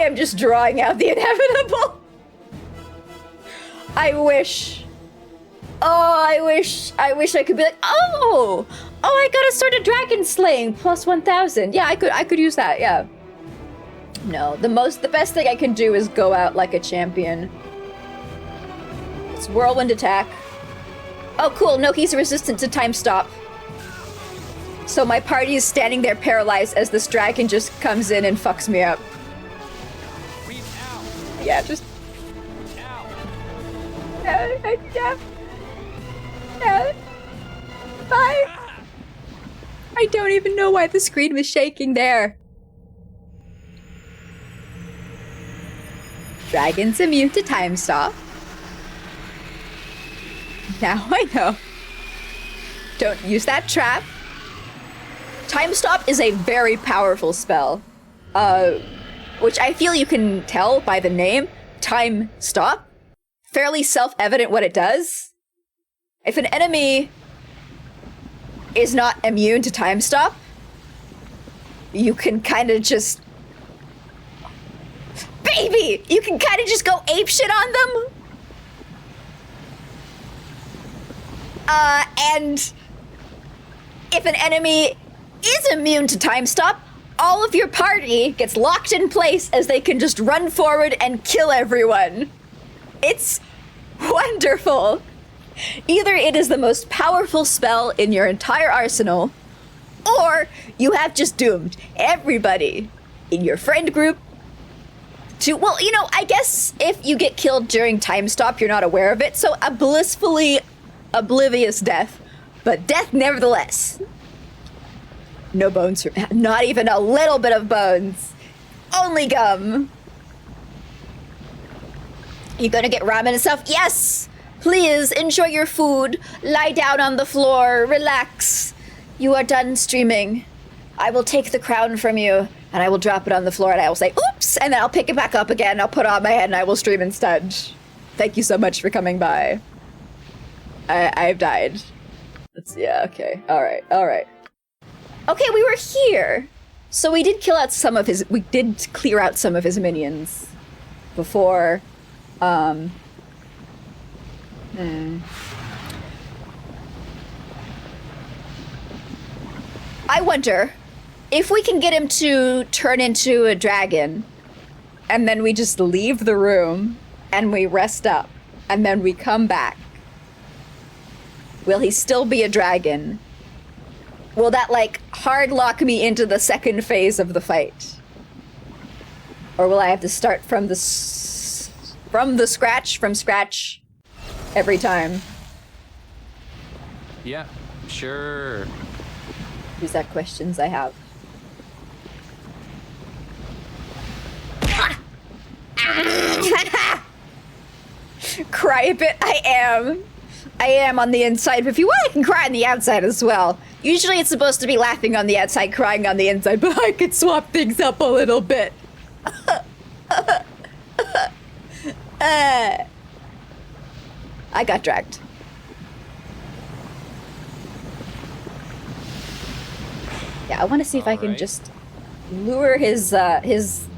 am just drawing out the inevitable. I wish I wish I could be like, oh, I got a Sword of Dragon Slaying plus 1000. Yeah, I could use that. Yeah. No, the best thing I can do is go out like a champion. It's whirlwind attack. Oh, cool. No, he's resistant to time stop. So my party is standing there paralyzed as this dragon just comes in and fucks me up. Yeah, just. Yeah. Bye. I don't even know why the screen was shaking there. Dragon's immune to time stop. Now I know. Don't use that trap. Time stop is a very powerful spell. Which I feel you can tell by the name. Time stop. Fairly self-evident what it does. If an enemy is not immune to time stop, you can kind of just... Baby! You can kind of just go apeshit on them. And if an enemy is immune to time stop, all of your party gets locked in place as they can just run forward and kill everyone. It's wonderful. Either it is the most powerful spell in your entire arsenal, or you have just doomed everybody in your friend group to, well, you know, I guess if you get killed during time stop, you're not aware of it, so a blissfully oblivious death, but death nevertheless. No bones, not even a little bit of bones. Only gum. You gonna get ramen and stuff? Yes! Please, enjoy your food. Lie down on the floor. Relax. You are done streaming. I will take the crown from you, and I will drop it on the floor, and I will say, oops! And then I'll pick it back up again. I'll put it on my head, and I will stream instead. Thank you so much for coming by. I've died. Yeah, okay. Alright. Okay, we were here. So we did clear out some of his minions before, I wonder if we can get him to turn into a dragon, and then we just leave the room, and we rest up, and then we come back. Will he still be a dragon? Will that, like, hard lock me into the second phase of the fight? Or will I have to start from scratch every time? Yeah, sure. These are questions I have. Cry a bit, I am on the inside, but if you want, I can cry on the outside as well. Usually it's supposed to be laughing on the outside, crying on the inside, but I could swap things up a little bit. I got dragged. Yeah, I want to see if I can just lure his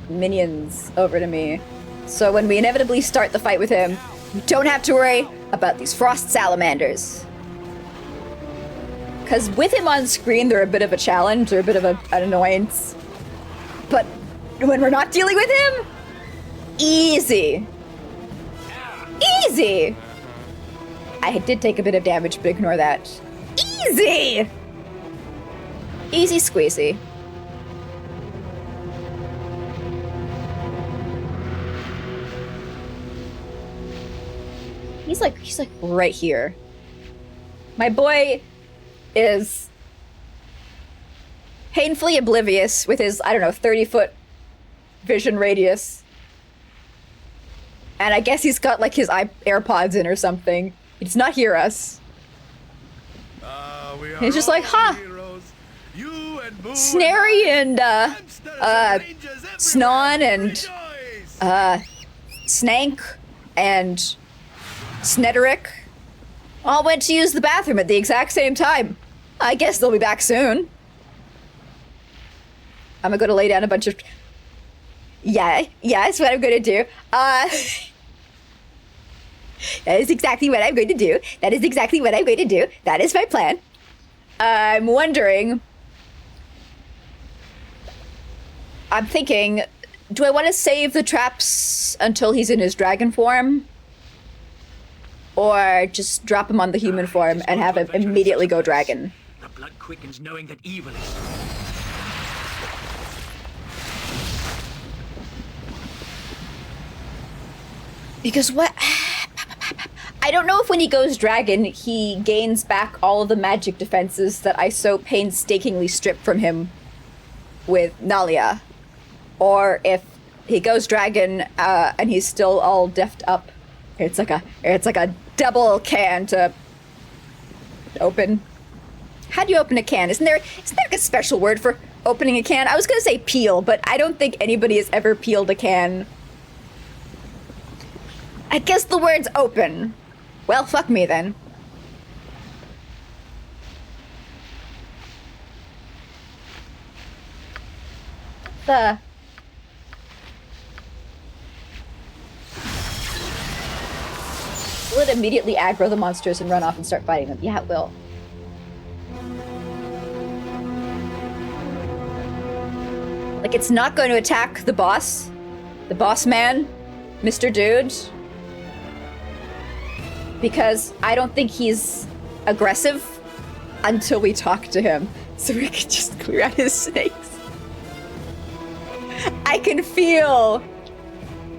minions over to me. So when we inevitably start the fight with him, we don't have to worry about these frost salamanders. Because with him on screen, they're a bit of a challenge, they're a bit of an annoyance. But when we're not dealing with him, easy. Easy! I did take a bit of damage, but ignore that. Easy! Easy squeezy. He's like right here. My boy is painfully oblivious with his, I don't know, 30-foot vision radius. And I guess he's got like his AirPods in or something. He does not hear us. He's just like, huh. Snary and Snon and Snank and Snederick. all went to use the bathroom at the exact same time. I guess they'll be back soon. I'm gonna go to lay down a bunch of... Yeah, that's what I'm gonna do. That is exactly what I'm going to do. That is exactly what I'm going to do. That is my plan. I'm wondering... I'm thinking, do I want to save the traps until he's in his dragon form? Or just drop him on the human form and have him immediately go dragon? The blood quickens knowing that evil is... Because what... I don't know if when he goes dragon, he gains back all of the magic defenses that I so painstakingly stripped from him with Nalia. Or if he goes dragon, and he's still all deffed up. It's like a double can to open. How do you open a can? Isn't there like a special word for opening a can? I was gonna say peel, but I don't think anybody has ever peeled a can. I guess the word's open. Well, fuck me then. Will it immediately aggro the monsters and run off and start fighting them? Yeah, it will. Like, it's not going to attack the boss man, Mr. Dude. Because I don't think he's aggressive until we talk to him. So we can just clear out his snakes. I can feel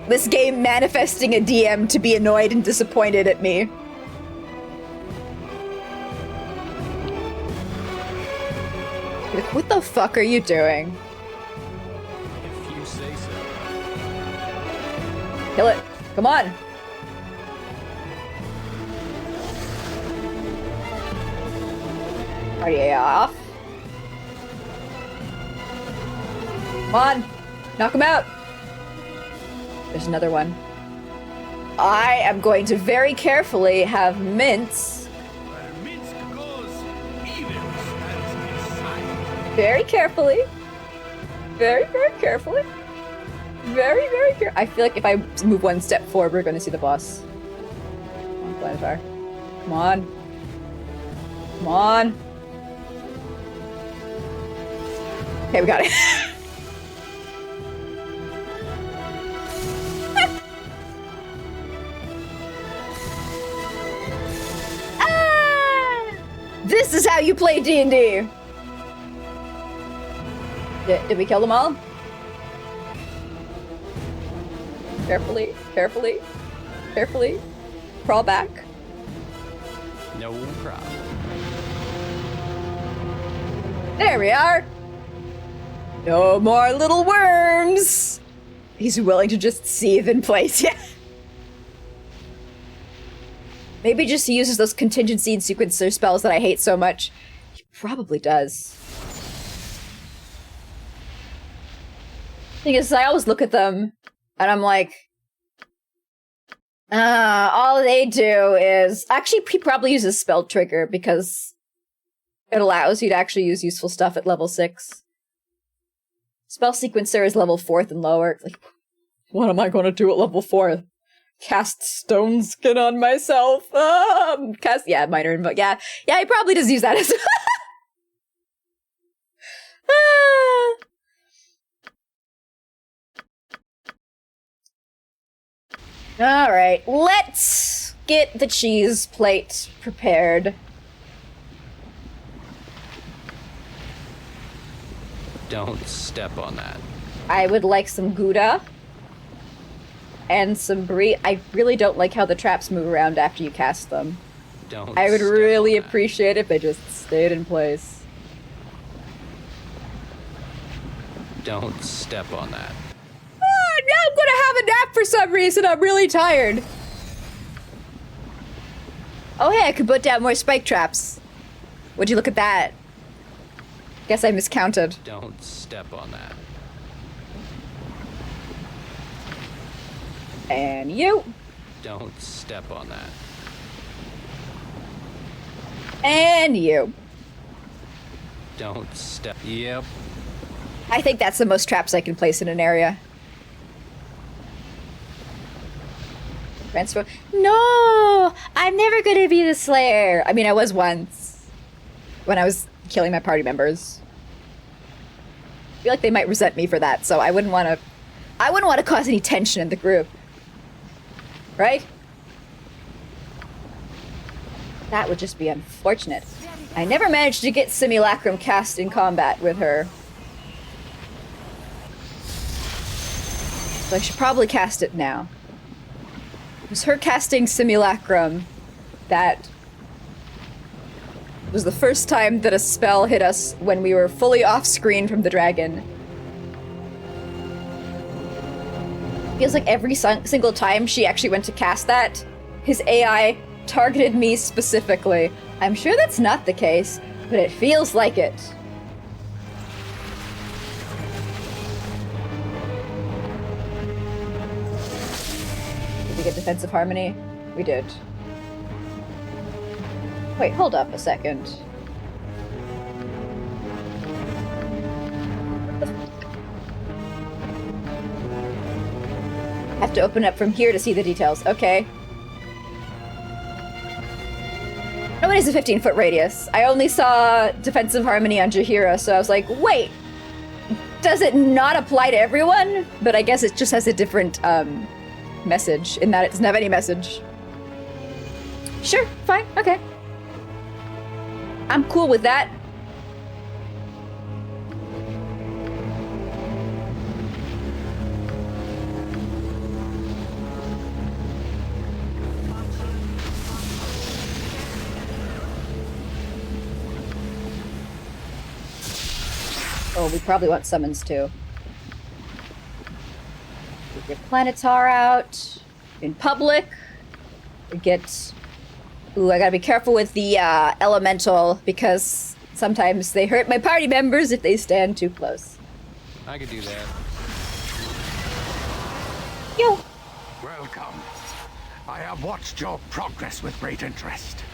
this game manifesting a DM to be annoyed and disappointed at me. Like, what the fuck are you doing? If you say so. Kill it. Come on. Are you off? Come on. Knock him out. There's another one. I am going to very carefully have Mince. Very carefully. Very, very carefully. Very, very carefully. I feel like if I move one step forward, we're going to see the boss. Come on, Planitar. Come on. Come on. Okay, we got it. This is how you play D&D! Did we kill them all? Carefully, carefully, carefully. Crawl back. No problem. There we are! No more little worms! He's willing to just seethe in place, yeah. Maybe just he uses those contingency and sequencer spells that I hate so much. He probably does. Thing is, I always look at them, and I'm like... all they do is... Actually, he probably uses spell trigger, because it allows you to actually use useful stuff at level 6. Spell sequencer is level 4th and lower. Like, what am I going to do at level 4? Cast stone skin on myself. Yeah, minor invoke. Yeah, he probably does use that as All right, let's get the cheese plate prepared. Don't step on that. I would like some Gouda. And some brie. I really don't like how the traps move around after you cast them. Don't I would step really on that. appreciate if they just stayed in place. Don't step on that. Now I'm gonna have a nap for some reason. I'm really tired. Oh hey, I could put down more spike traps. Would you look at that? Guess I miscounted. Don't step on that. And you. Don't step on that. And you. Don't step. Yep. I think that's the most traps I can place in an area. Transfer. No! I'm never gonna be the Slayer! I mean, I was once. When I was killing my party members. I feel like they might resent me for that, so I wouldn't want to cause any tension in the group. Right? That would just be unfortunate. I never managed to get Simulacrum cast in combat with her. So I should probably cast it now. It was her casting Simulacrum that was the first time that a spell hit us when we were fully off-screen from the dragon. Feels like every single time she actually went to cast that, his AI targeted me specifically. I'm sure that's not the case, but it feels like it. Did we get defensive harmony? We did. Wait, hold up a second. Have to open up from here to see the details. Okay. No, it is a 15-foot radius. I only saw defensive harmony on Jaheira, so I was like, wait, does it not apply to everyone? But I guess it just has a different message in that it doesn't have any message. Sure, fine, okay. I'm cool with that. Oh, we probably want summons too. Get your Planetar out in public. Get. Ooh, I gotta be careful with the elemental because sometimes they hurt my party members if they stand too close. I could do that. Yo. Welcome. I have watched your progress with great interest.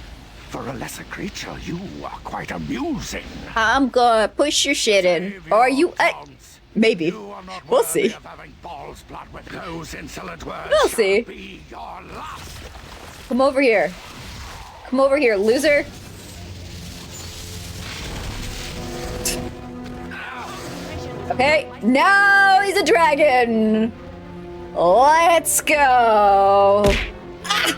For a lesser creature, you are quite amusing. I'm gonna push your shit in. Save Or your you. tongues. Maybe. You are not We'll worthy see. of having balls blood with those insolent words. We'll shall see. Be your last. Come over here. Come over here, loser. Okay, now he's a dragon. Let's go. Ah!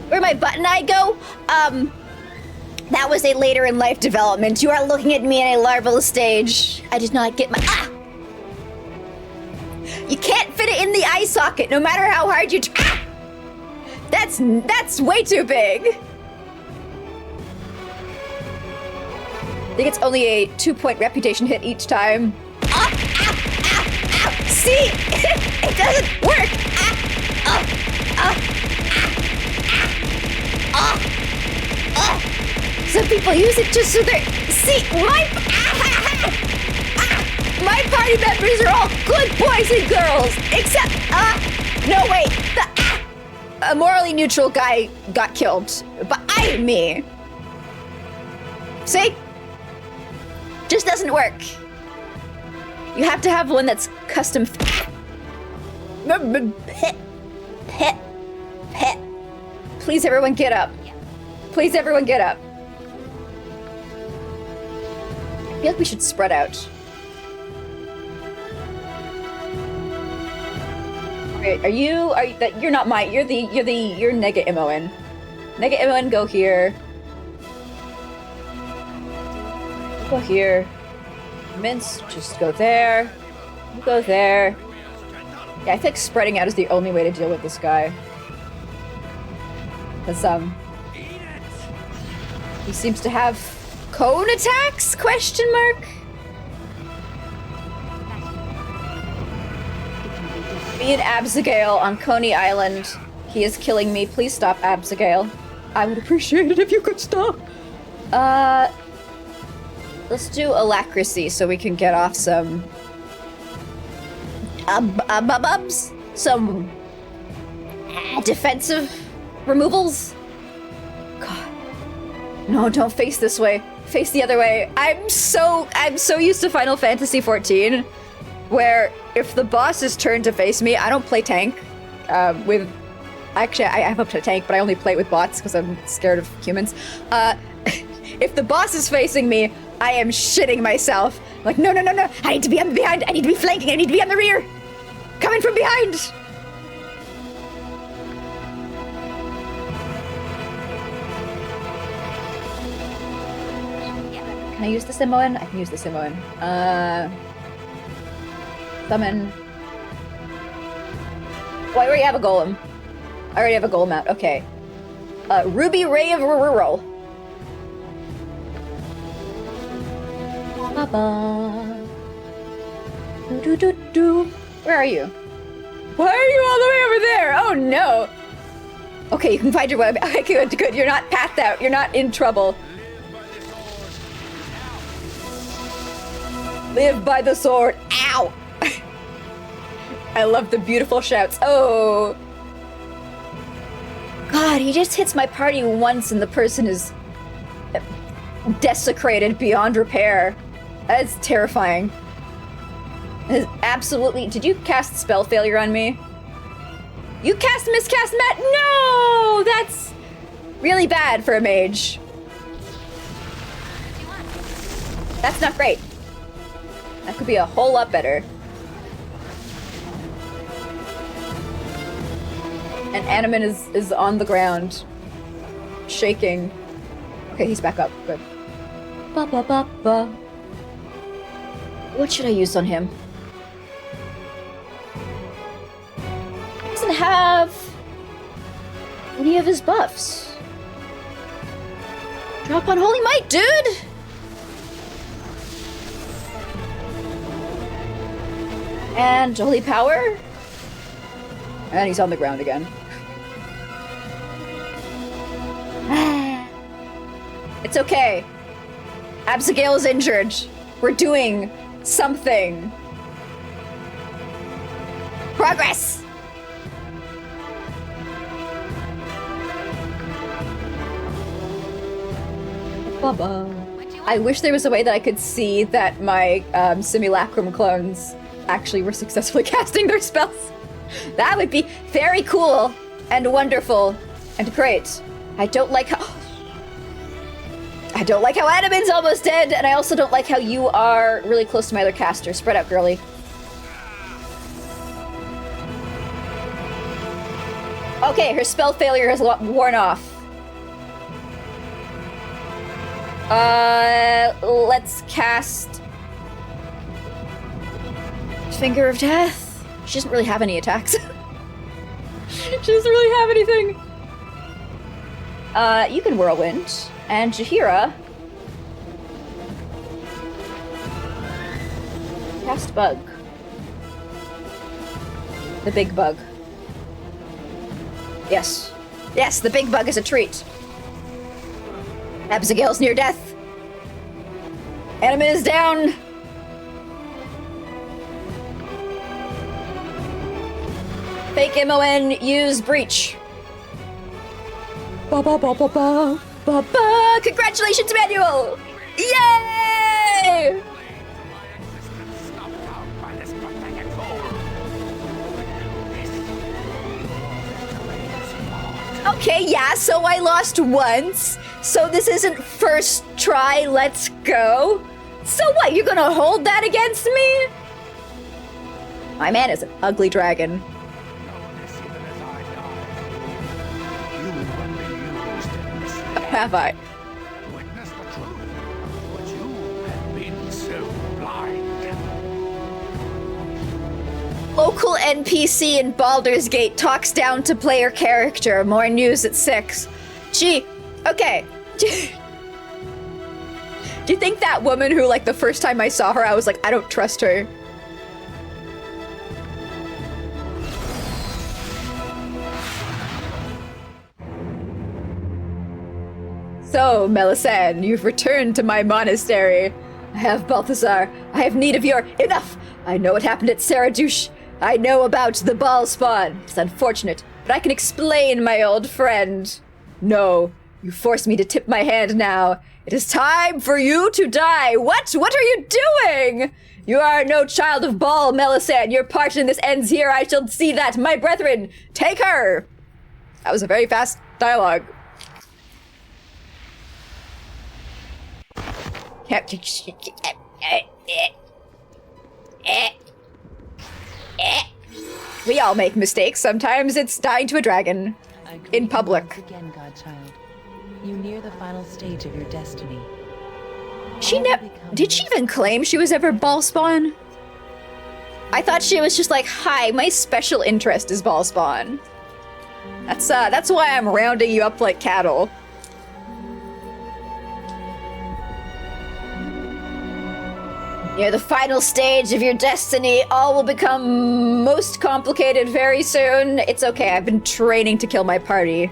Where'd my button eye go? That was a later in life development. You are looking at me in a larval stage. I did not get my. Ah! You can't fit it in the eye socket, no matter how hard you try. Ah! That's way too big. I think it's only a 2-point reputation hit each time. Ah! Ah! Ah! Ah! See, it doesn't work. Ah! Ah! Ah! Some people use it just so they're. See, my party members are all good boys and girls, except no wait, a morally neutral guy got killed, but me. See, just doesn't work. You have to have one that's custom. Pet. Please, everyone, get up. Please, everyone, get up. I feel like we should spread out. Wait, you're not mine. You're Nega Imoen. Nega Imoen, go here. Go here. Mince, just go there. You go there. Yeah, I think spreading out is the only way to deal with this guy. Because, he seems to have cone attacks? Question mark? Me and Absigail on Coney Island. He is killing me. Please stop, Absigail. I would appreciate it if you could stop. Let's do Alacrity so we can get off some... some... defensive removals. No, don't face this way. Face the other way. I'm so used to Final Fantasy XIV, where if the boss is turned to face me, I don't play tank. Actually, I have up to tank, but I only play it with bots because I'm scared of humans. If the boss is facing me, I am shitting myself. Like, no, I need to be on the behind. I need to be flanking. I need to be on the rear. Coming from behind. Can I use the Simoan? I can use the Simoan. Summon. Oh, I already have a golem. I already have a golem out. Okay. Ruby Ray of Rural. Ba-ba. Do-do-do-do. Where are you? Why are you all the way over there? Oh no. Okay, you can find your way. Okay, good. You're not pathed out. You're not in trouble. Live by the sword. Ow! I love the beautiful shouts. Oh. God, he just hits my party once and the person is desecrated beyond repair. That's terrifying. That is absolutely... Did you cast spell failure on me? You cast miscast Met? No! That's really bad for a mage. That's not great. That could be a whole lot better. And Animan is on the ground, shaking. Okay, he's back up. Good. Ba ba ba ba. What should I use on him? He doesn't have any of his buffs. Drop on Holy Might, dude! And Holy Power? And he's on the ground again. It's okay. Abigail is injured. We're doing something. Progress! Bubba. I wish there was a way that I could see that my simulacrum clones actually were successfully casting their spells. That would be very cool and wonderful and great. I don't like how Animan's almost dead, and I also don't like how you are really close to my other caster. Spread out, girly. Okay, her spell failure has worn off. Let's cast Finger of Death. She doesn't really have any attacks. She doesn't really have anything. You can Whirlwind. And Jaheira. Cast Bug. The big bug. Yes. Yes, the big bug is a treat. Abigail's near death. Animan is down. Fake MON, use Breach. Ba ba ba ba ba ba ba! Congratulations, Manuel! Yay! Okay, yeah, so I lost once. So this isn't first try, let's go. So what, you're gonna hold that against me? My man is an ugly dragon. Have I? Witness the truth, but you have been so blind. Local NPC in Baldur's Gate talks down to player character. More news at 6. Gee, okay. Do you think that woman who, like, the first time I saw her, I was like, I don't trust her? So, Melisande, you've returned to my monastery. I have Balthazar. I have need of your... Enough! I know what happened at Saradush. I know about the ball spawn. It's unfortunate, but I can explain, my old friend. No, You force me to tip my hand now. It is time for you to die. What? What are you doing? You are no child of Baal, Melisande. Your part in this ends here. I shall see that. My brethren, take her. That was a very fast dialogue. We all make mistakes. Sometimes it's dying to a dragon in public. Once again, Godchild, you near the final stage of your destiny. Did she even claim she was ever ball spawn? I thought she was just like, hi, my special interest is ball spawn. That's why I'm rounding you up like cattle. Near the final stage of your destiny, all will become most complicated very soon. It's okay, I've been training to kill my party.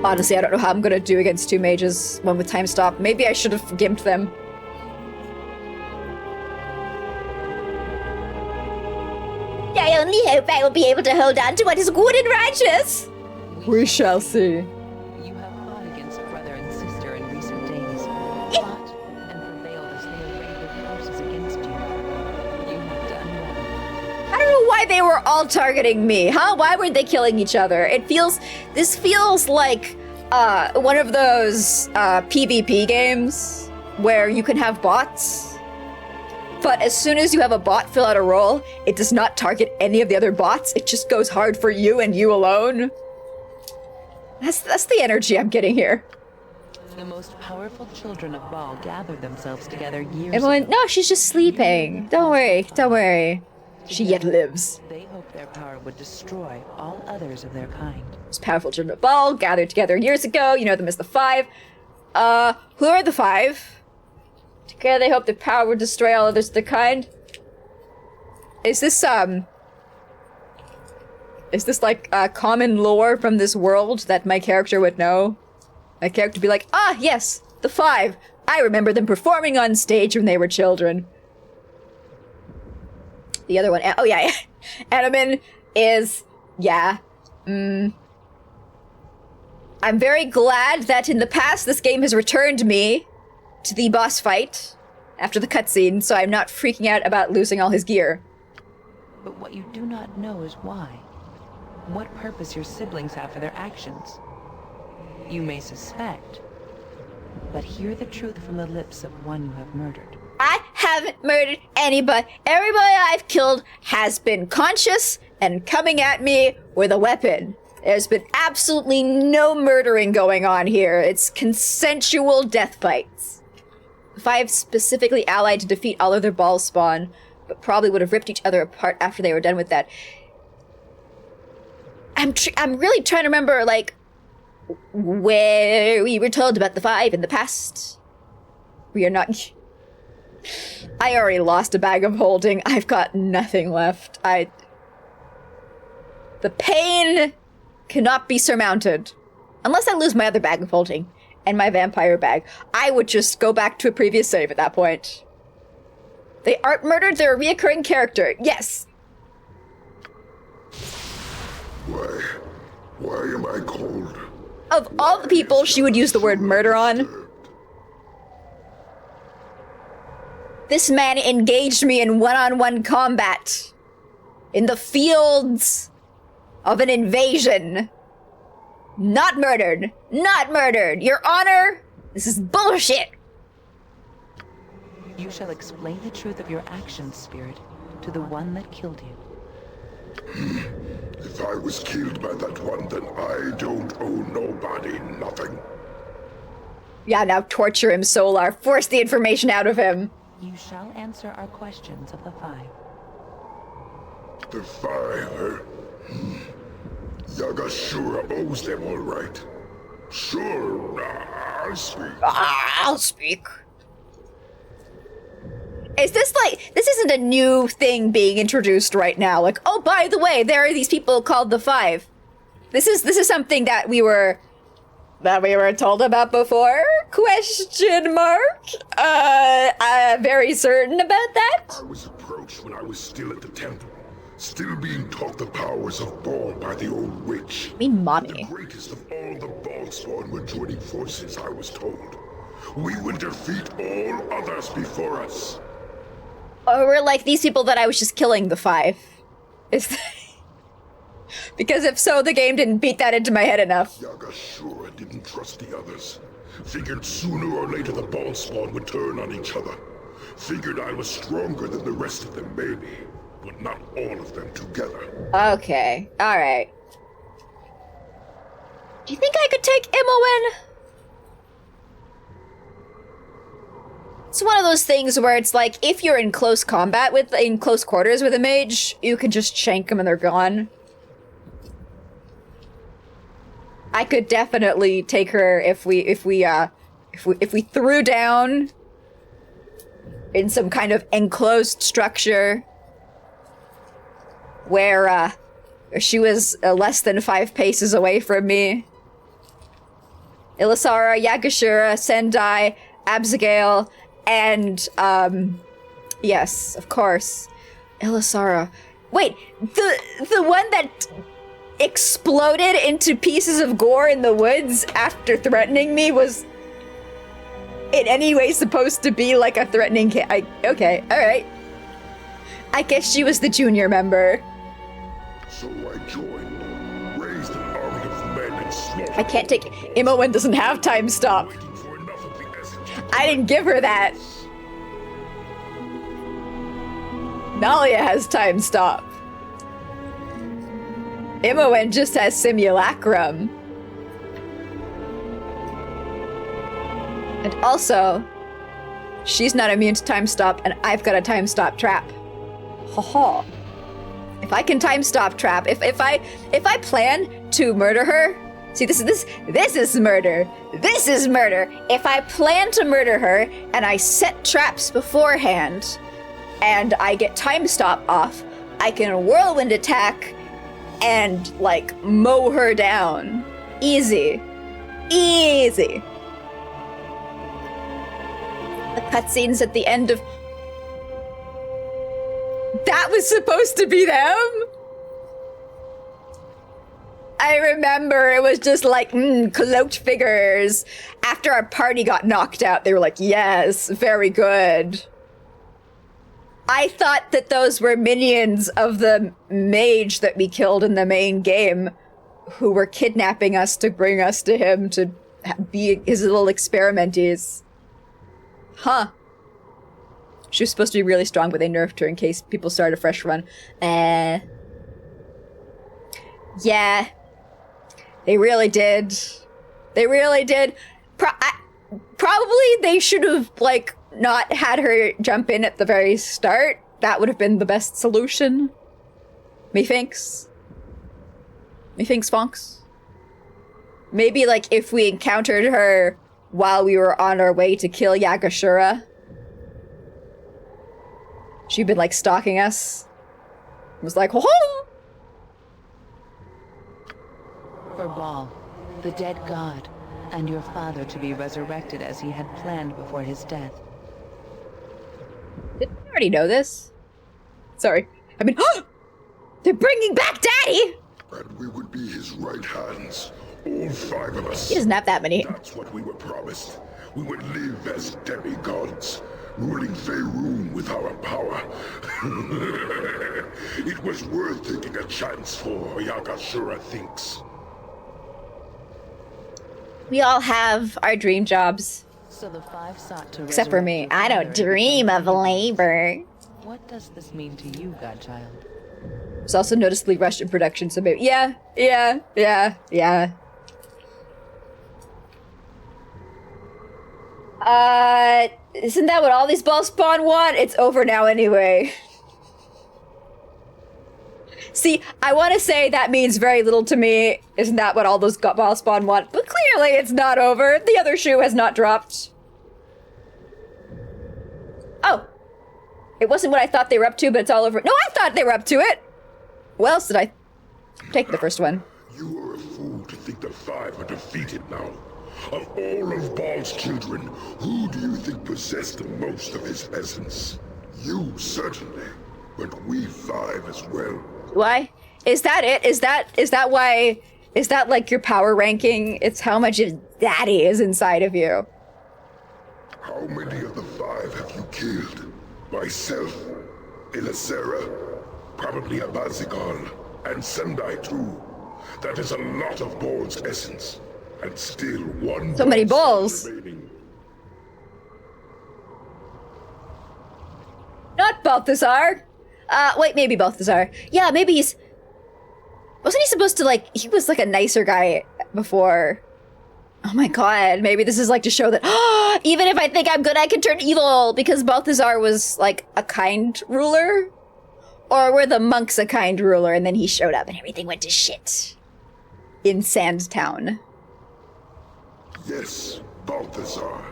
Honestly, I don't know how I'm gonna do against two mages, one with time stop. Maybe I should have gimped them. I only hope I will be able to hold on to what is good and righteous. We shall see. You have fought against brother and sister in recent days. Fought and prevailed as they arrayed their forces against you. You have done well. I don't know why they were all targeting me, huh? Why were they killing each other? This feels like one of those PvP games where you can have bots. But as soon as you have a bot fill out a role, it does not target any of the other bots. It just goes hard for you and you alone. That's the energy I'm getting here. The most powerful children of Baal gathered themselves together years Everyone, ago. no, she's just sleeping. Don't worry. She yet lives. They hoped their power would destroy all others of their kind. Most powerful children of Baal gathered together years ago. You know them as the Five. Who are the Five? Together they hope their power would destroy all others of their kind. Is this like common lore from this world that my character would know? My character would be like, ah, yes, the Five. I remember them performing on stage when they were children. The other one, oh yeah, Animan is, yeah. I'm very glad that in the past this game has returned me to the boss fight after the cutscene, so I'm not freaking out about losing all his gear. But what you do not know is why. What purpose your siblings have for their actions. You may suspect, but hear the truth from the lips of one you have murdered. I haven't murdered anybody. Everybody I've killed has been conscious and coming at me with a weapon. There's been absolutely no murdering going on here. It's consensual death fights. The Five specifically allied to defeat all of their ball spawn, but probably would have ripped each other apart after they were done with that. I'm really trying to remember, like, where we were told about the Five in the past. We are not... I already lost a bag of holding. I've got nothing left. The pain cannot be surmounted. Unless I lose my other bag of holding and my vampire bag. I would just go back to a previous save at that point. They aren't murdered, they're a reoccurring character. Yes! Why am I cold? Of all the people she would use the word murder on, this man engaged me in one-on-one combat in the fields of an invasion. Not murdered. Not murdered. Your Honor, this is bullshit. You shall explain the truth of your actions, Spirit, to the one that killed you. If I was killed by that one, then I don't owe nobody nothing. Yeah, now torture him, Solar. Force the information out of him. You shall answer our questions of the Five. The Five, Yaga sure owes them all right. Sure, I'll speak. I'll speak. Is this like, this isn't a new thing being introduced right now. Like, oh, by the way, there are these people called the Five. This is something that we were told about before? Question mark? Very certain about that? I was approached when I was still at the temple. Still being taught the powers of Ball by the old witch. I mean, The mommy. greatest of all the Ballspawn were joining forces, I was told. We will defeat all others before us. Or we're like these people that I was just killing the 5. Is because if so, the game didn't beat that into my head enough. Yagashura didn't trust the others. Figured sooner or later the Ballspawn would turn on each other. Figured I was stronger than the rest of them, maybe. But not all of them together. Okay, alright. Do you think I could take Imowen? It's one of those things where it's like, if you're in close quarters with a mage, you can just shank them and they're gone. I could definitely take her if we threw down in some kind of enclosed structure where she was less than 5 paces away from me. Ilisara, Yagashura, Sendai, Abzagail, and yes, of course, Ilisara. Wait, the one that exploded into pieces of gore in the woods after threatening me was in any way supposed to be like a threatening okay, alright. I guess she was the junior member. So I joined, raised an army of men and slaughtered. I can't take Imowen doesn't have time stop. Waiting for enough of the essence. I didn't give her that. Nalia has time stop. Imowen just has simulacrum. And also, she's not immune to time stop, and I've got a time stop trap. Ha ha. If I can time stop trap, if I plan to murder her, see this is murder. This is murder. If I plan to murder her and I set traps beforehand, and I get time stop off, I can whirlwind attack and like mow her down. Easy. Easy. The cutscenes at the end of... That was supposed to be them? I remember it was just like, cloaked figures. After our party got knocked out, they were like, yes, very good. I thought that those were minions of the mage that we killed in the main game, who were kidnapping us to bring us to him to be his little experimentees. Huh. She was supposed to be really strong, but they nerfed her in case people started a fresh run. Yeah. They really did. They really did. Probably they should have, like, not had her jump in at the very start. That would have been the best solution. Methinks. Methinks Fonks. Maybe, like, if we encountered her while we were on our way to kill Yagashura. She'd been, like, stalking us. Was like, ho-ho! For Baal, the dead god, and your father to be resurrected as he had planned before his death. Didn't I already know this? Sorry. I mean, they're bringing back Daddy! And we would be his right hands. All 5 of us. He doesn't have that many. That's what we were promised. We would live as demigods, ruling Faerun with our power. It was worth taking a chance for, Yagashura thinks. We all have our dream jobs. So the 5 sought to Except for me. I don't dream of labor. What does this mean to you, godchild? It's also noticeably rushed in production, so maybe... Yeah. Isn't that what all these Ballspawn want? It's over now anyway. See, I want to say that means very little to me. Isn't that what all those Ballspawn want? But clearly it's not over. The other shoe has not dropped. Oh. It wasn't what I thought they were up to, but it's all over. No, I thought they were up to it. What else did I take the first one? You are a fool to think the 5 are defeated now. Of all of Baal's children, who do you think possessed the most of his essence? You, certainly. but we 5 as well. Why? Is that it? Is that why? Is that like your power ranking? It's how much of daddy is inside of you. How many of the 5 have you killed? Myself, Elisera, probably Abazikal, and Sendai too. That is a lot of Ball's essence, and still one. So many balls. Remaining. Not Balthazar. Wait, maybe Balthazar. Yeah, maybe he's... Wasn't he supposed to, like... He was, like, a nicer guy before. Oh my god, maybe this is, like, to show that... Even if I think I'm good, I can turn evil! Because Balthazar was, like, a kind ruler? Or were the monks a kind ruler, and then he showed up and everything went to shit? In Sandtown. Yes, Balthazar.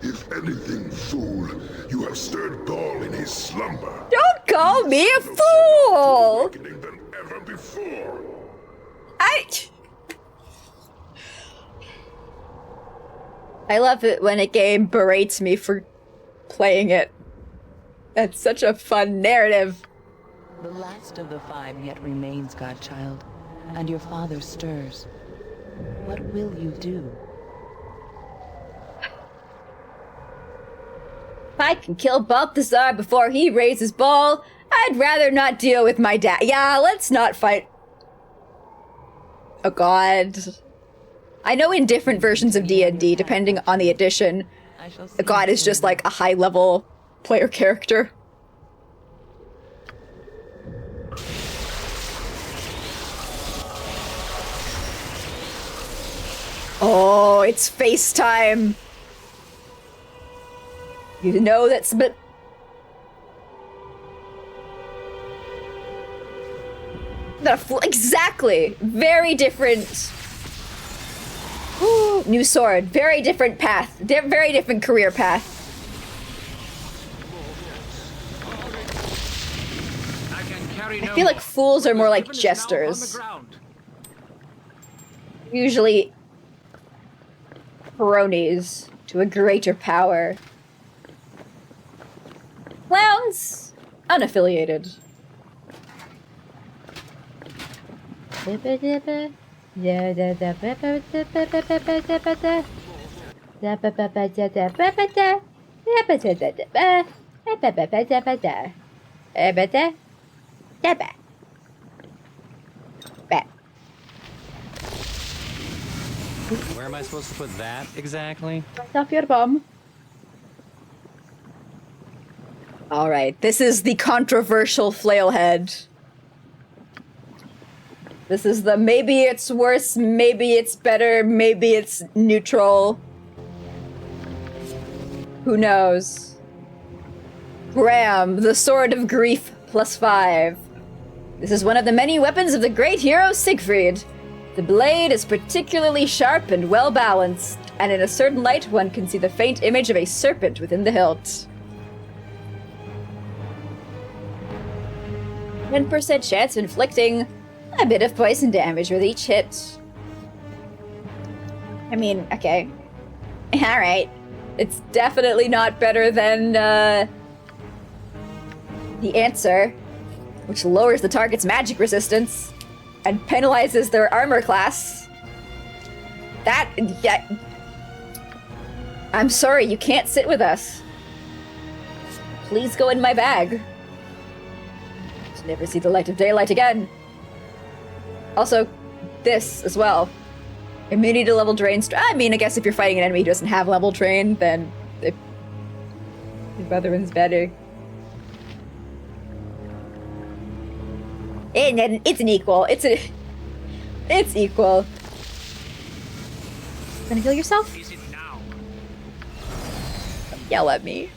If anything, fool, you have stirred Ball in his slumber. Don't call me a fool! Than ever before. I love it when a game berates me for playing it. That's such a fun narrative. The last of the 5 yet remains, godchild, and your father stirs. What will you do? If I can kill Balthazar before he raises Ball, I'd rather not deal with my dad. Yeah, let's not fight a god. I know in different versions of D&D, depending on the edition, a god is just like a high-level player character. Oh, it's FaceTime. You know that's but exactly. Very different. Ooh, new sword. Very different path. Very different career path. I feel like fools are more like jesters. Usually cronies to a greater power. Clowns, unaffiliated. Where am I supposed to put that exactly? Right off your bum. Alright, this is the controversial flailhead. This is the maybe it's worse, maybe it's better, maybe it's neutral. Who knows? Graham, the Sword of Grief +5. This is one of the many weapons of the great hero Siegfried. The blade is particularly sharp and well balanced, and in a certain light one can see the faint image of a serpent within the hilt. 10% chance of inflicting a bit of poison damage with each hit. I mean, okay. Alright. It's definitely not better than, the answer, which lowers the target's magic resistance and penalizes their armor class. That, yeah. I'm sorry, you can't sit with us. Please go in my bag. To never see the light of daylight again. Also, this as well. Immunity to level drain. I mean, I guess if you're fighting an enemy who doesn't have level drain, then the other one's better. And it's an equal. It's equal. Gonna heal yourself? Is it now? Yell at me.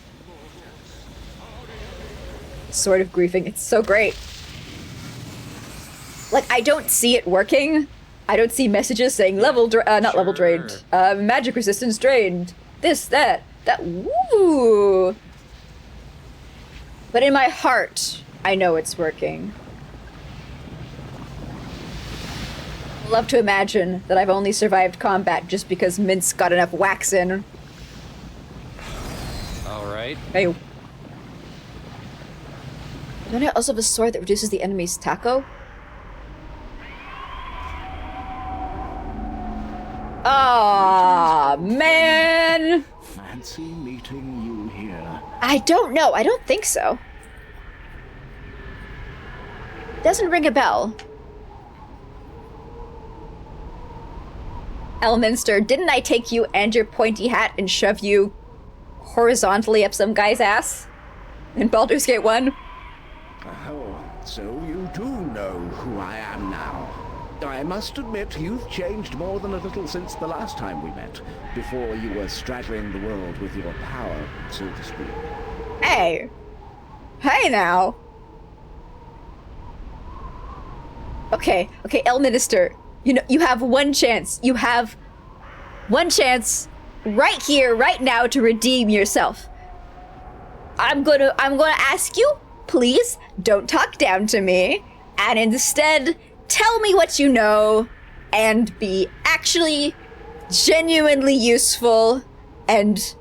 Sword of Griefing. It's so great. Like, I don't see it working. I don't see messages saying level not level drained. Magic resistance drained. This, that, woo! But in my heart, I know it's working. I love to imagine that I've only survived combat just because Mintz got enough wax in. All right. Hey. Don't I also have a sword that reduces the enemy's taco? Ah, man! Fancy meeting you here. I don't know. I don't think so. Doesn't ring a bell. Elminster, didn't I take you and your pointy hat and shove you horizontally up some guy's ass in Baldur's Gate 1? Oh, so you do know who I am now. I must admit, you've changed more than a little since the last time we met, before you were straddling the world with your power, so to speak. Hey! Hey now! Okay, Elminster, you know, you have one chance. You have one chance right here, right now, to redeem yourself. I'm gonna ask you, please, don't talk down to me, and instead, tell me what you know, and be actually genuinely useful, and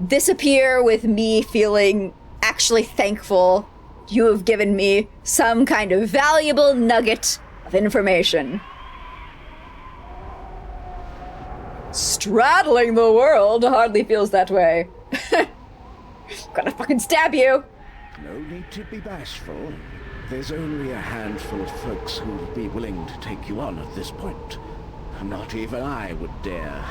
disappear with me feeling actually thankful you have given me some kind of valuable nugget of information. Straddling the world hardly feels that way. Gonna fucking stab you. No need to be bashful. There's only a handful of folks who would be willing to take you on at this point. Not even I would dare.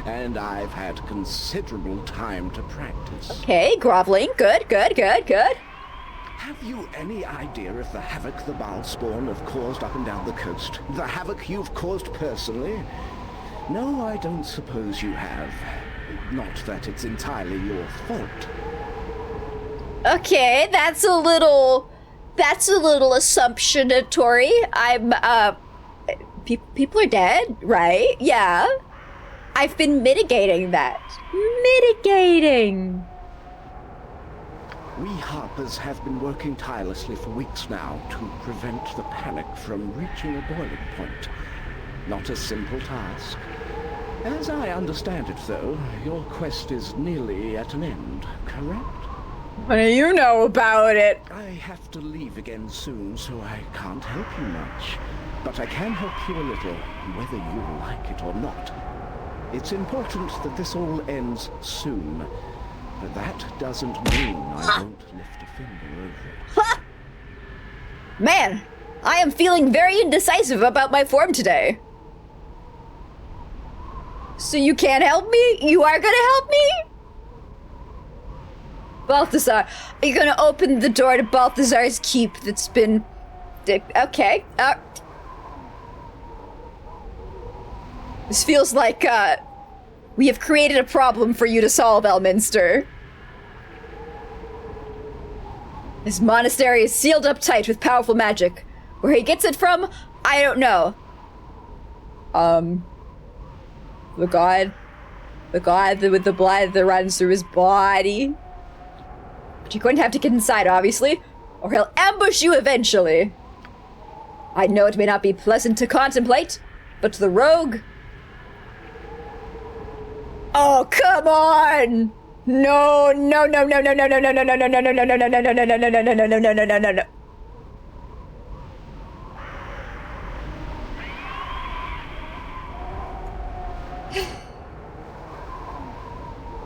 And I've had considerable time to practice. Okay, groveling. Good. Have you any idea of the havoc the Balspawn have caused up and down the coast? The havoc you've caused personally? No, I don't suppose you have. Not that it's entirely your fault. Okay, that's a little assumptionatory. People are dead, right? Yeah. I've been mitigating that. We Harpers have been working tirelessly for weeks now to prevent the panic from reaching a boiling point. Not a simple task. As I understand it, though, your quest is nearly at an end, correct? What do you know about it? I have to leave again soon, so I can't help you much. But I can help you a little, whether you like it or not. It's important that this all ends soon. But that doesn't mean I won't lift a finger over it. Ha! Man, I am feeling very indecisive about my form today. So you can't help me? You are gonna help me? Balthazar, are you gonna open the door to Balthazar's keep that's been... Okay. This feels like, we have created a problem for you to solve, Elminster. This monastery is sealed up tight with powerful magic. Where he gets it from, I don't know. The god with the blood that runs through his body. But you're going to have to get inside, obviously, or he'll ambush you eventually. I know it may not be pleasant to contemplate, but the rogue... Oh, come on! No.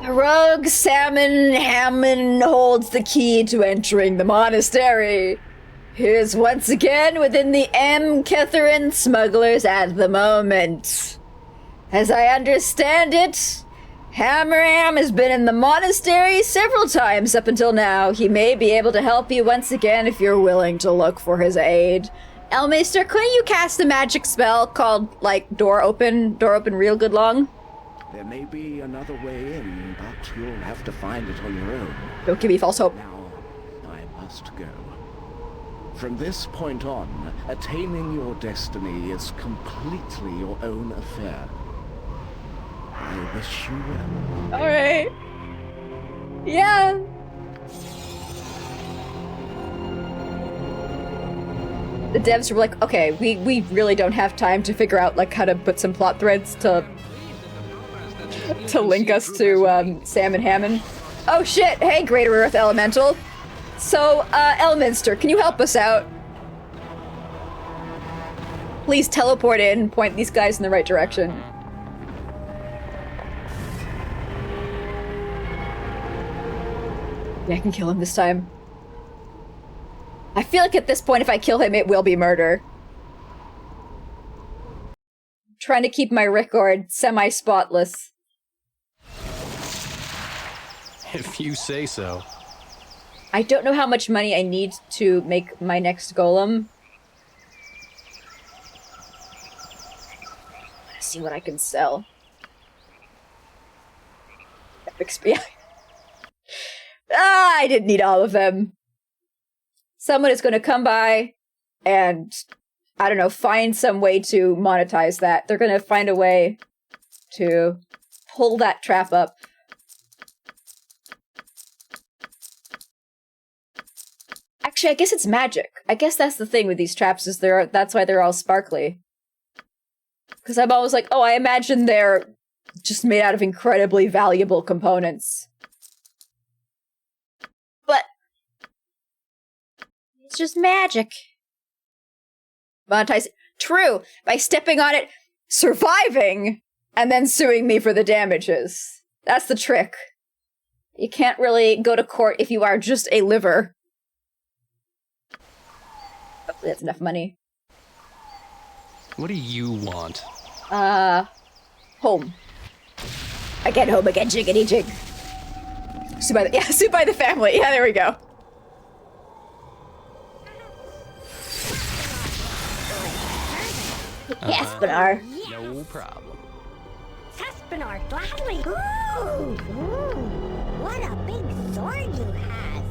The rogue Salmon Hammond holds the key to entering the monastery. He is once again within the M. Catherine smugglers at the moment. As I understand it, Hammerham has been in the monastery several times up until now. He may be able to help you once again if you're willing to look for his aid. Elminster, couldn't you cast a magic spell called, like, door open real good long? There may be another way in, but you'll have to find it on your own. Don't give me false hope. Now, I must go. From this point on, attaining your destiny is completely your own affair. I wish you well. Alright. Yeah. The devs were like, okay, we really don't have time to figure out, like, how to put some plot threads to link us to Sam and Hammond. Oh shit! Hey, Greater Earth Elemental. So, Elminster, can you help us out? Please teleport in and point these guys in the right direction. Yeah, I can kill him this time. I feel like at this point, if I kill him, it will be murder. I'm trying to keep my record semi-spotless. If you say so. I don't know how much money I need to make my next golem. Let's see what I can sell. Epic spear. I didn't need all of them. Someone is going to come by and, I don't know, find some way to monetize that. They're going to find a way to pull that trap up. Actually, I guess it's magic. I guess that's the thing with these traps, is that's why they're all sparkly. Because I'm always like, oh, I imagine they're just made out of incredibly valuable components. But it's just magic. Monetize. True, by stepping on it, surviving, and then suing me for the damages. That's the trick. You can't really go to court if you are just a liver. Hopefully that's enough money. What do you want? Home. Again, home again, jiggity jig. Sue by the family. Yeah, there we go. Yes, Benar. No problem. Saspinar, gladly. Ooh, what a big sword you have.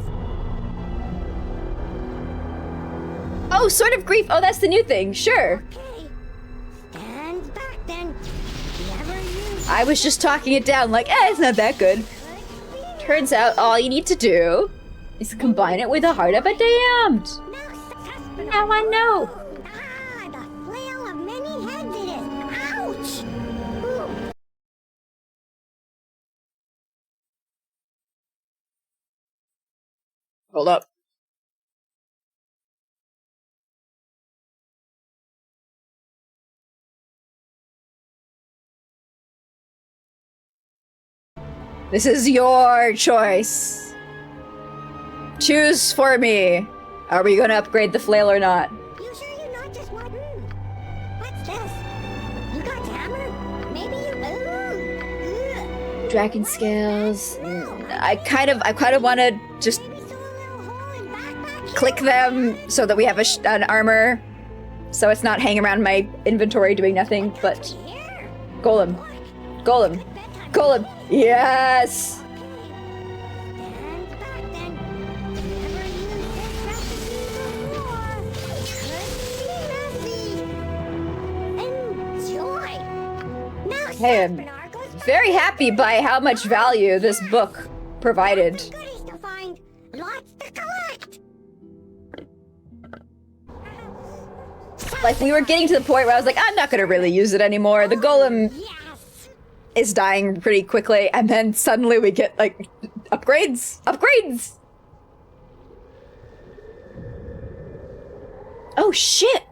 Oh, Sword of Grief. Oh, that's the new thing. Sure. Okay. Stand back then. Never use. I was just talking it down like, it's not that good. Turns out all you need to do is combine it with the Heart of a Damned. Now I know. Ah, the flail of many heads it is. Ouch! Ooh. Hold up. This is your choice. Choose for me. Are we gonna upgrade the flail or not? You sure you're not just one? What's this? You got hammer? Maybe you. Dragon scales. I kind of want to just click them so that we have an armor, so it's not hanging around my inventory doing nothing. But golem, golem, golem. Yes. Hey, I'm very happy by how much value this book provided. Like, we were getting to the point where I was like, I'm not gonna really use it anymore. The golem is dying pretty quickly, and then suddenly we get, like, upgrades! Upgrades! Oh, shit!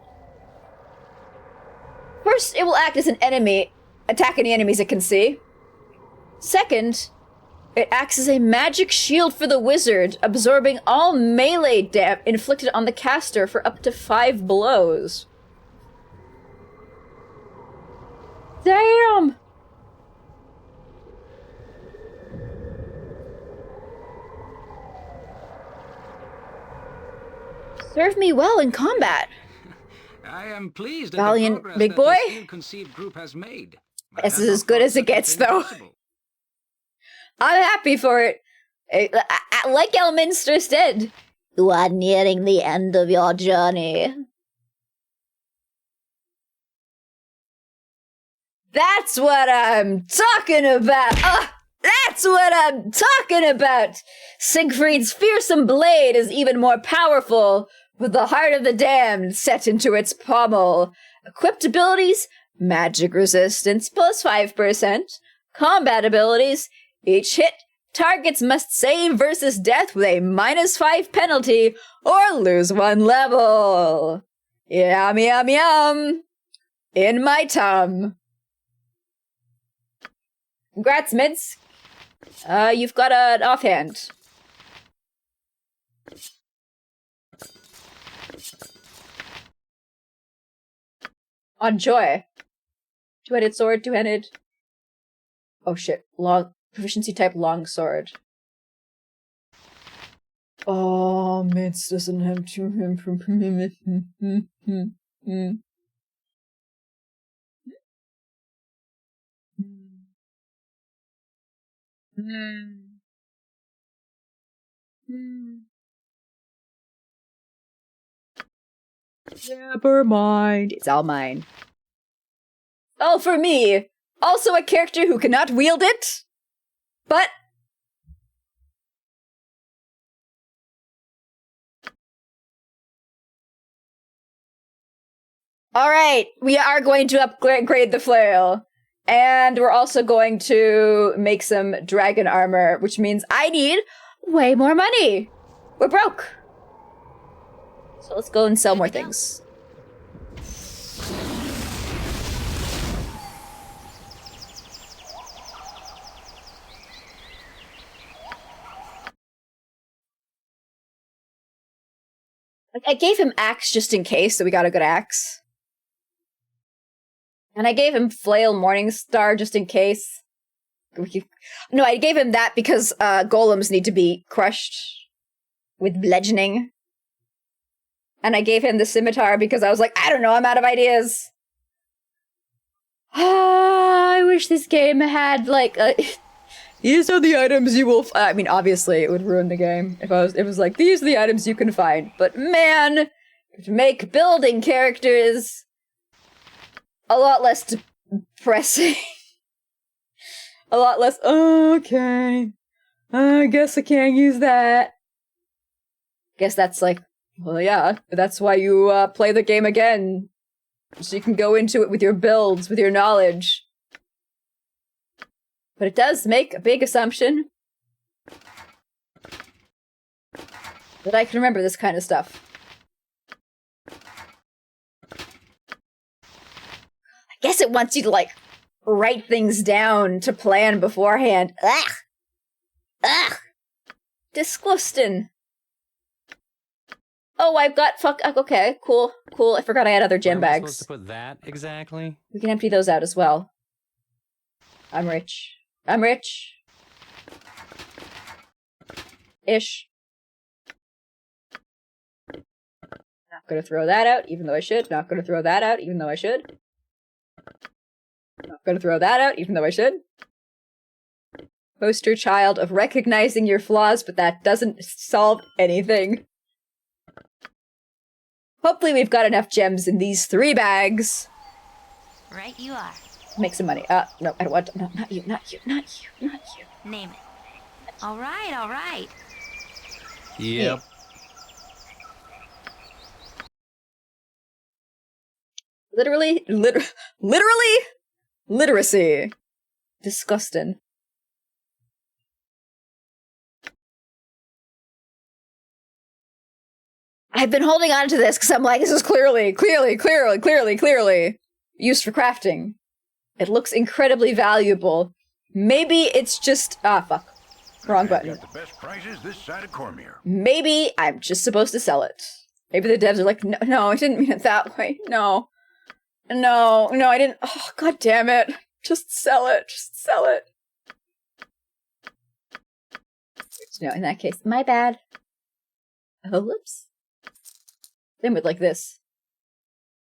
First, it will act as an enemy, attack any enemies it can see. Second, it acts as a magic shield for the wizard, absorbing all melee damage inflicted on the caster for up to 5 blows. Damn! Serve me well in combat. I am pleased at Valiant the progress big that boy. this ill-conceived group has made. This is as good as it gets, though. I'm happy for it. Like Elminster said, you are nearing the end of your journey. That's what I'm talking about! That's what I'm talking about! Siegfried's fearsome blade is even more powerful, with the Heart of the Damned set into its pommel. Equipped abilities, magic resistance plus 5%. Combat abilities, each hit Targets must save versus death with a -5 penalty or lose 1 level. Yum, yum, yum. In my tum. Congrats, Mids. You've got an offhand. On Joy. Two-headed sword, two-handed. Oh shit. Long proficiency type long sword. Oh, Mitz doesn't have two from Never mind. It's all mine. Oh, for me! Also a character who cannot wield it, but... Alright, we are going to upgrade the flail. And we're also going to make some dragon armor, which means I need way more money. We're broke. So let's go and sell more things. Like, I gave him axe just in case, so we got a good axe. And I gave him flail Morningstar just in case. No, I gave him that because golems need to be crushed with bludgeoning. And I gave him the scimitar because I was like, I don't know, I'm out of ideas. I wish this game had like these are the items you will I mean, obviously it would ruin the game if it was like, these are the items you can find. But man, to make building characters a lot less depressing. A lot less, okay. I guess I can't use that. Guess that's like, well, yeah, that's why you play the game again. So you can go into it with your builds, with your knowledge. But it does make a big assumption that I can remember this kind of stuff. I guess it wants you to, like, write things down to plan beforehand. Ugh! Ugh! Disgusting. Oh, I've got okay, cool, cool. I forgot I had other gem Where am I bags. supposed to put that exactly? We can empty those out as well. I'm rich. I'm rich. Ish. Not gonna throw that out, even though I should. Not gonna throw that out, even though I should. Not gonna throw that out, even though I should. Poster child of recognizing your flaws, but that doesn't solve anything. Hopefully we've got enough gems in these 3 bags. Right you are. Make some money. No, I don't want to. No, not you, not you, not you, not you. Name it. All right, all right. Yep. Literally, literacy. Disgusting. I've been holding on to this because I'm like, this is clearly used for crafting. It looks incredibly valuable. Maybe it's just fuck. Wrong button. Got the best prices this side of Cormier. Maybe I'm just supposed to sell it. Maybe the devs are like, no, I didn't mean it that way. No, I didn't. Oh, god damn it. Just sell it. Just sell it. No, in that case, my bad. Oh, whoops. Same with like this.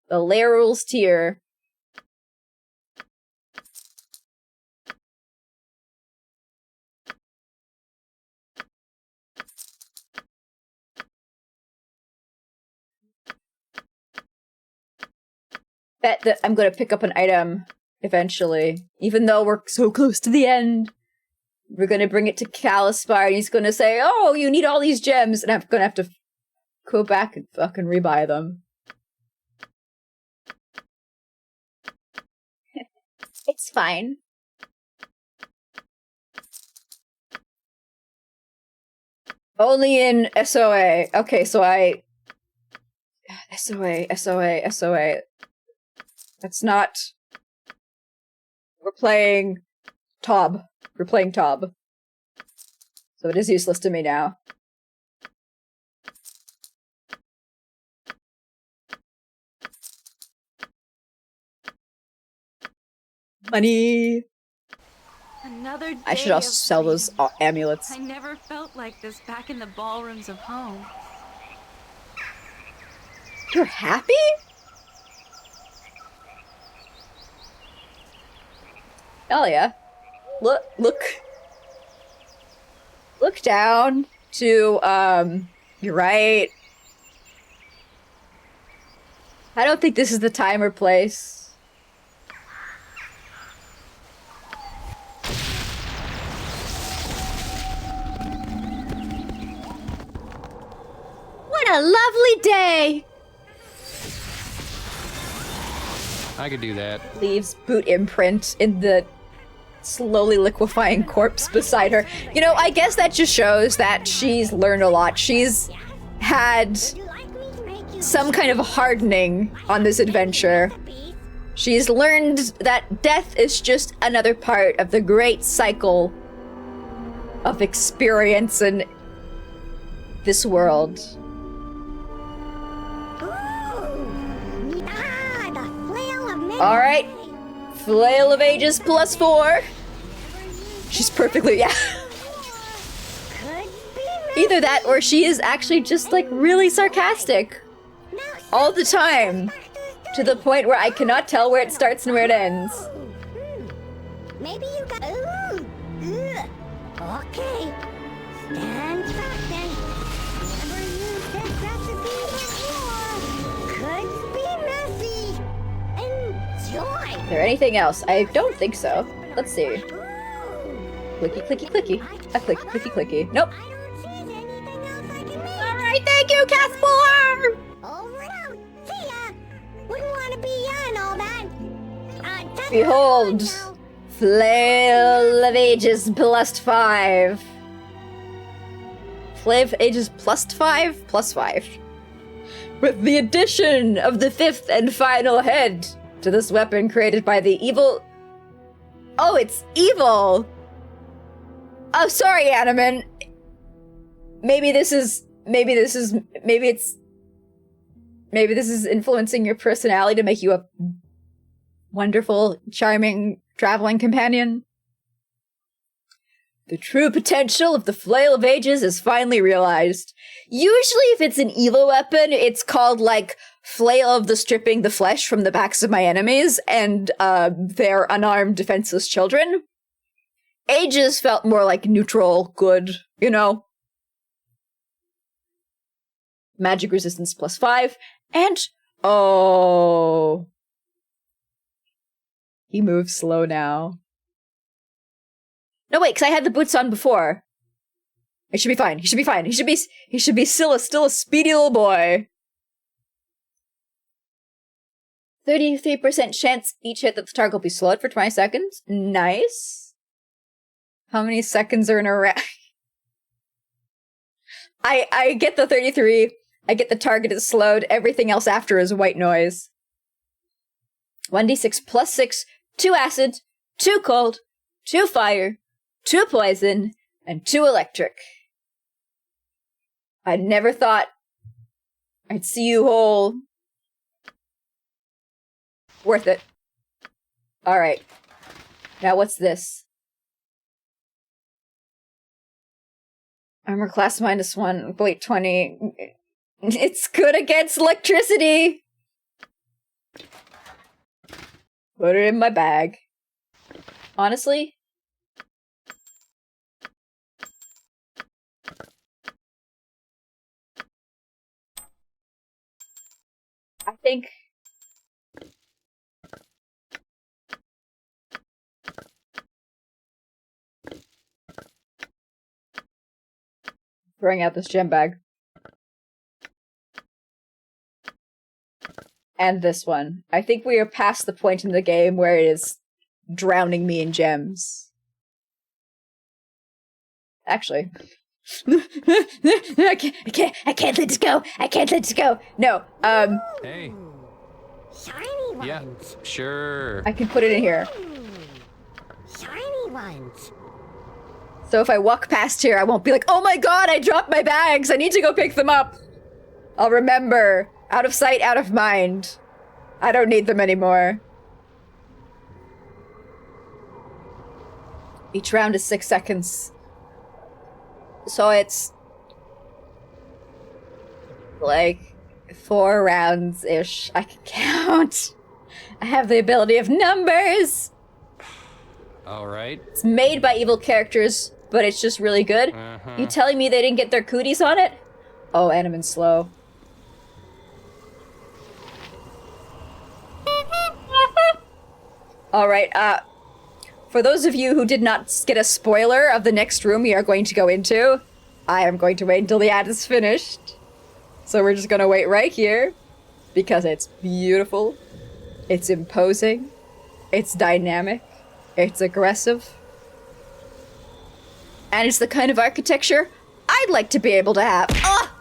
The Larrel's tier. Bet that I'm going to pick up an item eventually, even though we're so close to the end. We're going to bring it to Calispar, and he's going to say, oh, you need all these gems, and I'm going to have to go back and fucking rebuy them. It's fine. Only in SOA. Okay, so I... SOA. That's not... We're playing Tob. We're playing Tob. So it is useless to me now. Money! Another day I should also of sell those amulets. I never felt like this back in the ballrooms of home. You're happy? Hell yeah. Look down to, you're right. I don't think this is the time or place. What a lovely day! I could do that. Leaves boot imprint in the slowly liquefying corpse beside her. You know, I guess that just shows that she's learned a lot. She's had some kind of hardening on this adventure. She's learned that death is just another part of the great cycle of experience in this world. Alright. Flail of Ages +4. She's perfectly, yeah. Either that or she is actually just like really sarcastic. All the time. To the point where I cannot tell where it starts and where it ends. Maybe you got. Okay. Stand back then. Never use this recipe before. Could be messy. Enjoy. Is there anything else? I don't think so. Let's see. Clicky, clicky, clicky. A clicky, clicky, clicky. Nope. Alright, thank you, Caspar! Over and out. See ya. Wouldn't want to be ya and all that. Behold, Flail of Ages +5. Flail of Ages +5? +5. With the addition of the 5th and final head to this weapon created by the evil... Oh, it's evil! Oh, sorry, Animan. Maybe this is influencing your personality to make you a wonderful, charming, traveling companion. The true potential of the Flail of Ages is finally realized. Usually if it's an evil weapon, it's called, like, Flail of the Stripping the Flesh from the backs of my enemies and, their unarmed, defenseless children. Ages felt more like neutral, good, you know? Magic resistance +5, and... Oh... He moves slow now. No, wait, because I had the boots on before. It should be fine. He should be fine. He should be still a speedy little boy. 33% chance each hit that the target will be slowed for 20 seconds. Nice. How many seconds are in a round? I get the 33. I get the target is slowed. Everything else after is white noise. 1d6 +6, 2 acid, 2 cold, 2 fire, 2 poison, and 2 electric. I never thought I'd see you whole. Worth it. Alright. Now what's this? Armor class -1, weight 20. It's good against electricity! Put it in my bag. Honestly? I think... Throwing out this gem bag. And this one. I think we are past the point in the game where it is drowning me in gems. Actually, I can't let this go. I can't let this go. No, Hey. Shiny ones. Yeah, sure. I can put it in here. Shiny ones. So if I walk past here, I won't be like, oh my god, I dropped my bags. I need to go pick them up. I'll remember. Out of sight, out of mind. I don't need them anymore. Each round is 6 seconds. So it's like 4 rounds-ish. I can count. I have the ability of numbers. All right. It's made by evil characters, but it's just really good. You telling me they didn't get their cooties on it? Oh, Animan's slow. Alright, for those of you who did not get a spoiler of the next room we are going to go into, I am going to wait until the ad is finished. So we're just gonna wait right here, because it's beautiful, it's imposing, it's dynamic, it's aggressive, and it's the kind of architecture I'd like to be able to have. Ah!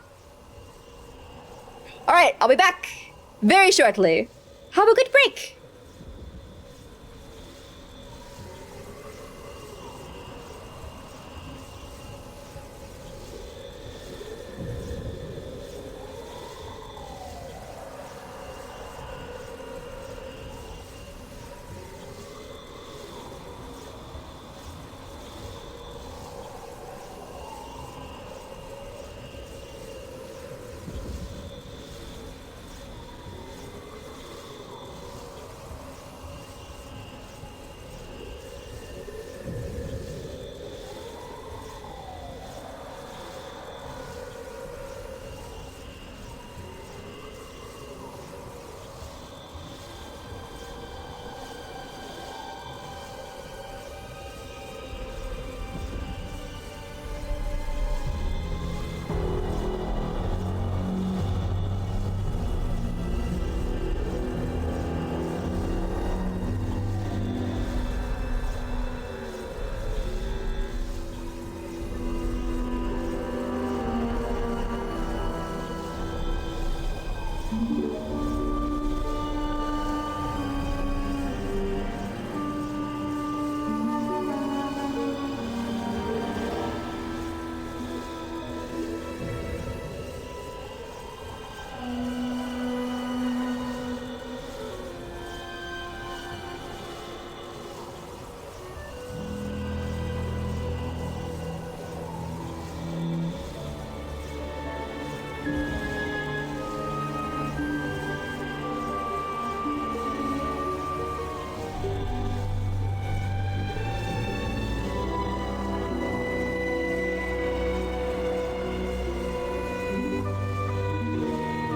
Alright, I'll be back very shortly. Have a good break.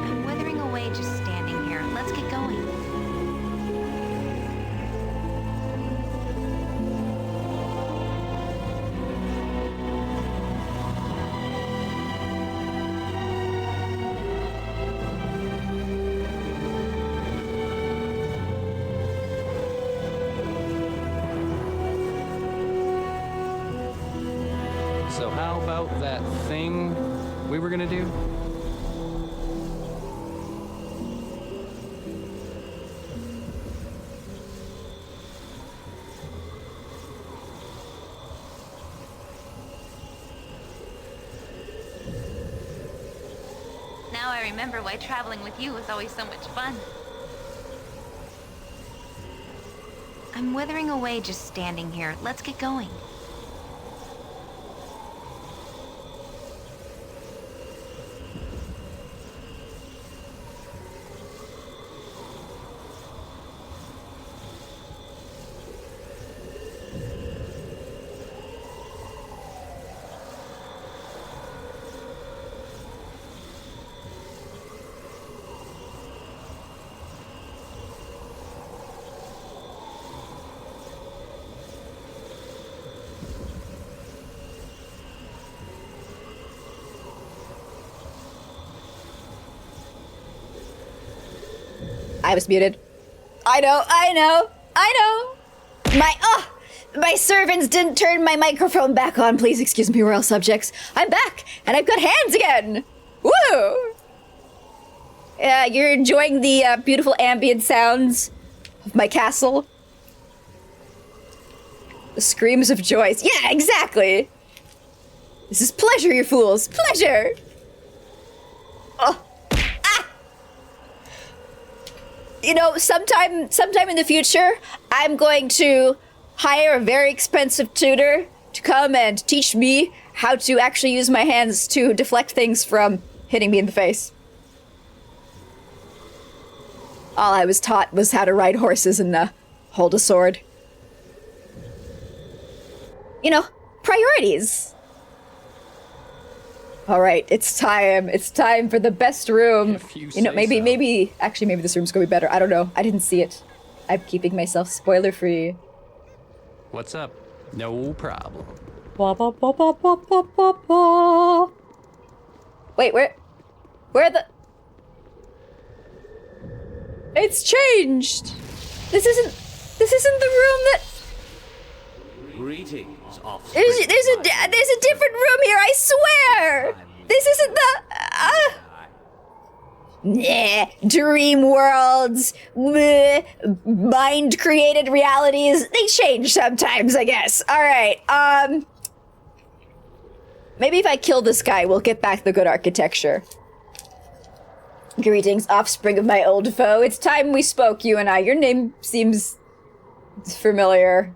I'm withering away just standing here. Let's get going. So how about that thing we were gonna do? Now I remember why traveling with you was always so much fun. I'm withering away just standing here. Let's get going. I was muted. I know. My my servants didn't turn my microphone back on. Please excuse me, royal subjects. I'm back, and I've got hands again. Woo! You're enjoying the beautiful ambient sounds of my castle. The screams of joy. Yeah, exactly. This is pleasure, you fools. Pleasure. Oh. Ah! You know, sometime in the future, I'm going to hire a very expensive tutor to come and teach me how to actually use my hands to deflect things from hitting me in the face. All I was taught was how to ride horses and hold a sword. You know, priorities. All right, it's time. It's time for the best room. You know, maybe this room's gonna be better. I don't know. I didn't see it. I'm keeping myself spoiler free. What's up? No problem. Wait, where the? It's changed. This isn't the room that. Greetings, offspring. There's a different room here, I swear! This isn't the... dream worlds, mind-created realities, they change sometimes, I guess. Alright, maybe if I kill this guy, we'll get back the good architecture. Greetings, offspring of my old foe. It's time we spoke, you and I. Your name seems familiar.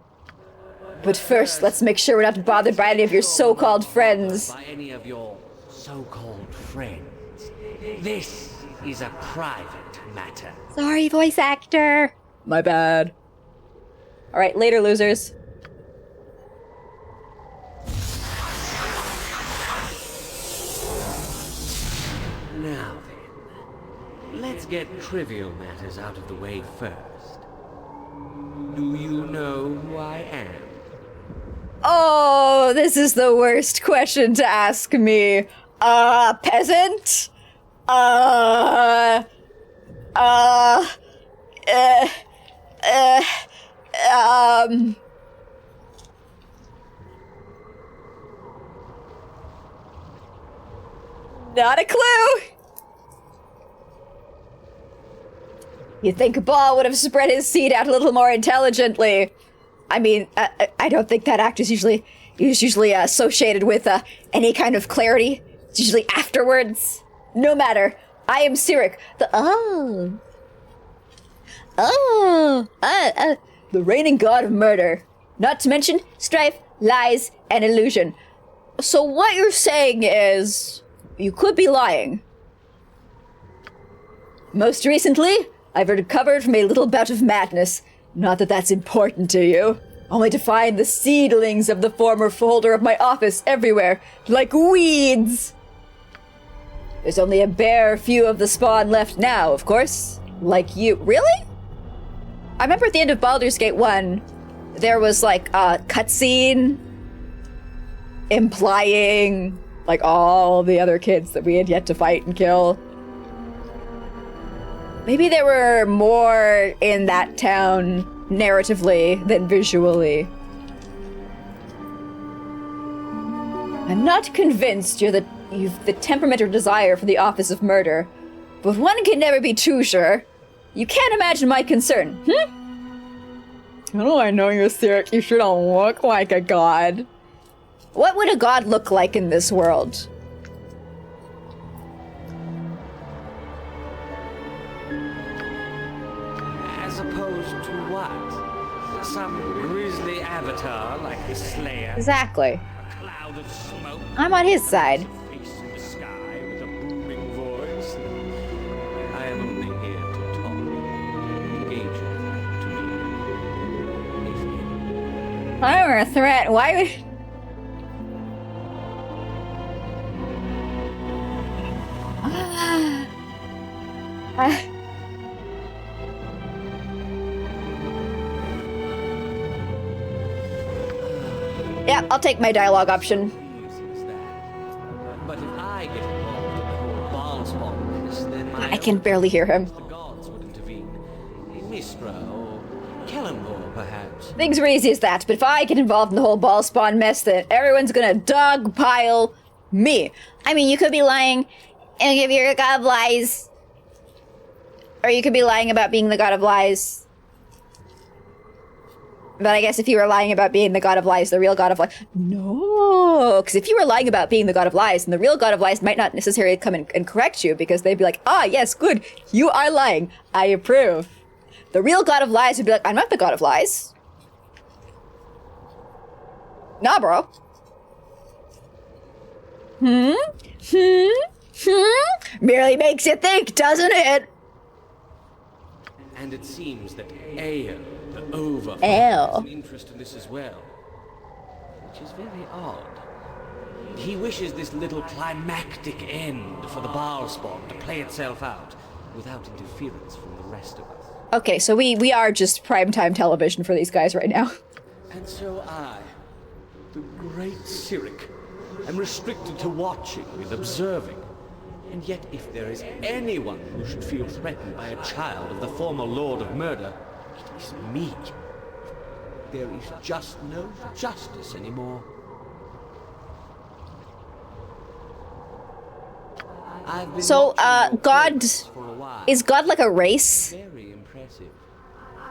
But first, let's make sure we're not bothered by any of your so-called friends. By any of your so-called friends. This is a private matter. Sorry, voice actor. My bad. Alright, later, losers. Now then, let's get trivial matters out of the way first. Do you know who I am? Oh, this is the worst question to ask me. Peasant? Not a clue. You'd think Ball would have spread his seed out a little more intelligently. I mean, I don't think that act is usually associated with any kind of clarity. It's usually afterwards. No matter. I am Cyric, the reigning god of murder. Not to mention strife, lies, and illusion. So what you're saying is, you could be lying. Most recently, I've recovered from a little bout of madness. Not that that's important to you. Only to find the seedlings of the former holder of my office everywhere, like weeds. There's only a bare few of the spawn left now, of course. Like you. Really? I remember at the end of Baldur's Gate 1, there was like a cutscene implying like all the other kids that we had yet to fight and kill. Maybe there were more in that town narratively than visually. I'm not convinced you've the temperament or desire for the office of murder, but one can never be too sure. You can't imagine my concern, How do I know you're Cyric? You sure don't look like a god. What would a god look like in this world? As opposed to what? Some grisly avatar like the Slayer? Exactly. A cloud of smoke? I'm on his side. Face in the sky with a booming voice? I am only here to talk. Agent to me. If you... I'm a threat. Why would... Yeah, I'll take my dialogue option. But if I get involved in the whole Barnspawn menace, then my I can barely hear him. the gods would intervene. Mistra or Kellenvor, perhaps. things were easy as that, but if I get involved in the whole ball spawn mess, then everyone's gonna dogpile me. I mean, you could be lying and give you're a god of lies. Or you could be lying about being the god of lies. But I guess if you were lying about being the god of lies, the real god of lies... No! Because if you were lying about being the god of lies, then the real god of lies might not necessarily come and correct you, because they'd be like, ah, yes, good, you are lying. I approve. The real god of lies would be like, I'm not the god of lies. Nah, bro. Merely makes you think, doesn't it? And it seems that Ao, the Over, Ao. has an interest in this as well. Which is very odd. He wishes this little climactic end for the Baalspawn to play itself out without interference from the rest of us. Okay, so we are just primetime television for these guys right now. And so I, the great Cyric, am restricted to watching and observing. And yet, if there is anyone who should feel threatened by a child of the former Lord of Murder, it is me. There is just no justice anymore. I've been So, God... for a while. Is God like a race? Very impressive.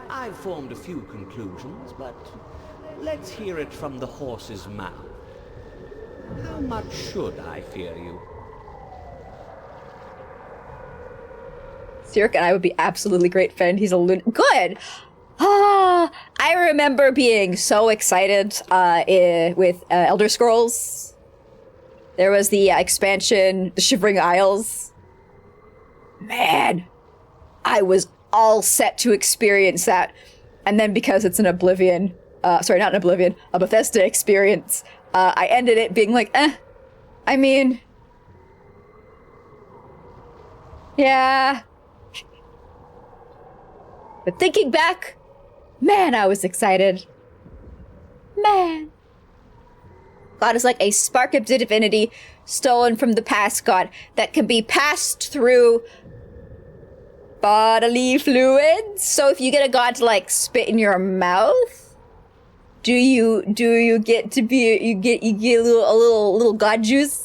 I've formed a few conclusions, but let's hear it from the horse's mouth. How much should I fear you? Cyric and I would be absolutely great friend. He's a Good! Ah, I remember being so excited with Elder Scrolls. There was the expansion, the Shivering Isles. Man, I was all set to experience that. And then because it's an Oblivion, sorry, not an Oblivion, a Bethesda experience, I ended it being like, I mean... Yeah. But thinking back, man, I was excited. Man. God is like a spark of divinity stolen from the past God that can be passed through bodily fluids. So if you get a god to like spit in your mouth, do you get to be you get a little god juice?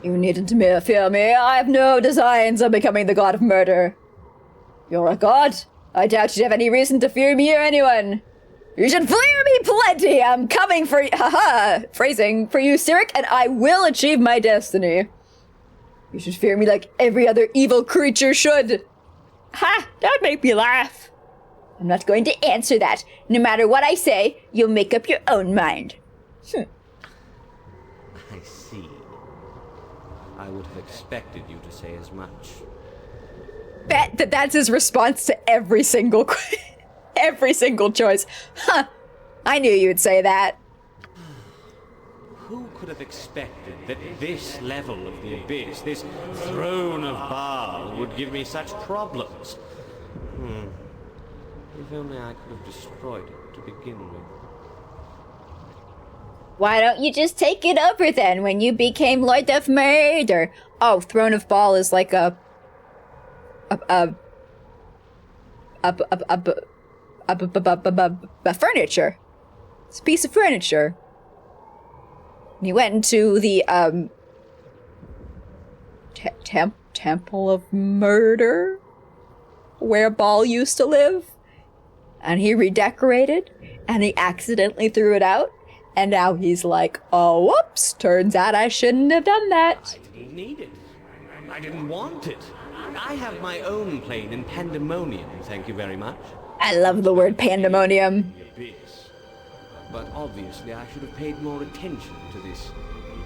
You needn't to fear me. I have no designs on becoming the god of murder. You're a god. I doubt you'd have any reason to fear me or anyone. You should fear me plenty. I'm coming for you. Haha. Phrasing for you, Cyric, and I will achieve my destiny. You should fear me like every other evil creature should. Ha! Don't make me laugh. I'm not going to answer that. No matter what I say, you'll make up your own mind. I see. I would have expected you to say as much. Bet that's his response to every single every single choice. Huh. I knew you'd say that. Who could have expected that this level of the abyss, this throne of Baal, would give me such problems? If only I could have destroyed it to begin with. Why don't you just take it over then when you became Lord of Murder? Oh, Throne of Baal is like a furniture. It's a piece of furniture. And you went into the Temple of Murder, where Baal used to live, and he redecorated, and he accidentally threw it out. And now he's like, oh, whoops, turns out I shouldn't have done that. I didn't need it. I didn't want it. I have my own plane in Pandemonium, thank you very much. I love the word pandemonium. Abyss. But obviously I should have paid more attention to this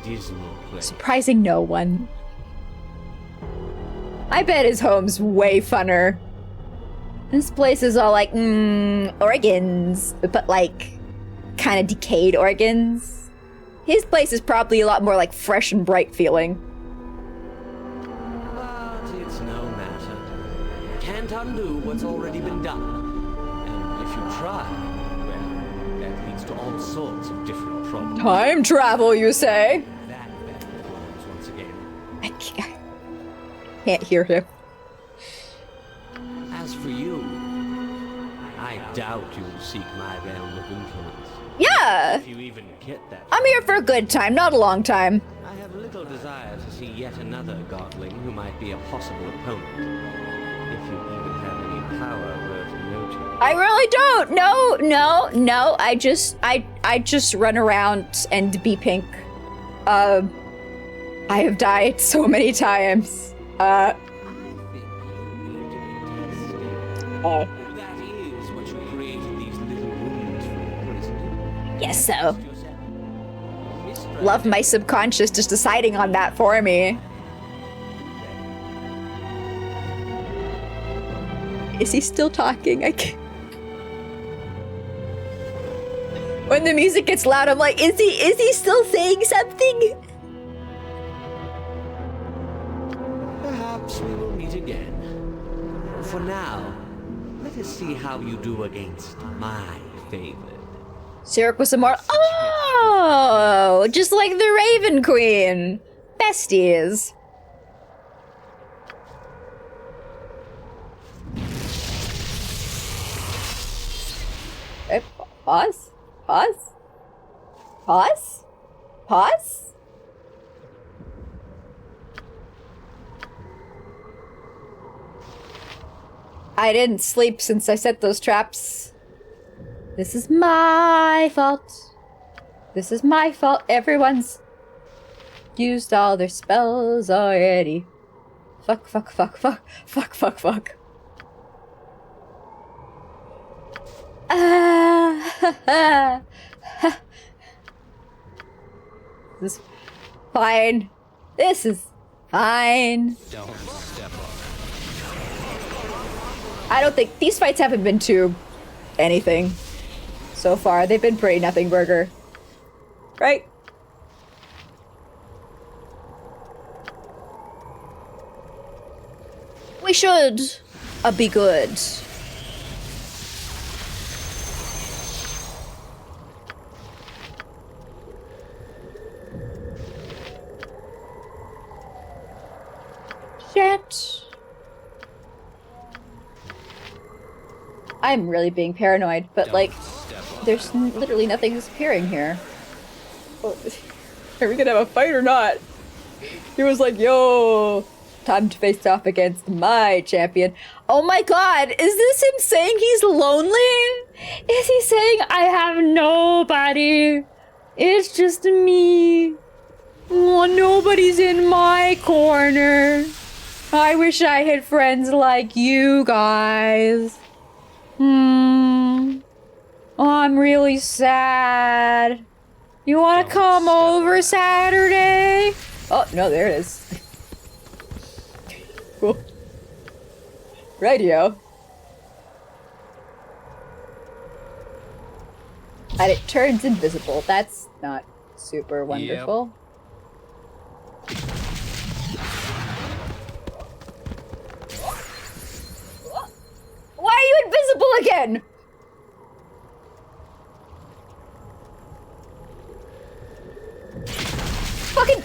dismal place. Surprising no one. I bet his home's way funner. This place is all like, organs, but like, kind of decayed organs. His place is probably a lot more like fresh and bright feeling. But it's no matter. Can't undo what's already been done. And if you try, well, that leads to all sorts of different problems. Time travel, you say? That performs once again. I can't hear him. As for I doubt you will seek my realm of influence. Yeah! If you even get that. I'm here for a good time, not a long time. I have little desire to see yet another godling who might be a possible opponent. If you even have any power worth noting. I really don't. No. I just run around and be pink. I have died so many times. I think you need to be tested. That is what you created these little rooms for, isn't it? Yes, so. Love my subconscious just deciding on that for me. Is he still talking? I can't. When the music gets loud, I'm like, is he still saying something? Perhaps we will meet again. For now, let us see how you do against my favorite. Sirik was immortal. Oh, just like the Raven Queen. Besties. Okay, pause. I didn't sleep since I set those traps. This is my fault. Everyone's used all their spells already. Fuck. This is fine. This is fine. Don't step up. I don't think these fights haven't been too anything so far. They've been pretty nothing burger. Right? We should be good. Shit. I'm really being paranoid, but like, there's literally nothing disappearing here. Oh, are we gonna have a fight or not? He was like, yo, time to face off against my champion. Oh my god, is this him saying he's lonely? Is he saying I have nobody? It's just me. Oh, nobody's in my corner. I wish I had friends like you guys. I'm really sad. You wanna come over Saturday? Oh, no, there it is. Cool. Radio. And it turns invisible. That's not super wonderful. Why are you invisible again? Fucking...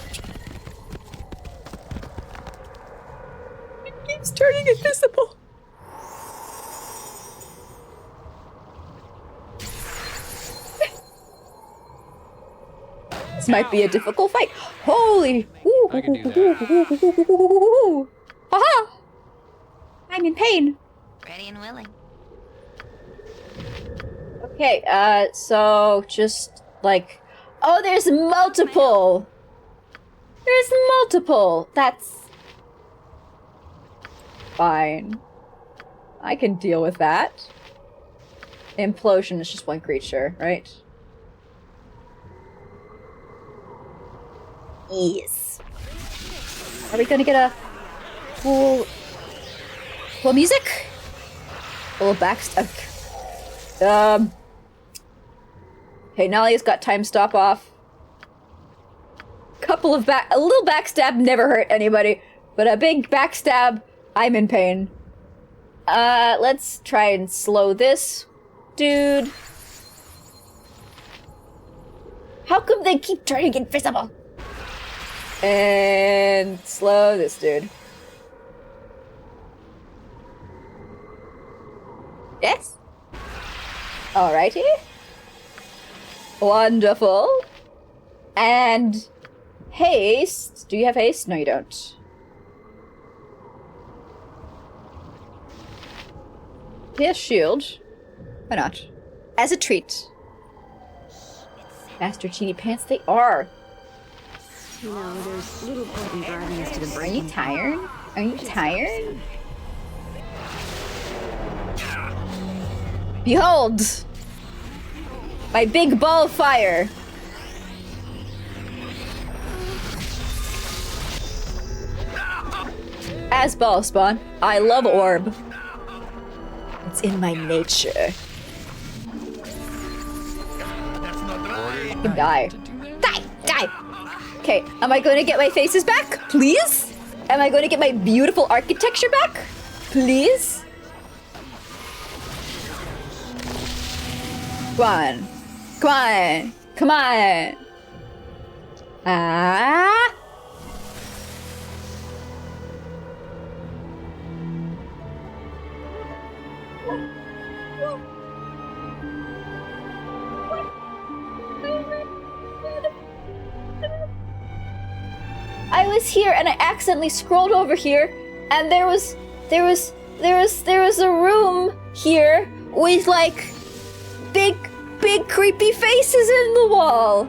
It keeps turning invisible. This might be a difficult fight. Holy... I can do that. Haha! I'm in pain. Ready and willing. Okay, so just like... Oh, there's multiple! There's multiple! That's... fine. I can deal with that. Implosion is just one creature, right? Yes. Are we gonna get a cool music? A little backstab. Okay, Nalia's got time stop off. A little backstab never hurt anybody, but a big backstab, I'm in pain. Let's try and slow this dude. How come they keep turning invisible? And slow this dude. Yes? Alrighty. Wonderful. And haste. Do you have haste? No, you don't. Here's shield. Why not? As a treat. Master Cheaty Pants, they are. You know, there's little point in driving us to the Are breaking you tired? Are you tired? Behold! My big ball of fire! As ball spawn, I love orb. It's in my nature. You can die. Die! Die! Okay, am I going to get my faces back? Please? Am I going to get my beautiful architecture back? Please? Come on. Come on. Come on. Ah! I was here and I accidentally scrolled over here and there was a room here with like big creepy faces in the wall.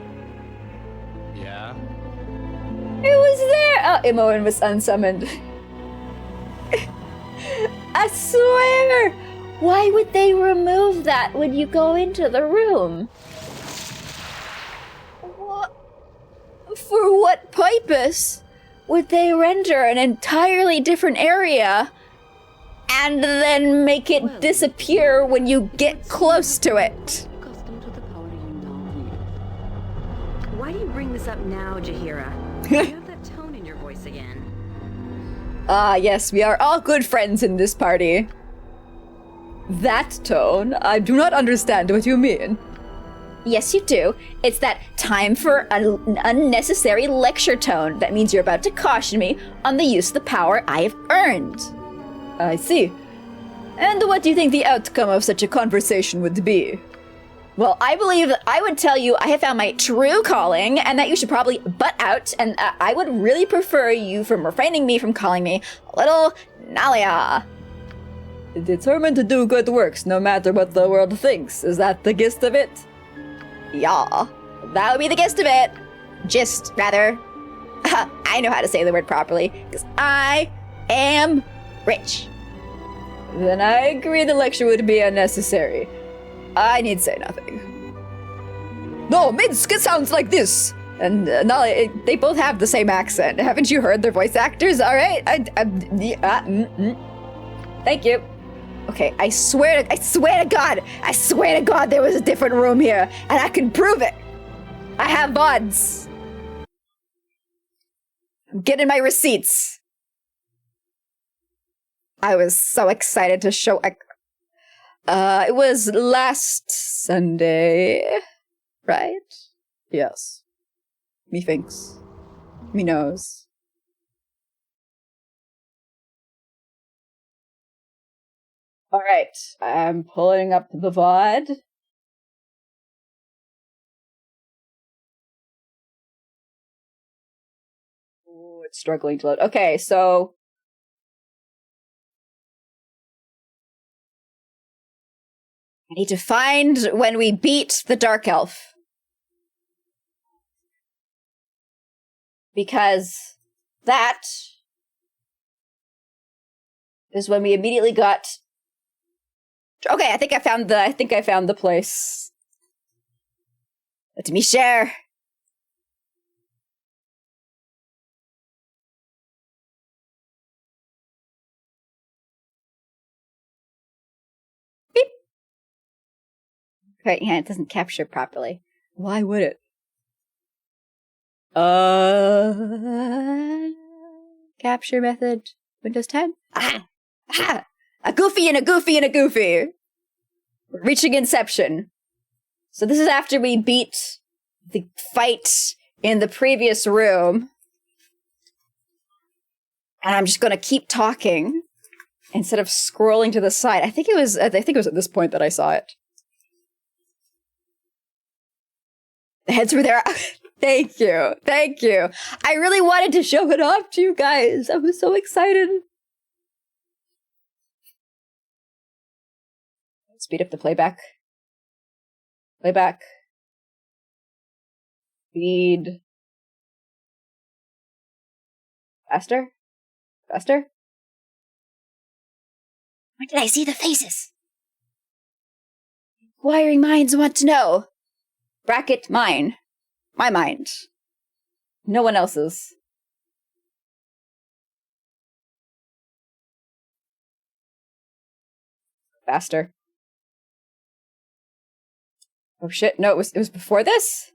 Yeah? It was there. Oh, Imoen was unsummoned. I swear. Why would they remove that when you go into the room? What? For what purpose would they render an entirely different area and then make it disappear when you get close to it? Why do you bring this up now, Jaheira? You have that tone in your voice again. Ah, yes, we are all good friends in this party. That tone? I do not understand what you mean. Yes, you do. It's that time for an unnecessary lecture tone. That means you're about to caution me on the use of the power I have earned. I see. And what do you think the outcome of such a conversation would be? Well, I believe that I would tell you I have found my true calling and that you should probably butt out, and I would really prefer you from refraining me from calling me Little Nalia. Determined to do good works no matter what the world thinks. Is that the gist of it? Yeah, that would be the gist of it. Gist, rather. I know how to say the word properly, because I am rich. Then I agree the lecture would be unnecessary. I need say nothing. No, Minsk, it sounds like this. And they both have the same accent. Haven't you heard their voice actors? All right. Thank you. Okay, I swear to God, there was a different room here, and I can prove it. I have VODs. I'm getting my receipts. I was so excited to show. It was last Sunday, right? Yes. Me thinks. Me knows. All right, I'm pulling up the VOD. Ooh, it's struggling to load. Okay, so I need to find when we beat the Dark Elf. Because that is when we immediately got. Okay, I think I found the place. Let me share. Beep. Right, yeah, it doesn't capture properly. Why would it? Capture method. Windows 10? Ah! Ah! A goofy and a goofy and a goofy! We're reaching Inception. So this is after we beat the fight in the previous room. And I'm just gonna keep talking instead of scrolling to the side. I think it was at this point that I saw it. The heads were there. Thank you. Thank you. I really wanted to show it off to you guys. I was so excited. Speed up the playback. Playback. Speed. Faster? Faster? Where did I see the faces? Inquiring minds want to know. Bracket mine. My mind. No one else's. Faster. Oh shit, no, it was before this?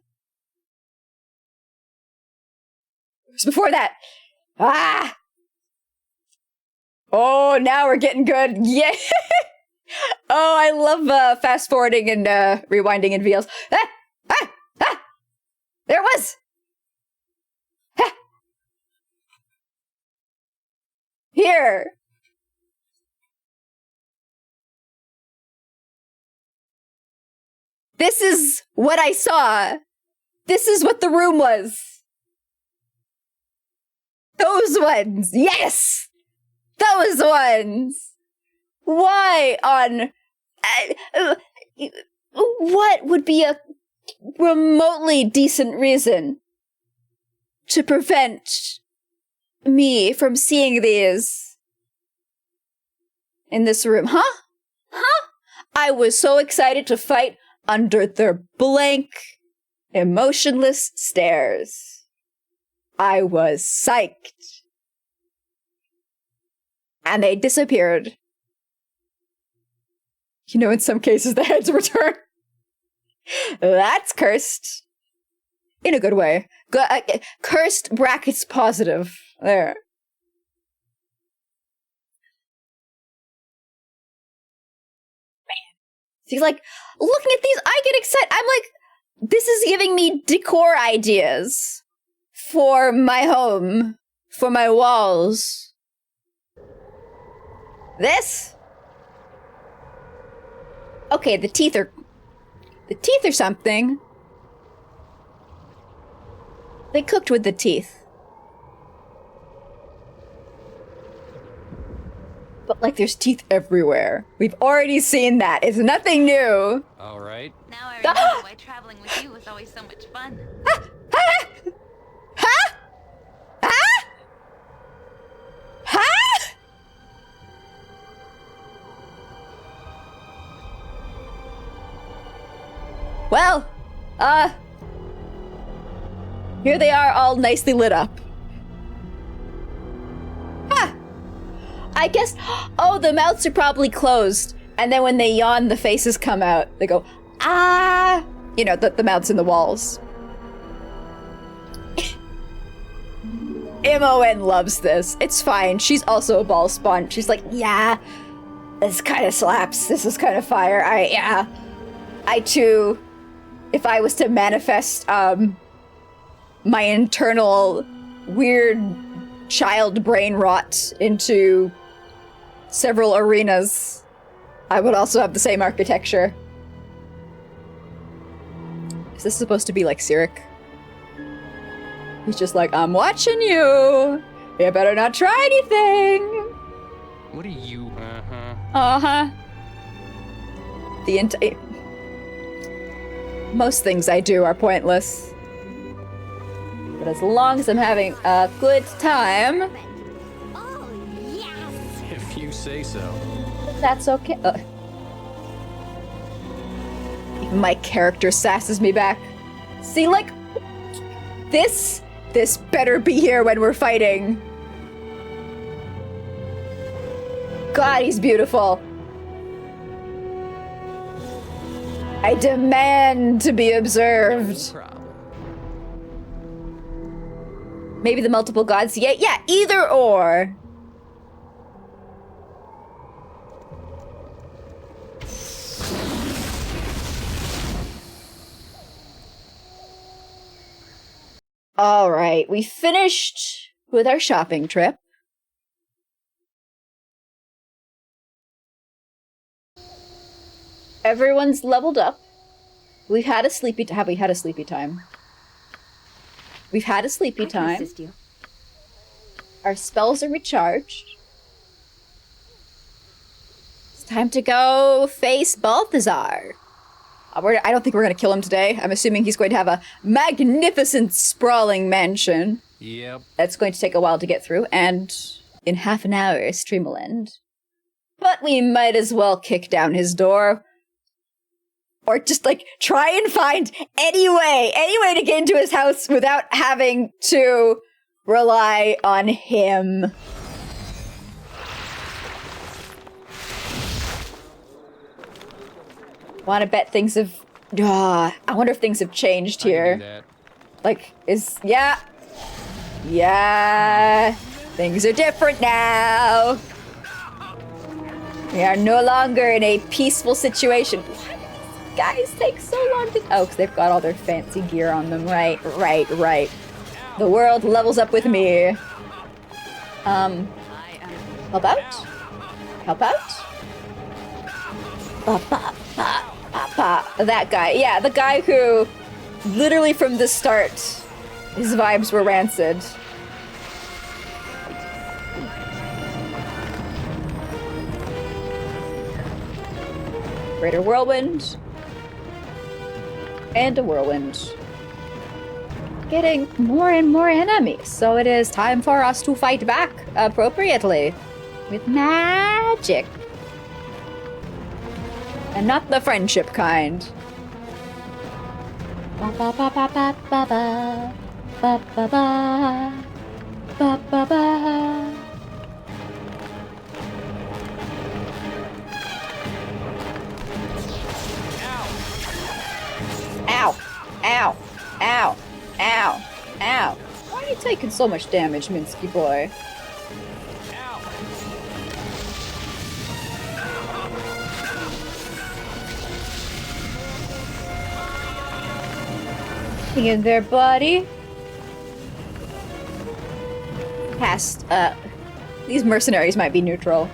It was before that! Ah! Oh, now we're getting good. Yeah! Oh, I love fast forwarding and rewinding in VLs. Ah! Ah! Ah! There it was! Ah! Here! This is what I saw. This is what the room was. Those ones. Yes! Those ones. Why on... what would be a remotely decent reason to prevent me from seeing these in this room? Huh? Huh? I was so excited to fight under their blank, emotionless stares. I was psyched. And they disappeared. You know, in some cases, the heads return. That's cursed. In a good way. Cursed brackets positive. There. See, like, looking at these, I get excited. I'm like, this is giving me decor ideas for my home, for my walls. This? Okay, the teeth are something. They cooked with the teeth. But like there's teeth everywhere. We've already seen that. It's nothing new. All right. Now I remember why traveling with you was always so much fun. Ha! Ha! Ha! Ha! Ha! Well, here they are all nicely lit up. Ha! I guess, oh, the mouths are probably closed. And then when they yawn, the faces come out. They go, ah! You know, the mouths in the walls. MON loves this. It's fine. She's also a ball spawn. She's like, yeah, this kind of slaps. This is kind of fire. I too, if I was to manifest, my internal weird child brain rot into several arenas, I would also have the same architecture. Is this supposed to be like Cyric? He's just like, I'm watching you. You better not try anything. What are you? Uh-huh. Most things I do are pointless. But as long as I'm having a good time... Oh, yes! If you say so. That's okay. Even my character sasses me back. See, like... This better be here when we're fighting. God, he's beautiful. I demand to be observed. No problem. Maybe the multiple gods? Yeah, either or. All right, we finished with our shopping trip. Everyone's leveled up. We've had a sleepy... Have we had a sleepy time? We've had a sleepy time. Assist you. Our spells are recharged. It's time to go face Balthazar. I don't think we're going to kill him today. I'm assuming he's going to have a magnificent, sprawling mansion. Yep. That's going to take a while to get through, and in half an hour, stream will end. But we might as well kick down his door. Or just, like, try and find any way to get into his house without having to rely on him. Want to bet things have... I wonder if things have changed here. I can do that. Like, Yeah. Things are different now. We are no longer in a peaceful situation. Why do these guys take so long to... Oh, because they've got all their fancy gear on them. Right. The world levels up with me. Help out? Help out? That guy. Yeah, the guy who literally from the start, his vibes were rancid. Greater whirlwind. And a whirlwind. Getting more and more enemies, so it is time for us to fight back appropriately. With magic. And not the friendship kind. Ba ba ba ba ba ba ba ba ba ba ba ba ba. Ow! Ow! Ow! Ow! Ow! Why are you taking so much damage, Minsky boy? In there, buddy. Past, these mercenaries might be neutral.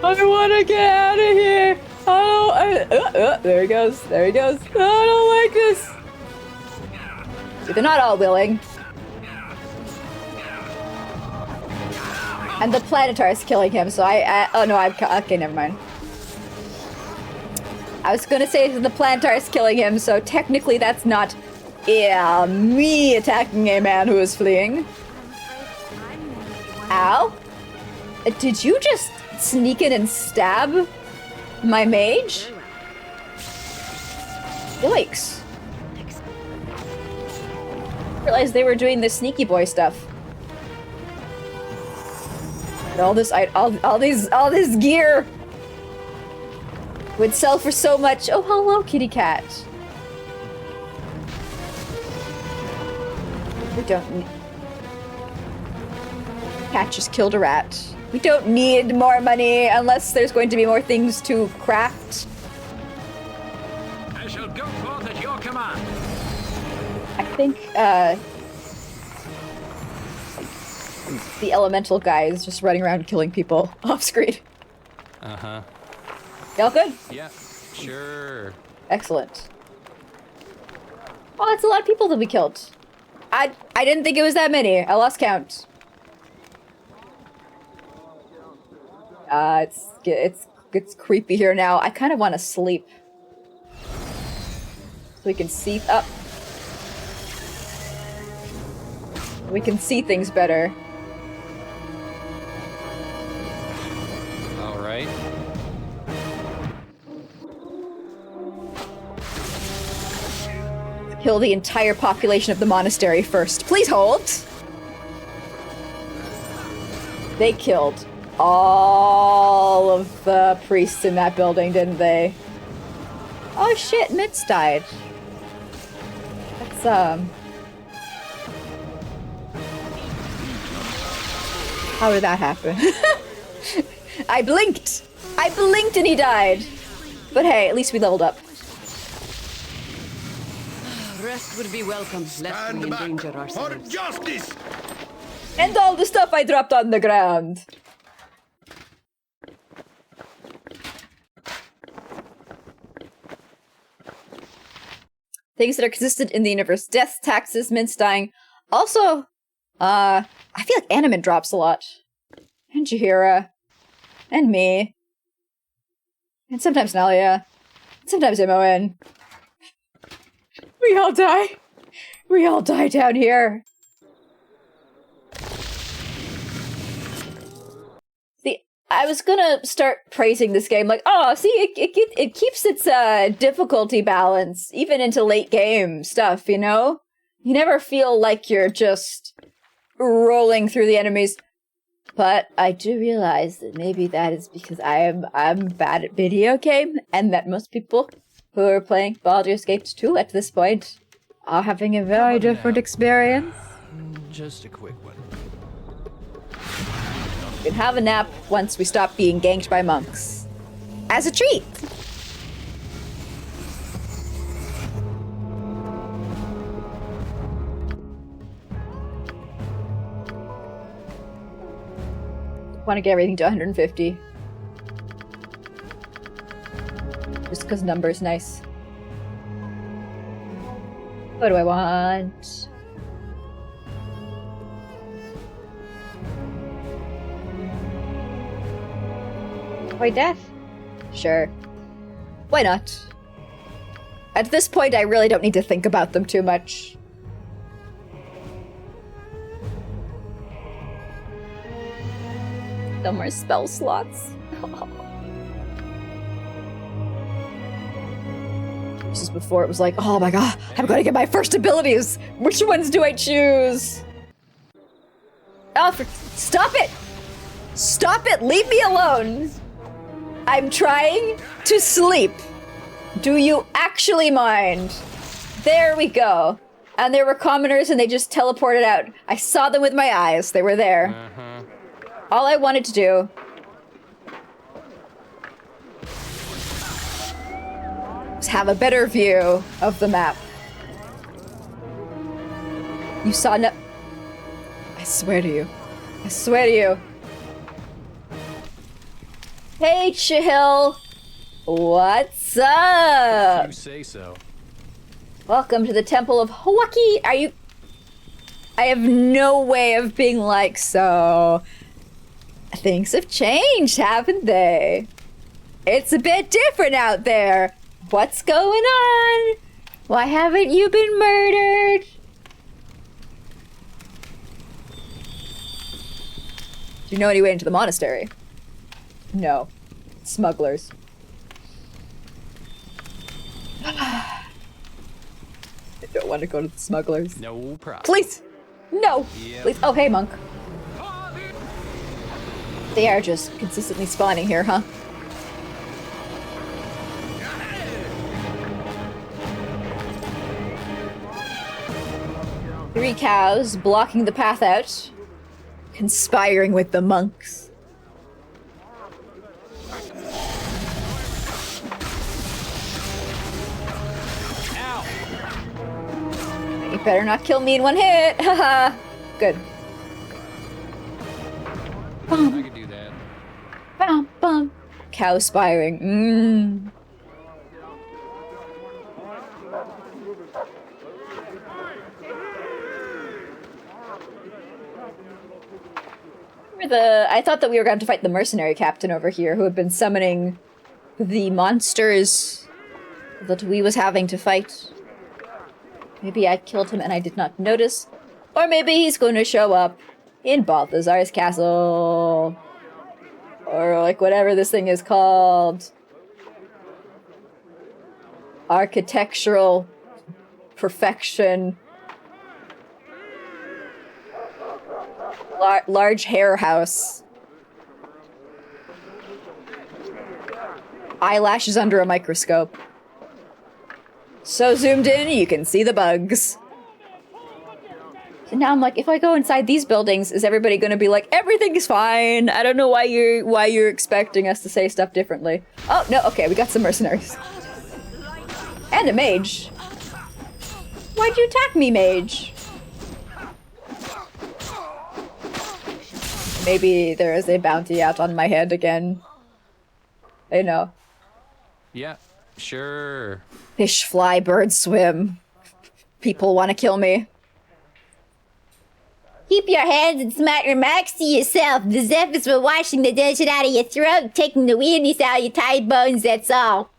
I wanna get out of here! There he goes, there he goes. I don't like this! See, they're not all willing. And the Planetar is killing him, so oh no, okay, never mind. I was gonna say the Planetar is killing him, so technically that's not, me attacking a man who is fleeing. Ow? Did you just sneak in and stab my mage? Yikes. Realized they were doing the sneaky boy stuff. All this gear would sell for so much. Oh, hello, kitty cat. We don't need... Cat just killed a rat. We don't need more money unless there's going to be more things to craft. I shall go forth at your command. I think, the elemental guy is just running around killing people off screen. Uh-huh. Y'all good? Yeah, sure. Excellent. Oh, that's a lot of people that we killed. I didn't think it was that many. I lost count. It's creepy here now. I kind of want to sleep. So we can see up. We can see things better. All right. Kill the entire population of the monastery first. Please hold. They killed all of the priests in that building, didn't they? Oh shit, Mitz died. That's, how did that happen? I blinked! I blinked and he died! But hey, at least we leveled up. Rest would be welcome, lest we endanger ourselves. For justice! And all the stuff I dropped on the ground. Things that are consistent in the universe. Death, taxes, mints dying. Also, I feel like Animan drops a lot. And Jahira. And me. And sometimes Nalia. And sometimes MON. We all die. We all die down here. See, I was gonna start praising this game, like, oh, see, it keeps its difficulty balance, even into late game stuff, you know? You never feel like you're just rolling through the enemies. But I do realize that maybe that is because I'm bad at video game, and that most people who are playing Baldur's Gate 2 at this point are having a very different experience. Just a quick one. We can have a nap once we stop being ganked by monks. As a treat! Want to get everything to 150. Just because number's nice. What do I want? Why death? Sure. Why not? At this point, I really don't need to think about them too much. No more spell slots. This is before it was like, oh my god, I'm gonna get my first abilities! Which ones do I choose? Oh, stop it! Stop it! Leave me alone! I'm trying to sleep. Do you actually mind? There we go. And there were commoners and they just teleported out. I saw them with my eyes. They were there. All I wanted to do was have a better view of the map. You saw no- I swear to you. I swear to you. Hey, Chihil! What's up? You say so. Welcome to the Temple of Hawaii. Are you... I have no way of being like, so... Things have changed, haven't they? It's a bit different out there. What's going on? Why haven't you been murdered? Do you know any way into the monastery? No. Smugglers. I don't want to go to the smugglers. No problem. Please! No! Yep. Please. Oh, hey, monk. They are just consistently spawning here, huh? Three cows blocking the path out. Conspiring with the monks. You better not kill me in one hit! Haha! Good. I could do that. Bum, bum. Cow spiring. Mmm. I thought that we were going to fight the mercenary captain over here who had been summoning the monsters that we was having to fight. Maybe I killed him and I did not notice. Or maybe he's going to show up in Balthazar's castle. Or like whatever this thing is called. Architectural perfection. Large hair house. Eyelashes under a microscope. So zoomed in, you can see the bugs. So now I'm like, if I go inside these buildings, is everybody going to be like, everything's fine? I don't know why you're expecting us to say stuff differently. Oh, no, okay, we got some mercenaries. And a mage. Why'd you attack me, mage? Maybe there is a bounty out on my head again. I know. Yeah, sure. Fish fly, birds swim. People want to kill me. Keep your hands and smart remarks to yourself. The Zephyrs were washing the dirt out of your throat, taking the weirdness out of your tight bones, that's all.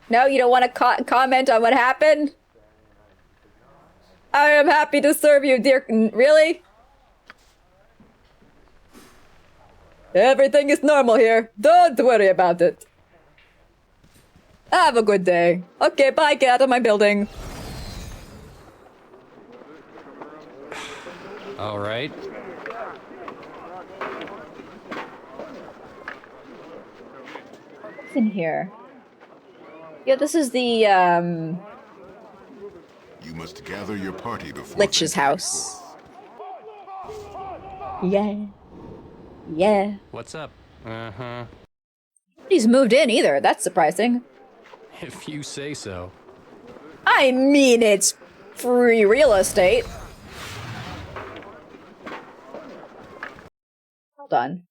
No, you don't want to comment on what happened? I am happy to serve you, dear. Really? Everything is normal here. Don't worry about it. Have a good day. Okay, bye. Get out of my building. All right. What's in here? Yeah, this is the, You must gather your party before Lich's house. Yeah. Yeah. What's up? Uh-huh. Nobody's moved in either. That's surprising. If you say so. I mean, it's free real estate. Hold on.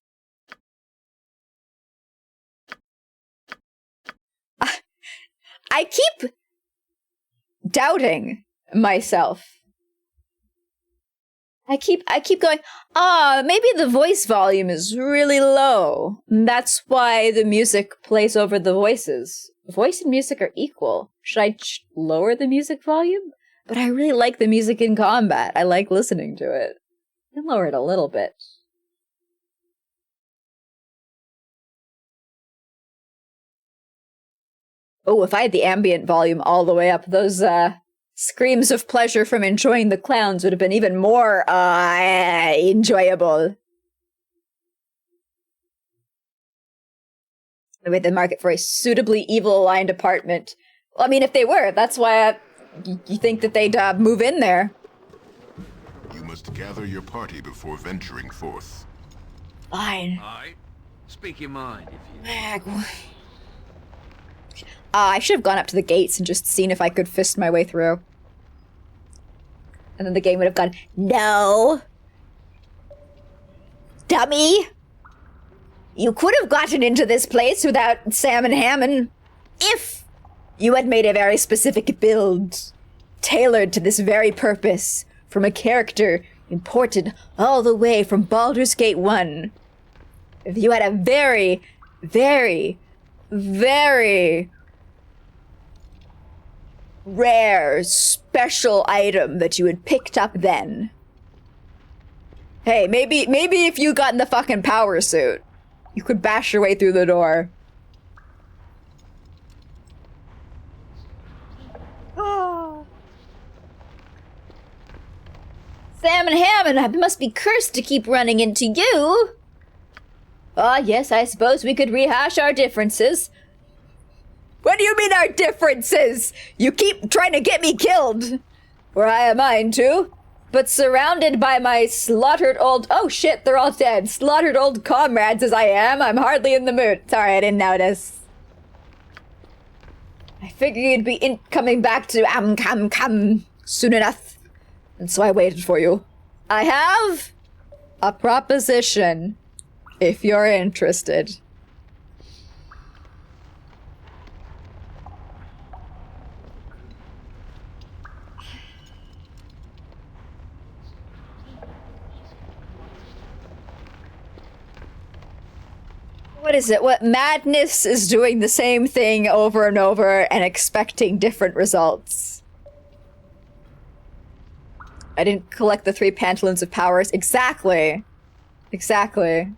I keep doubting myself. I keep going, maybe the voice volume is really low. That's why the music plays over the voices. Voice and music are equal. Should I lower the music volume? But I really like the music in combat. I like listening to it. I can lower it a little bit. Oh, if I had the ambient volume all the way up, those, screams of pleasure from enjoying the clowns would have been even more, enjoyable. With the market for a suitably evil-aligned apartment. Well, I mean, if they were, that's why you think that they'd, move in there. You must gather your party before venturing forth. Fine. Aye. Speak your mind, if you... I should have gone up to the gates and just seen if I could fist my way through. And then the game would have gone, no! Dummy! You could have gotten into this place without Sam and Hammond if you had made a very specific build, tailored to this very purpose, from a character imported all the way from Baldur's Gate 1. If you had a very, very, very rare, special item that you had picked up then. Hey, maybe if you got in the fucking power suit, you could bash your way through the door. Sam and Hammond, I must be cursed to keep running into you. Yes, I suppose we could rehash our differences. What do you mean our differences? You keep trying to get me killed. For I am mine too. But surrounded by my slaughtered old... Oh shit, they're all dead. Slaughtered old comrades as I am, I'm hardly in the mood. Sorry, I didn't notice. I figured you'd be coming back to come soon enough. And so I waited for you. I have a proposition, if you're interested. What is it? What madness is doing the same thing over and over and expecting different results? I didn't collect the 3 pantaloons of powers. Exactly. Exactly.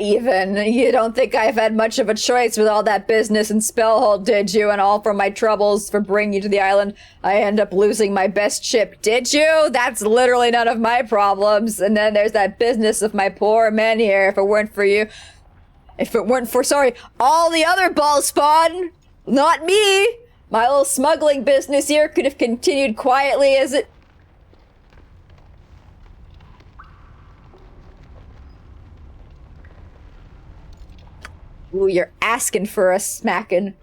Even. You don't think I've had much of a choice with all that business and Spellhold, did you? And all from my troubles for bringing you to the island, I end up losing my best ship, did you? That's literally none of my problems. And then there's that business of my poor men here. If it weren't for you... If it weren't for, sorry, all the other ball spawn, not me. My little smuggling business here could have continued quietly as it... Ooh, you're asking for a smacking.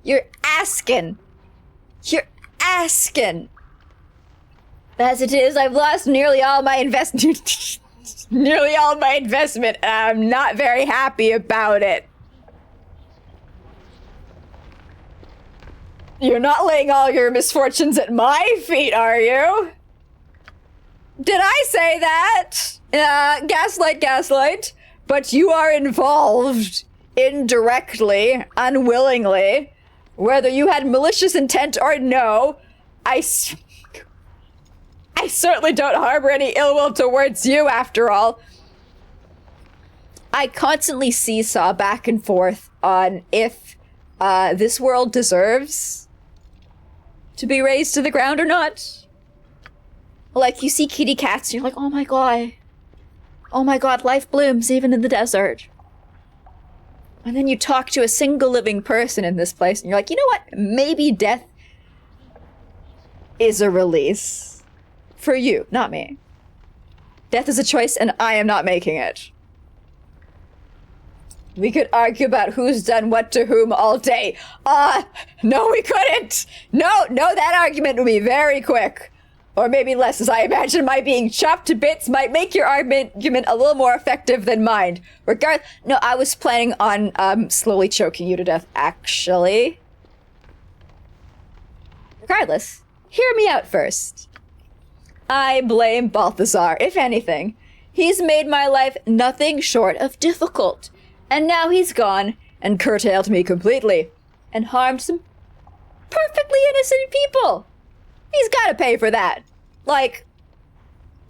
You're asking. You're asking. As it is, I've lost nearly all my investment. Nearly all my investment, and I'm not very happy about it. You're not laying all your misfortunes at my feet, are you? Did I say that? Gaslight. But you are involved indirectly, unwillingly. Whether you had malicious intent or no, I certainly don't harbor any ill will towards you, after all. I constantly seesaw back and forth on if this world deserves to be razed to the ground or not. Like, you see kitty cats and you're like, oh my god, life blooms even in the desert. And then you talk to a single living person in this place and you're like, you know what? Maybe death is a release. For you, not me. Death is a choice, and I am not making it. We could argue about who's done what to whom all day. No, we couldn't! No, that argument would be very quick. Or maybe less, as I imagine my being chopped to bits might make your argument a little more effective than mine. No, I was planning on, slowly choking you to death, actually. Regardless, hear me out first. I blame Balthazar, if anything. He's made my life nothing short of difficult. And now he's gone and curtailed me completely. And harmed some perfectly innocent people. He's gotta pay for that. Like,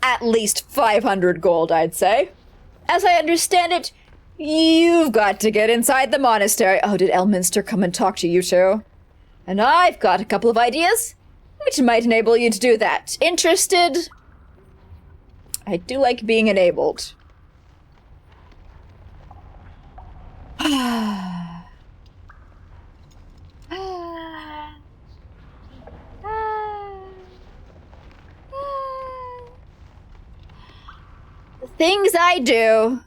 at least 500 gold, I'd say. As I understand it, you've got to get inside the monastery. Oh, did Elminster come and talk to you too? And I've got a couple of ideas which might enable you to do that. Interested? I do like being enabled. The things I do.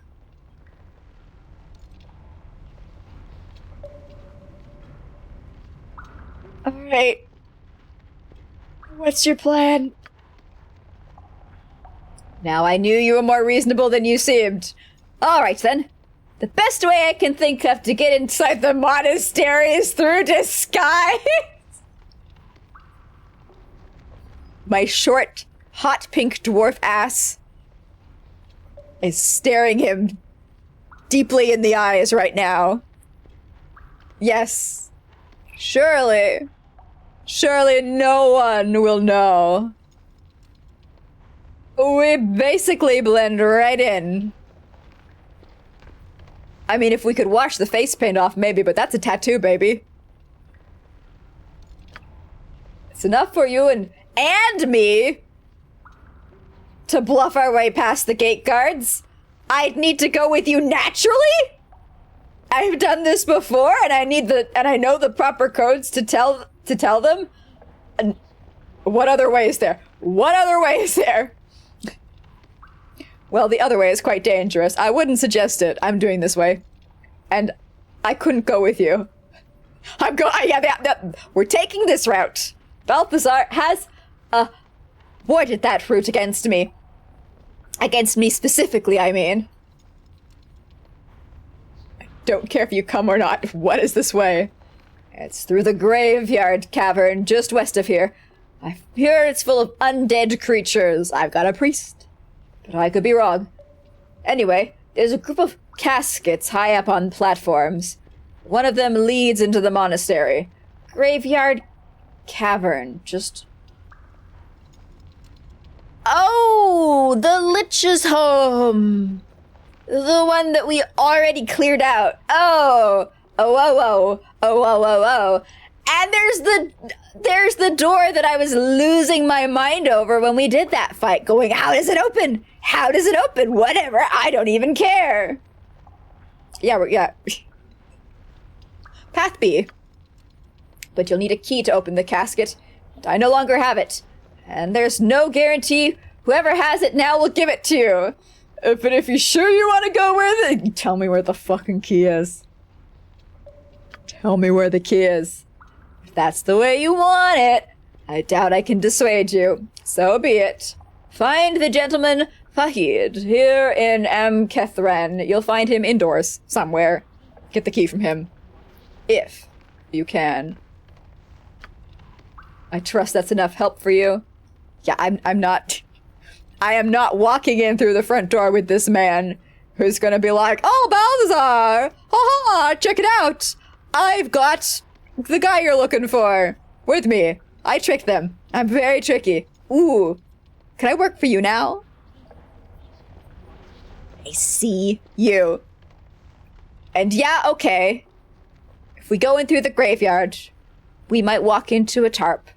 Alright. What's your plan? Now I knew you were more reasonable than you seemed. Alright then. The best way I can think of to get inside the monastery is through disguise. My short, hot pink dwarf ass is staring him deeply in the eyes right now. Yes. Surely no one will know. We basically blend right in. I mean, if we could wash the face paint off, maybe, but that's a tattoo, baby. It's enough for you and me to bluff our way past the gate guards. I'd need to go with you naturally? I've done this before, and I know the proper codes to tell them. And what other way is there? What other way is there? Well, the other way is quite dangerous. I wouldn't suggest it. I'm doing this way. And I couldn't go with you. We're taking this route. Balthazar has avoided that route against me. Against me specifically, I mean. I don't care if you come or not. What is this way? It's through the graveyard cavern just west of here. I hear it's full of undead creatures. I've got a priest, but I could be wrong. Anyway, there's a group of caskets high up on platforms. One of them leads into the monastery. Graveyard cavern, just... Oh, the Lich's home. The one that we already cleared out. Oh. And there's the door that I was losing my mind over when we did that fight, going, how does it open? How does it open? Whatever, I don't even care. Yeah. Path B. But you'll need a key to open the casket. I no longer have it. And there's no guarantee whoever has it now will give it to you. But if you're sure you want to go tell me where the fucking key is. Tell me where the key is. If that's the way you want it, I doubt I can dissuade you. So be it. Find the gentleman Fahid here in Kethran. You'll find him indoors somewhere. Get the key from him. If you can. I trust that's enough help for you. Yeah, I am not walking in through the front door with this man who's gonna be like, oh, Balthazar! Ha, check it out! I've got the guy you're looking for with me. I trick them. I'm very tricky. Ooh. Can I work for you now? I see you. And yeah, okay. If we go in through the graveyard, we might walk into a tarp.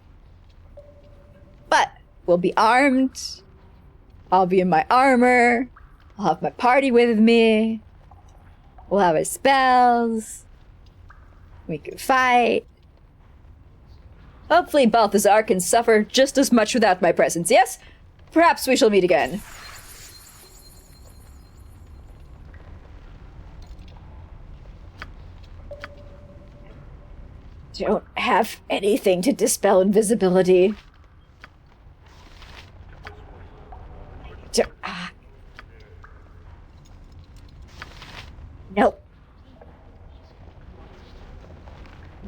But we'll be armed. I'll be in my armor. I'll have my party with me. We'll have our spells. We can fight. Hopefully Balthazar can suffer just as much without my presence, yes? Perhaps we shall meet again. Don't have anything to dispel invisibility. Nope.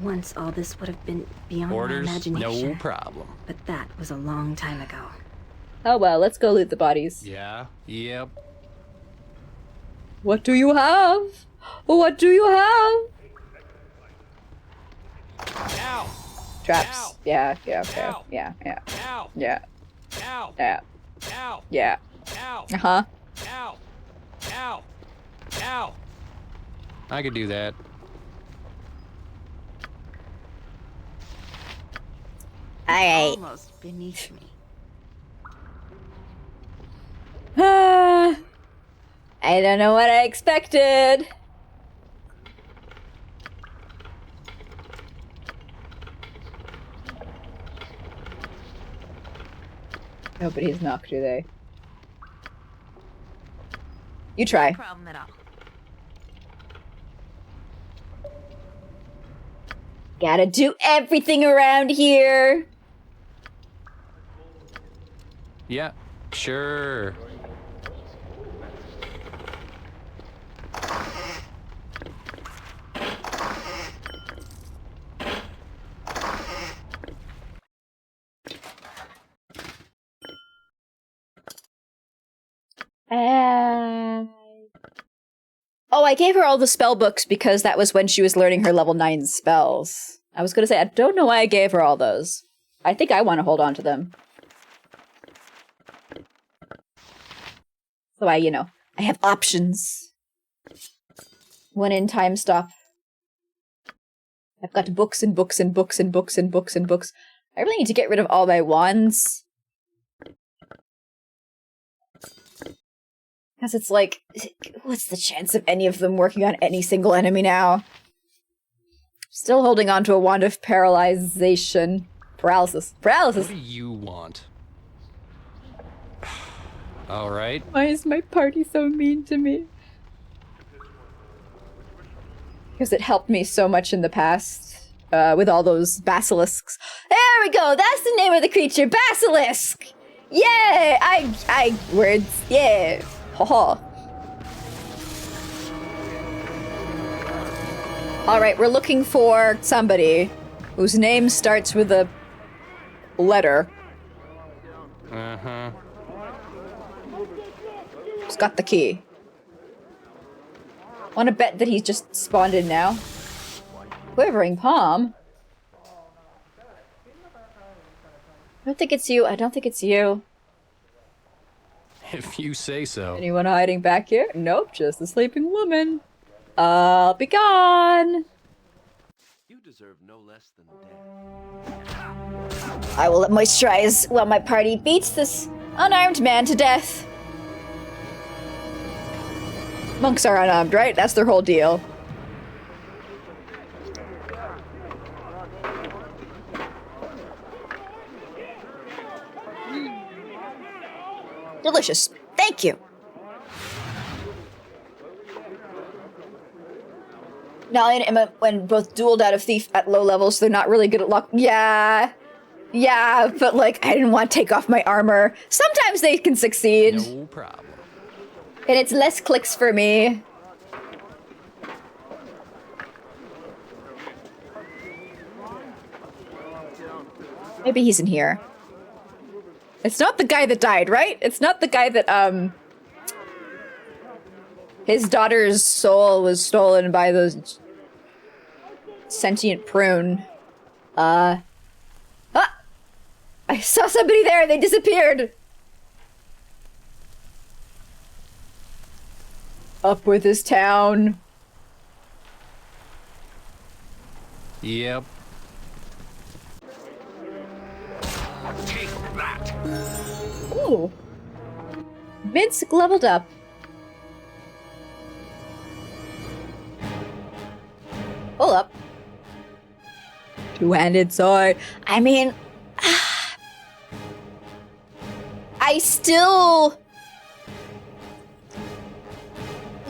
Once all this would have been beyond Orders, my imagination. no problem. But that was a long time ago. Oh well, let's go loot the bodies. Yeah, yep. What do you have? What do you have? Ow! Traps. Ow! Yeah, okay. Ow! Yeah. Ow! Yeah. Ow! Yeah. Ow! Yeah. Ow! Uh-huh. Ow! Ow! Ow! I could do that. Alright. Almost beneath me. I don't know what I expected. Nobody's knocked, do they? You try. No problem at all. Gotta do everything around here. Yeah, sure. Oh, I gave her all the spell books because that was when she was learning her level 9 spells. I was gonna say, I don't know why I gave her all those. I think I want to hold on to them. So I have options. When in time stop. I've got books and books and books and books and books and books. I really need to get rid of all my wands. Because it's like, what's the chance of any of them working on any single enemy now? Still holding on to a wand of paralyzation. Paralysis. What do you want? All right. Why is my party so mean to me? Because it helped me so much in the past. With all those basilisks. There we go! That's the name of the creature! Basilisk! Yeah! Words. Yeah! Haha. Alright, we're looking for somebody whose name starts with a letter. Uh-huh. Who's got the key? Wanna bet that he's just spawned in now? Quivering palm? I don't think it's you. I don't think it's you. If you say so. Anyone hiding back here? Nope, just a sleeping woman. I'll be gone. You deserve no less than death. I will moisturize while my party beats this unarmed man to death. Monks are unarmed, right? That's their whole deal. Delicious. Thank you. Nolly and Emma, when both dueled out of Thief at low levels, they're not really good at luck. Yeah. Yeah, but like, I didn't want to take off my armor. Sometimes they can succeed. No problem. And it's less clicks for me. Maybe he's in here. It's not the guy that died, right? It's not the guy that, his daughter's soul was stolen by those sentient prune. I saw somebody there, they disappeared! Up with this town. Yep. Take that. Ooh. Vince leveled up. Hold up. Two-handed sword. I mean, I still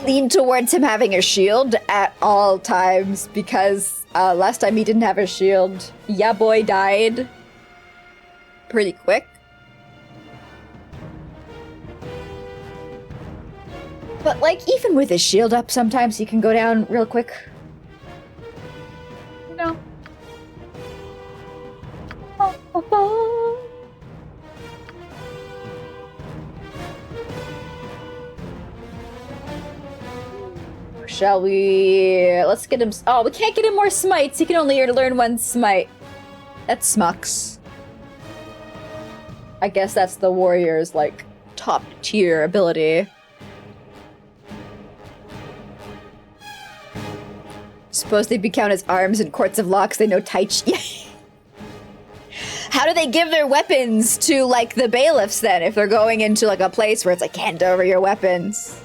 lean towards him having a shield at all times because last time he didn't have a shield. Yeah, boy died pretty quick. But like, even with his shield up, sometimes he can go down real quick. No. Shall we... Let's get him... Oh, we can't get him more smites. He can only learn one smite. That smucks. I guess that's the warrior's, like, top tier ability. Suppose they count as arms in courts of law because they know Tai Chi. How do they give their weapons to, like, the bailiffs, then, if they're going into, like, a place where it's, like, hand over your weapons?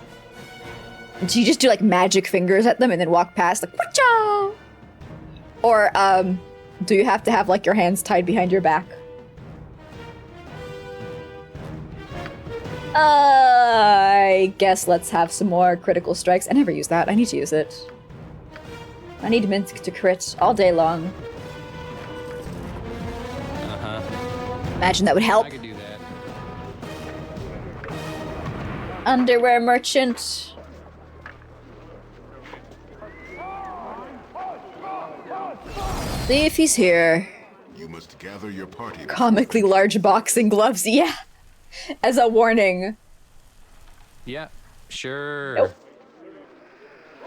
Do you just do, like, magic fingers at them and then walk past, like, Wacha! Or, do you have to have, like, your hands tied behind your back? I guess let's have some more critical strikes. I never use that. I need to use it. I need Minsk to crit all day long. Imagine that would help. I could do that. Underwear merchant. See if he's here. You must gather your party. Comically large boxing gloves, yeah. As a warning. Yeah, sure. Nope.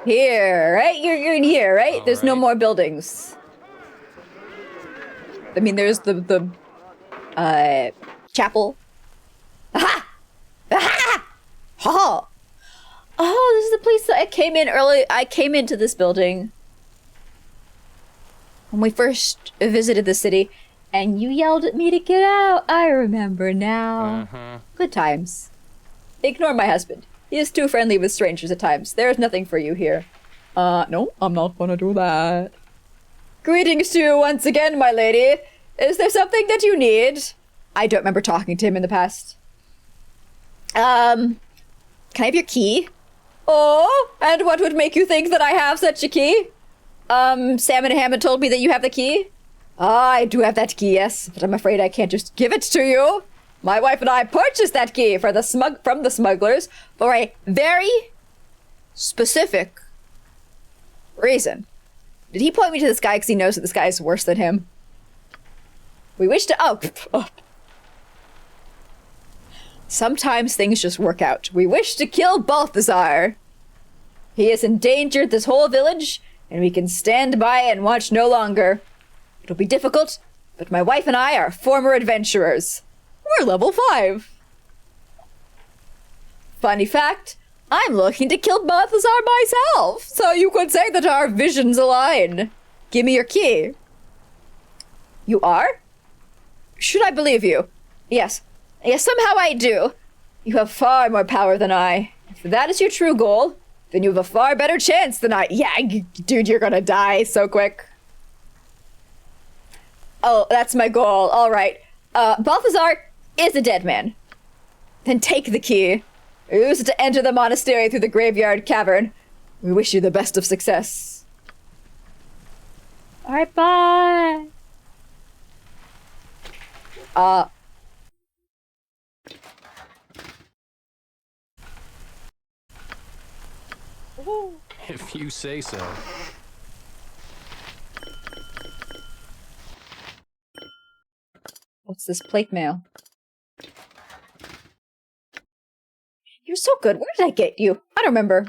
Here, right? You're in here, right? There's no more buildings. I mean, there's the chapel. Aha! Aha! Ha! Oh, this is the place that I came in early. I came into this building when we first visited the city, and you yelled at me to get out. I remember now. Good times. Ignore my husband. He is too friendly with strangers at times. There is nothing for you here. No, I'm not gonna do that. Greetings to you once again, my lady. Is there something that you need? I don't remember talking to him in the past. Can I have your key? Oh, and what would make you think that I have such a key? Sam and Hammond told me that you have the key. I do have that key, yes, but I'm afraid I can't just give it to you. My wife and I purchased that key from the smugglers for a very specific reason. Did he point me to this guy because he knows that this guy is worse than him? We wish to... Oh. Sometimes things just work out. We wish to kill Balthazar. He has endangered this whole village, and we can stand by and watch no longer. It'll be difficult, but my wife and I are former adventurers. We're level 5. Funny fact, I'm looking to kill Balthazar myself, so you could say that our visions align. Give me your key. You are? Should I believe you? Yes. Yes, somehow I do. You have far more power than I. If that is your true goal, then you have a far better chance than I. Yeah, dude, you're gonna die so quick. Oh, that's my goal. All right. Balthazar is a dead man. Then take the key. Use it to enter the monastery through the graveyard cavern. We wish you the best of success. Alright, bye. If you say so. What's this plate mail? You're so good. Where did I get you? I don't remember.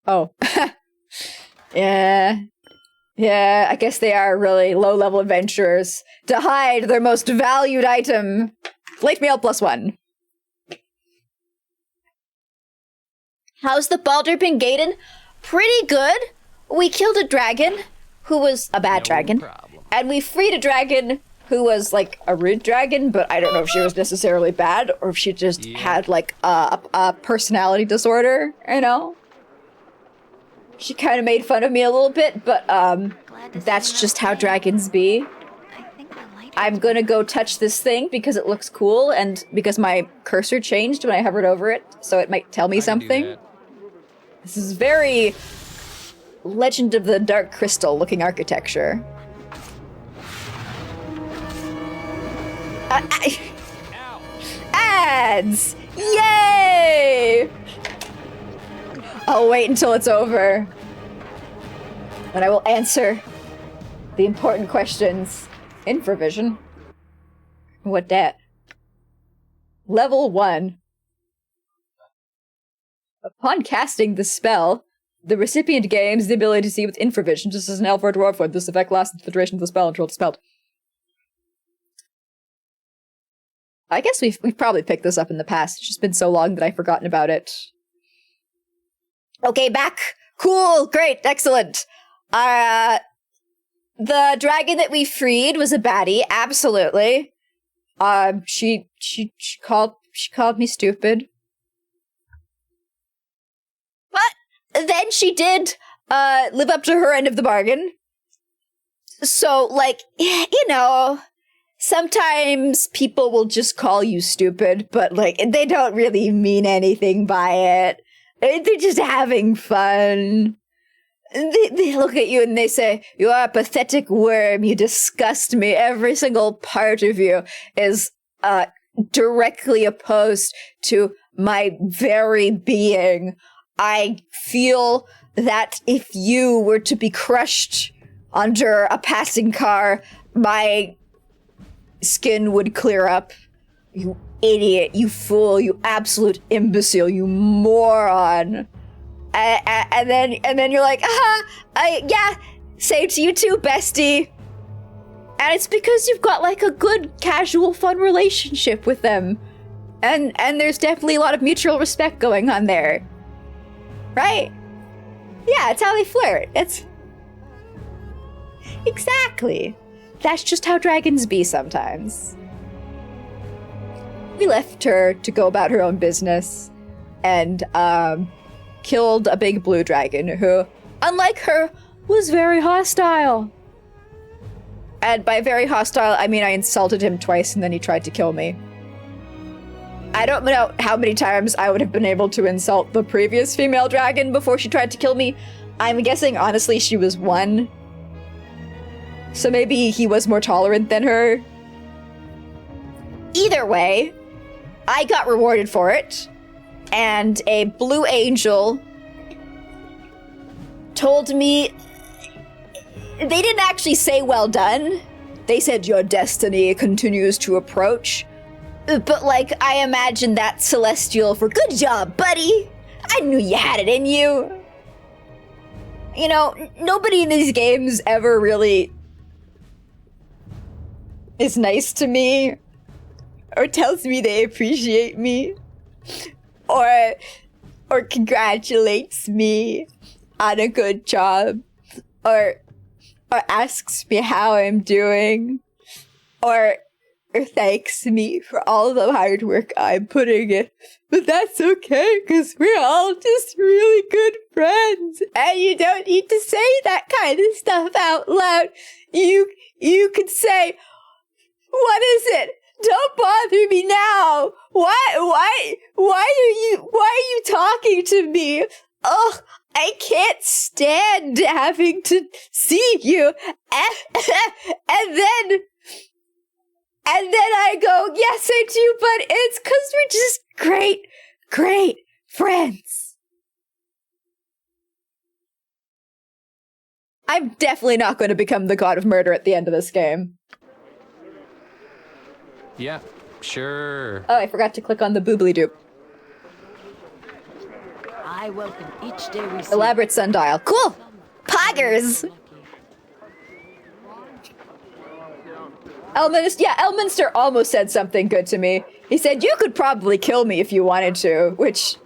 Oh. Yeah. Yeah, I guess they are really low-level adventurers. To hide their most valued item. Plate mail +1. How's the Baldurpin Gaiden? Pretty good. We killed a dragon who was a bad dragon. And we freed a dragon who was like a rude dragon, but I don't know if she was necessarily bad or if she just had like a personality disorder, you know? She kind of made fun of me a little bit, but that's just how dragons be. I'm gonna go touch this thing because it looks cool and because my cursor changed when I hovered over it, so it might tell me something. This is very Legend of the Dark Crystal looking architecture. Ads! Yay! I'll wait until it's over. Then I will answer the important questions. Infravision. What that? Level 1. Upon casting the spell, the recipient gains the ability to see with infravision, just as an elf or dwarf would. This effect lasts the duration of the spell until dispelled. I guess we've probably picked this up in the past. It's just been so long that I've forgotten about it. Okay, back. Cool, great, excellent. The dragon that we freed was a baddie, absolutely. She called me stupid. But then she did live up to her end of the bargain. So, like, you know, sometimes people will just call you stupid, but like they don't really mean anything by it. They're just having fun. They look at you and they say, "You are a pathetic worm, you disgust me. Every single part of you is directly opposed to my very being. I feel that if you were to be crushed under a passing car, my skin would clear up. You idiot, you fool, you absolute imbecile, you moron." And then you're like, yeah, same to you too, bestie. And it's because you've got like a good, casual, fun relationship with them. And there's definitely a lot of mutual respect going on there. Right? Yeah, it's how they flirt. It's... Exactly. That's just how dragons be sometimes. We left her to go about her own business. And, killed a big blue dragon who, unlike her, was very hostile. And by very hostile, I mean I insulted him twice and then he tried to kill me. I don't know how many times I would have been able to insult the previous female dragon before she tried to kill me. I'm guessing, honestly, she was 1. So maybe he was more tolerant than her. Either way, I got rewarded for it. And a blue angel told me... They didn't actually say well done. They said your destiny continues to approach. But, like, I imagine that celestial for good job, buddy. I knew you had it in you. You know, nobody in these games ever really is nice to me or tells me they appreciate me. Or congratulates me on a good job, or asks me how I'm doing, or thanks me for all the hard work I'm putting in. But that's okay, because we're all just really good friends, and you don't need to say that kind of stuff out loud. You could say, "What is it? Don't bother me now. Why are you talking to me? Oh, I can't stand having to see you. And then I go, yes, I do, but it's because we're just great friends. I'm definitely not going to become the god of murder at the end of this game. Yeah, sure. Oh, I forgot to click on the boobly doop. I welcome each day we see. Elaborate sundial. Cool! Poggers! Elminster almost said something good to me. He said, you could probably kill me if you wanted to, which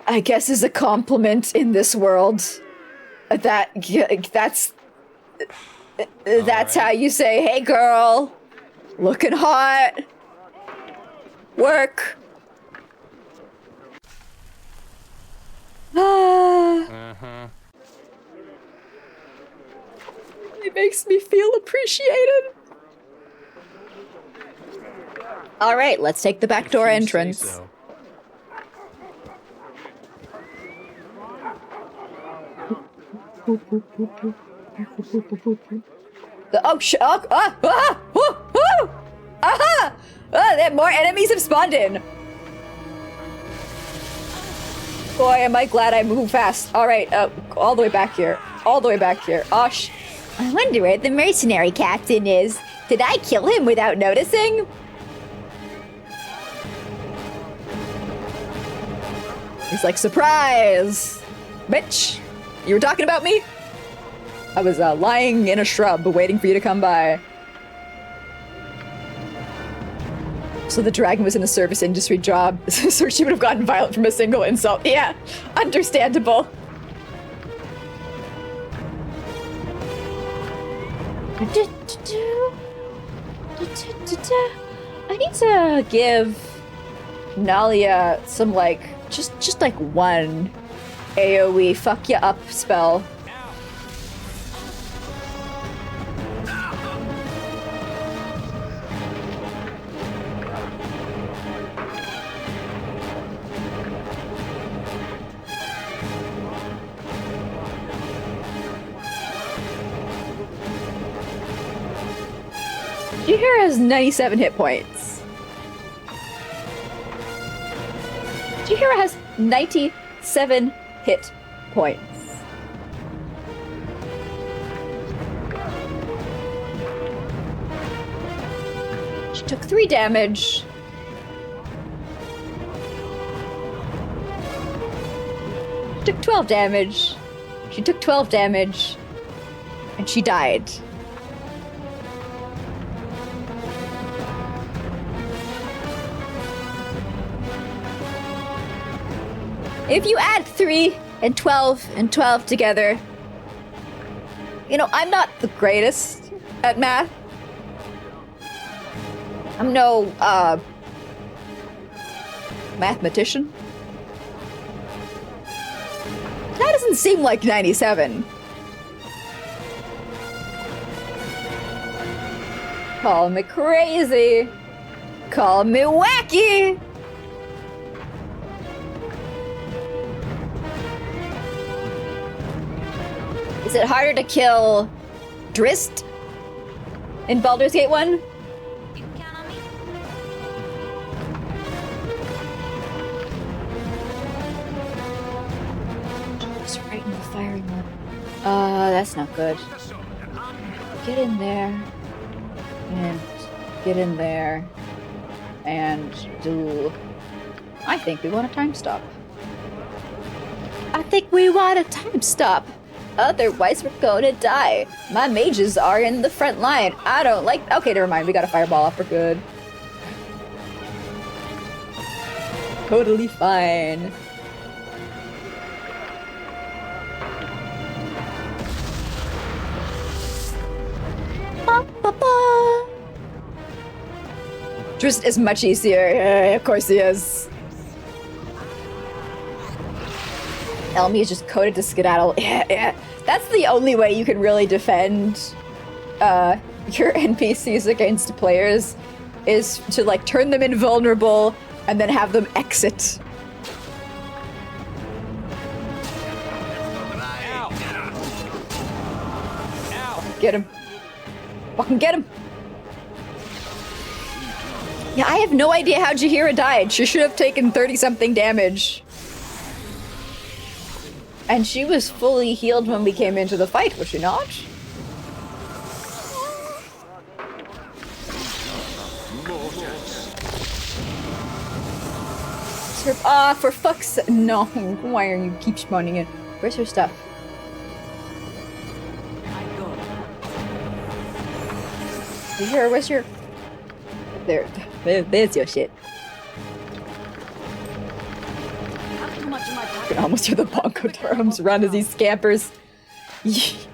I guess is a compliment in this world. That's how you say, hey girl, looking hot, work. It makes me feel appreciated. All right, let's take the back door entrance. More enemies have spawned in. Boy, am I glad I moved fast. All right, all the way back here. All the way back here. Osh. I wonder where the mercenary captain is. Did I kill him without noticing? He's like, surprise! Bitch! You were talking about me? I was lying in a shrub waiting for you to come by. So the dragon was in a service industry job, so she would have gotten violent from a single insult. Yeah, understandable. I need to give Nalia some, like, just like one AoE fuck ya up spell. Chihira has 97 hit points. Chihira has 97 hit points. She took 3 damage. She took 12 damage. She took 12 damage. And she died. If you add 3 and 12 together, you know, I'm not the greatest at math. I'm no, mathematician. That doesn't seem like 97. Call me crazy. Call me wacky. Is it harder to kill Drizzt in Baldur's Gate 1? You can count on me. Just right in the firing one. That's not good. Get in there. And get in there. And do... I think we want a time stop. I think we want a time stop. Otherwise, we're gonna die. My mages are in the front line. I don't like... Okay, never mind. We got a fireball off. We're good. Totally fine. Drizzt is much easier. Of course he is. Elmi is just coded to skedaddle. Yeah. That's the only way you can really defend your NPCs against players, is to like turn them invulnerable and then have them exit. Get him. Fucking get him. Yeah, I have no idea how Jaheira died. She should have taken 30-something damage. And she was fully healed when we came into the fight, was she not? For fuck's sake. No, why are you keep spawning in? Where's her stuff? Here, where's your... There's your shit. I can almost hear the bongo drums around as he scampers. It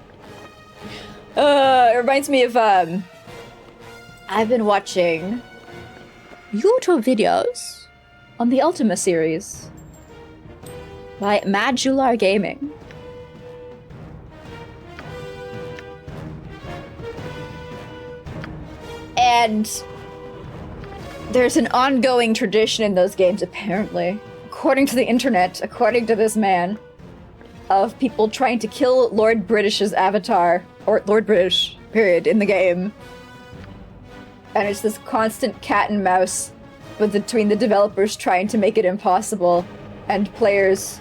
reminds me of, I've been watching YouTube videos on the Ultima series by Madular Gaming. And there's an ongoing tradition in those games, apparently, according to the internet, according to this man, of people trying to kill Lord British's avatar, or Lord British, period, in the game. And it's this constant cat and mouse between the developers trying to make it impossible and players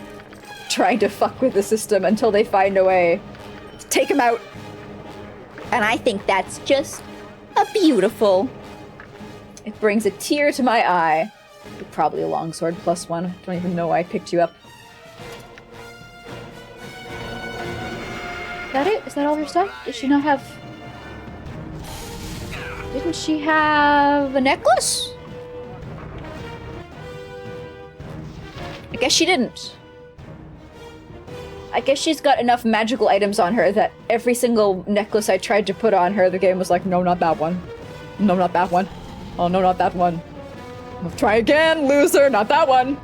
trying to fuck with the system until they find a way to take him out. And I think that's just beautiful. It brings a tear to my eye. You're probably a longsword +1. I don't even know why I picked you up. Is that it? Is that all her stuff? Does she not have... Didn't she have a necklace? I guess she didn't. I guess she's got enough magical items on her that every single necklace I tried to put on her, the game was like, no, not that one. No, not that one. Oh, no, not that one. I'll try again, loser, not that one.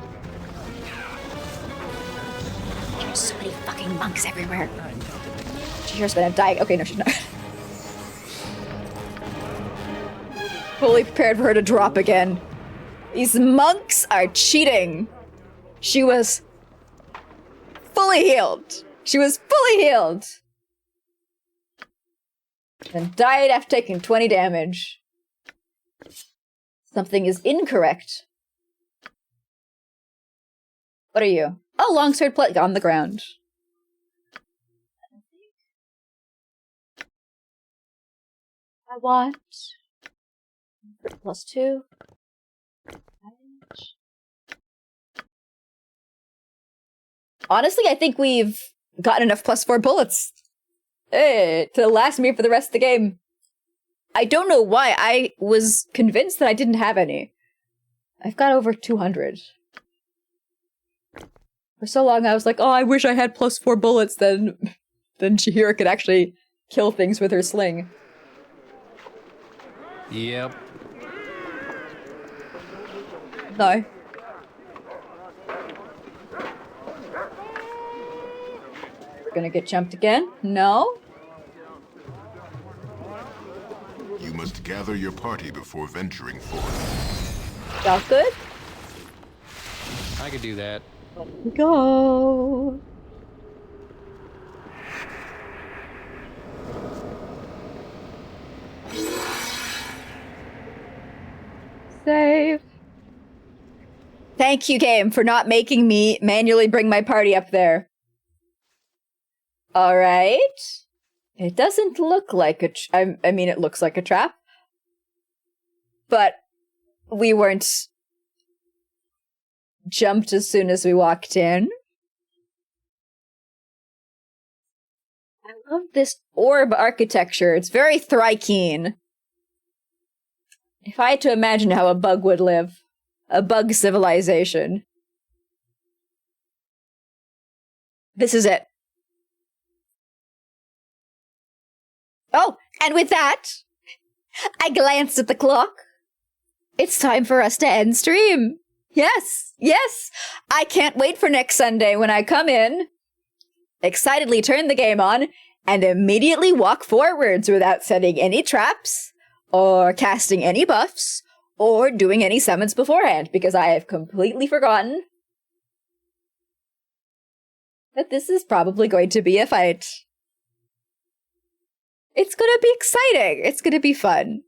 There's so many fucking monks everywhere. She's gonna die. Okay, no, she's not. Fully prepared for her to drop again. These monks are cheating. She was fully healed. She was fully healed. And died after taking 20 damage. Something is incorrect. What are you? Oh, longsword plate on the ground. I want +2. Honestly, I think we've gotten enough +4 bullets to last me for the rest of the game. I don't know why. I was convinced that I didn't have any. I've got over 200. For so long, I was like, oh, I wish I had +4 bullets, then Jaheira could actually kill things with her sling. Yep. No. We're gonna get jumped again? No? You must gather your party before venturing forth. Y'all good? I could do that. Let me go. Save. Thank you, game, for not making me manually bring my party up there. Alright. It doesn't look like a I mean, it looks like a trap. But we weren't jumped as soon as we walked in. I love this orb architecture. It's very Thrykean. If I had to imagine how a bug would live, a bug civilization, this is it. Oh, and with that, I glanced at the clock. It's time for us to end stream. Yes, yes. I can't wait for next Sunday when I come in, excitedly turn the game on, and immediately walk forwards without setting any traps, or casting any buffs, or doing any summons beforehand, because I have completely forgotten that this is probably going to be a fight. It's gonna be exciting. It's gonna be fun.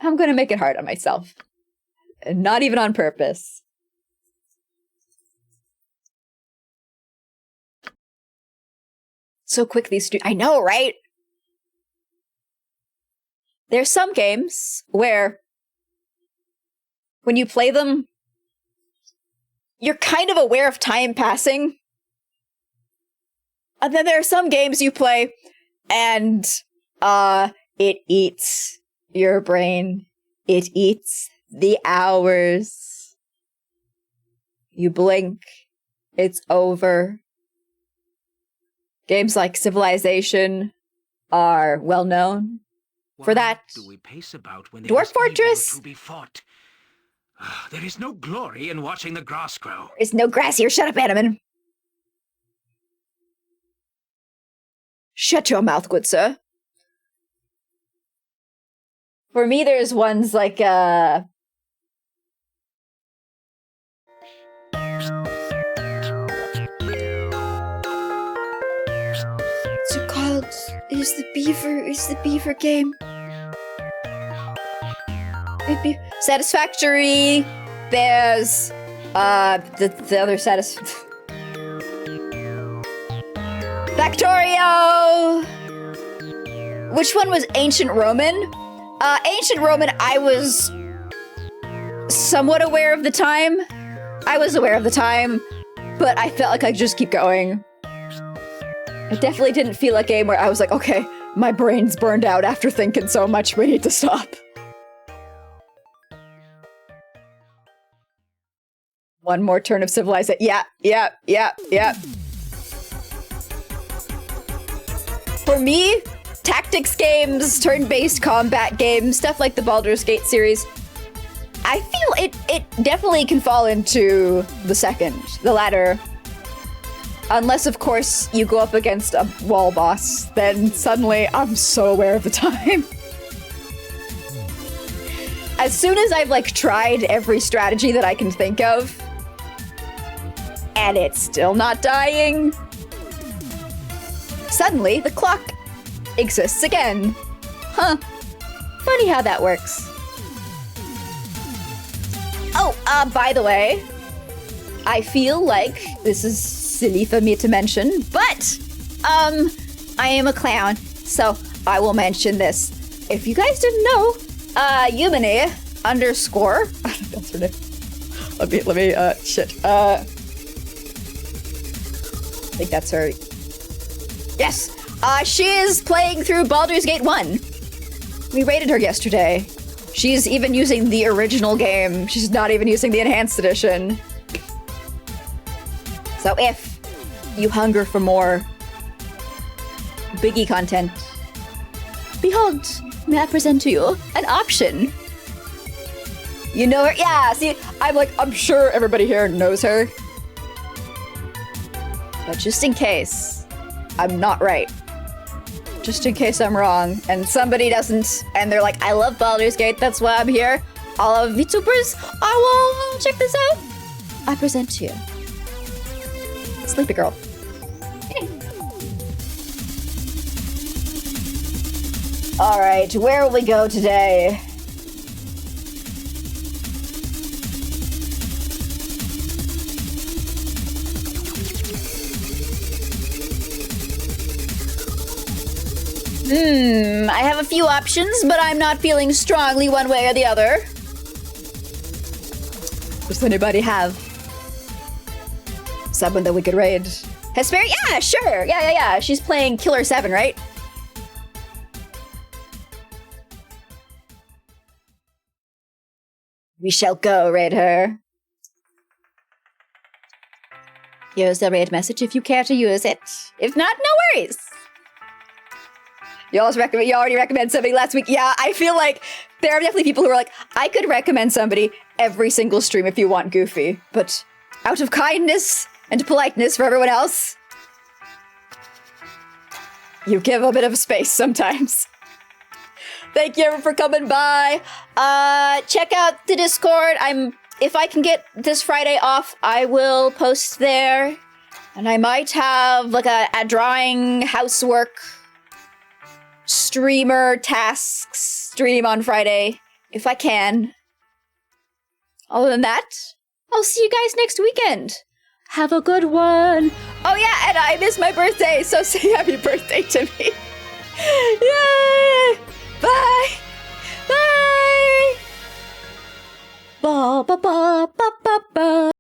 I'm gonna make it hard on myself. And not even on purpose. So quick these I know, right? There's some games where when you play them, you're kind of aware of time passing. And then there are some games you play and it eats your brain. It eats the hours. You blink, it's over. Games like Civilization are well known for that. Do we pace about when Dwarf Fortress to be fought? There is no glory in watching the grass grow. There's no grass here. Shut up, Animan. Shut your mouth, good sir. For me, there's ones like, What's it called? Is the beaver game? Satisfactory. There's the other Factorio. Which one was Ancient Roman? Ancient Roman, I was somewhat aware of the time. I was aware of the time, but I felt like I could just keep going. It definitely didn't feel like a game where I was like, okay, my brain's burned out after thinking so much, we need to stop. One more turn of Civilization. Yeah. For me, tactics games, turn-based combat games, stuff like the Baldur's Gate series, I feel it definitely can fall into the second, the latter. Unless, of course, you go up against a wall boss, then suddenly I'm so aware of the time. As soon as I've, like, tried every strategy that I can think of, and it's still not dying, suddenly the clock exists again. Huh. Funny how that works. Oh, by the way, I feel like this is silly for me to mention, but I am a clown, so I will mention this. If you guys didn't know, Yumine underscore that's her name. Let me shit. I think that's her. Yes! She is playing through Baldur's Gate 1. We rated her yesterday. She's even using the original game. She's not even using the enhanced edition. So if you hunger for more Biggie content, behold, may I present to you an option. You know her? Yeah, see, I'm sure everybody here knows her. But just in case I'm not right, just in case I'm wrong, and somebody doesn't, and they're like, I love Baldur's Gate, that's why I'm here. All of VTubers, I will check this out. I present to you Sleepy Girl. All right, where will we go today? I have a few options, but I'm not feeling strongly one way or the other. Does anybody have someone that we could raid? Hesper? Yeah, sure. Yeah. She's playing Killer 7, right? We shall go raid her. Here's the raid message if you care to use it. If not, no worries. You already recommend somebody last week. Yeah, I feel like there are definitely people who are like, I could recommend somebody every single stream if you want Goofy, but out of kindness and politeness for everyone else, you give a bit of space sometimes. Thank you everyone for coming by. Check out the Discord. If I can get this Friday off, I will post there. And I might have like a drawing housework streamer tasks stream on Friday, if I can. Other than that, I'll see you guys next weekend. Have a good one. Oh yeah, and I missed my birthday, so say happy birthday to me. Yay! Bye! Bye! Ba ba ba ba ba ba.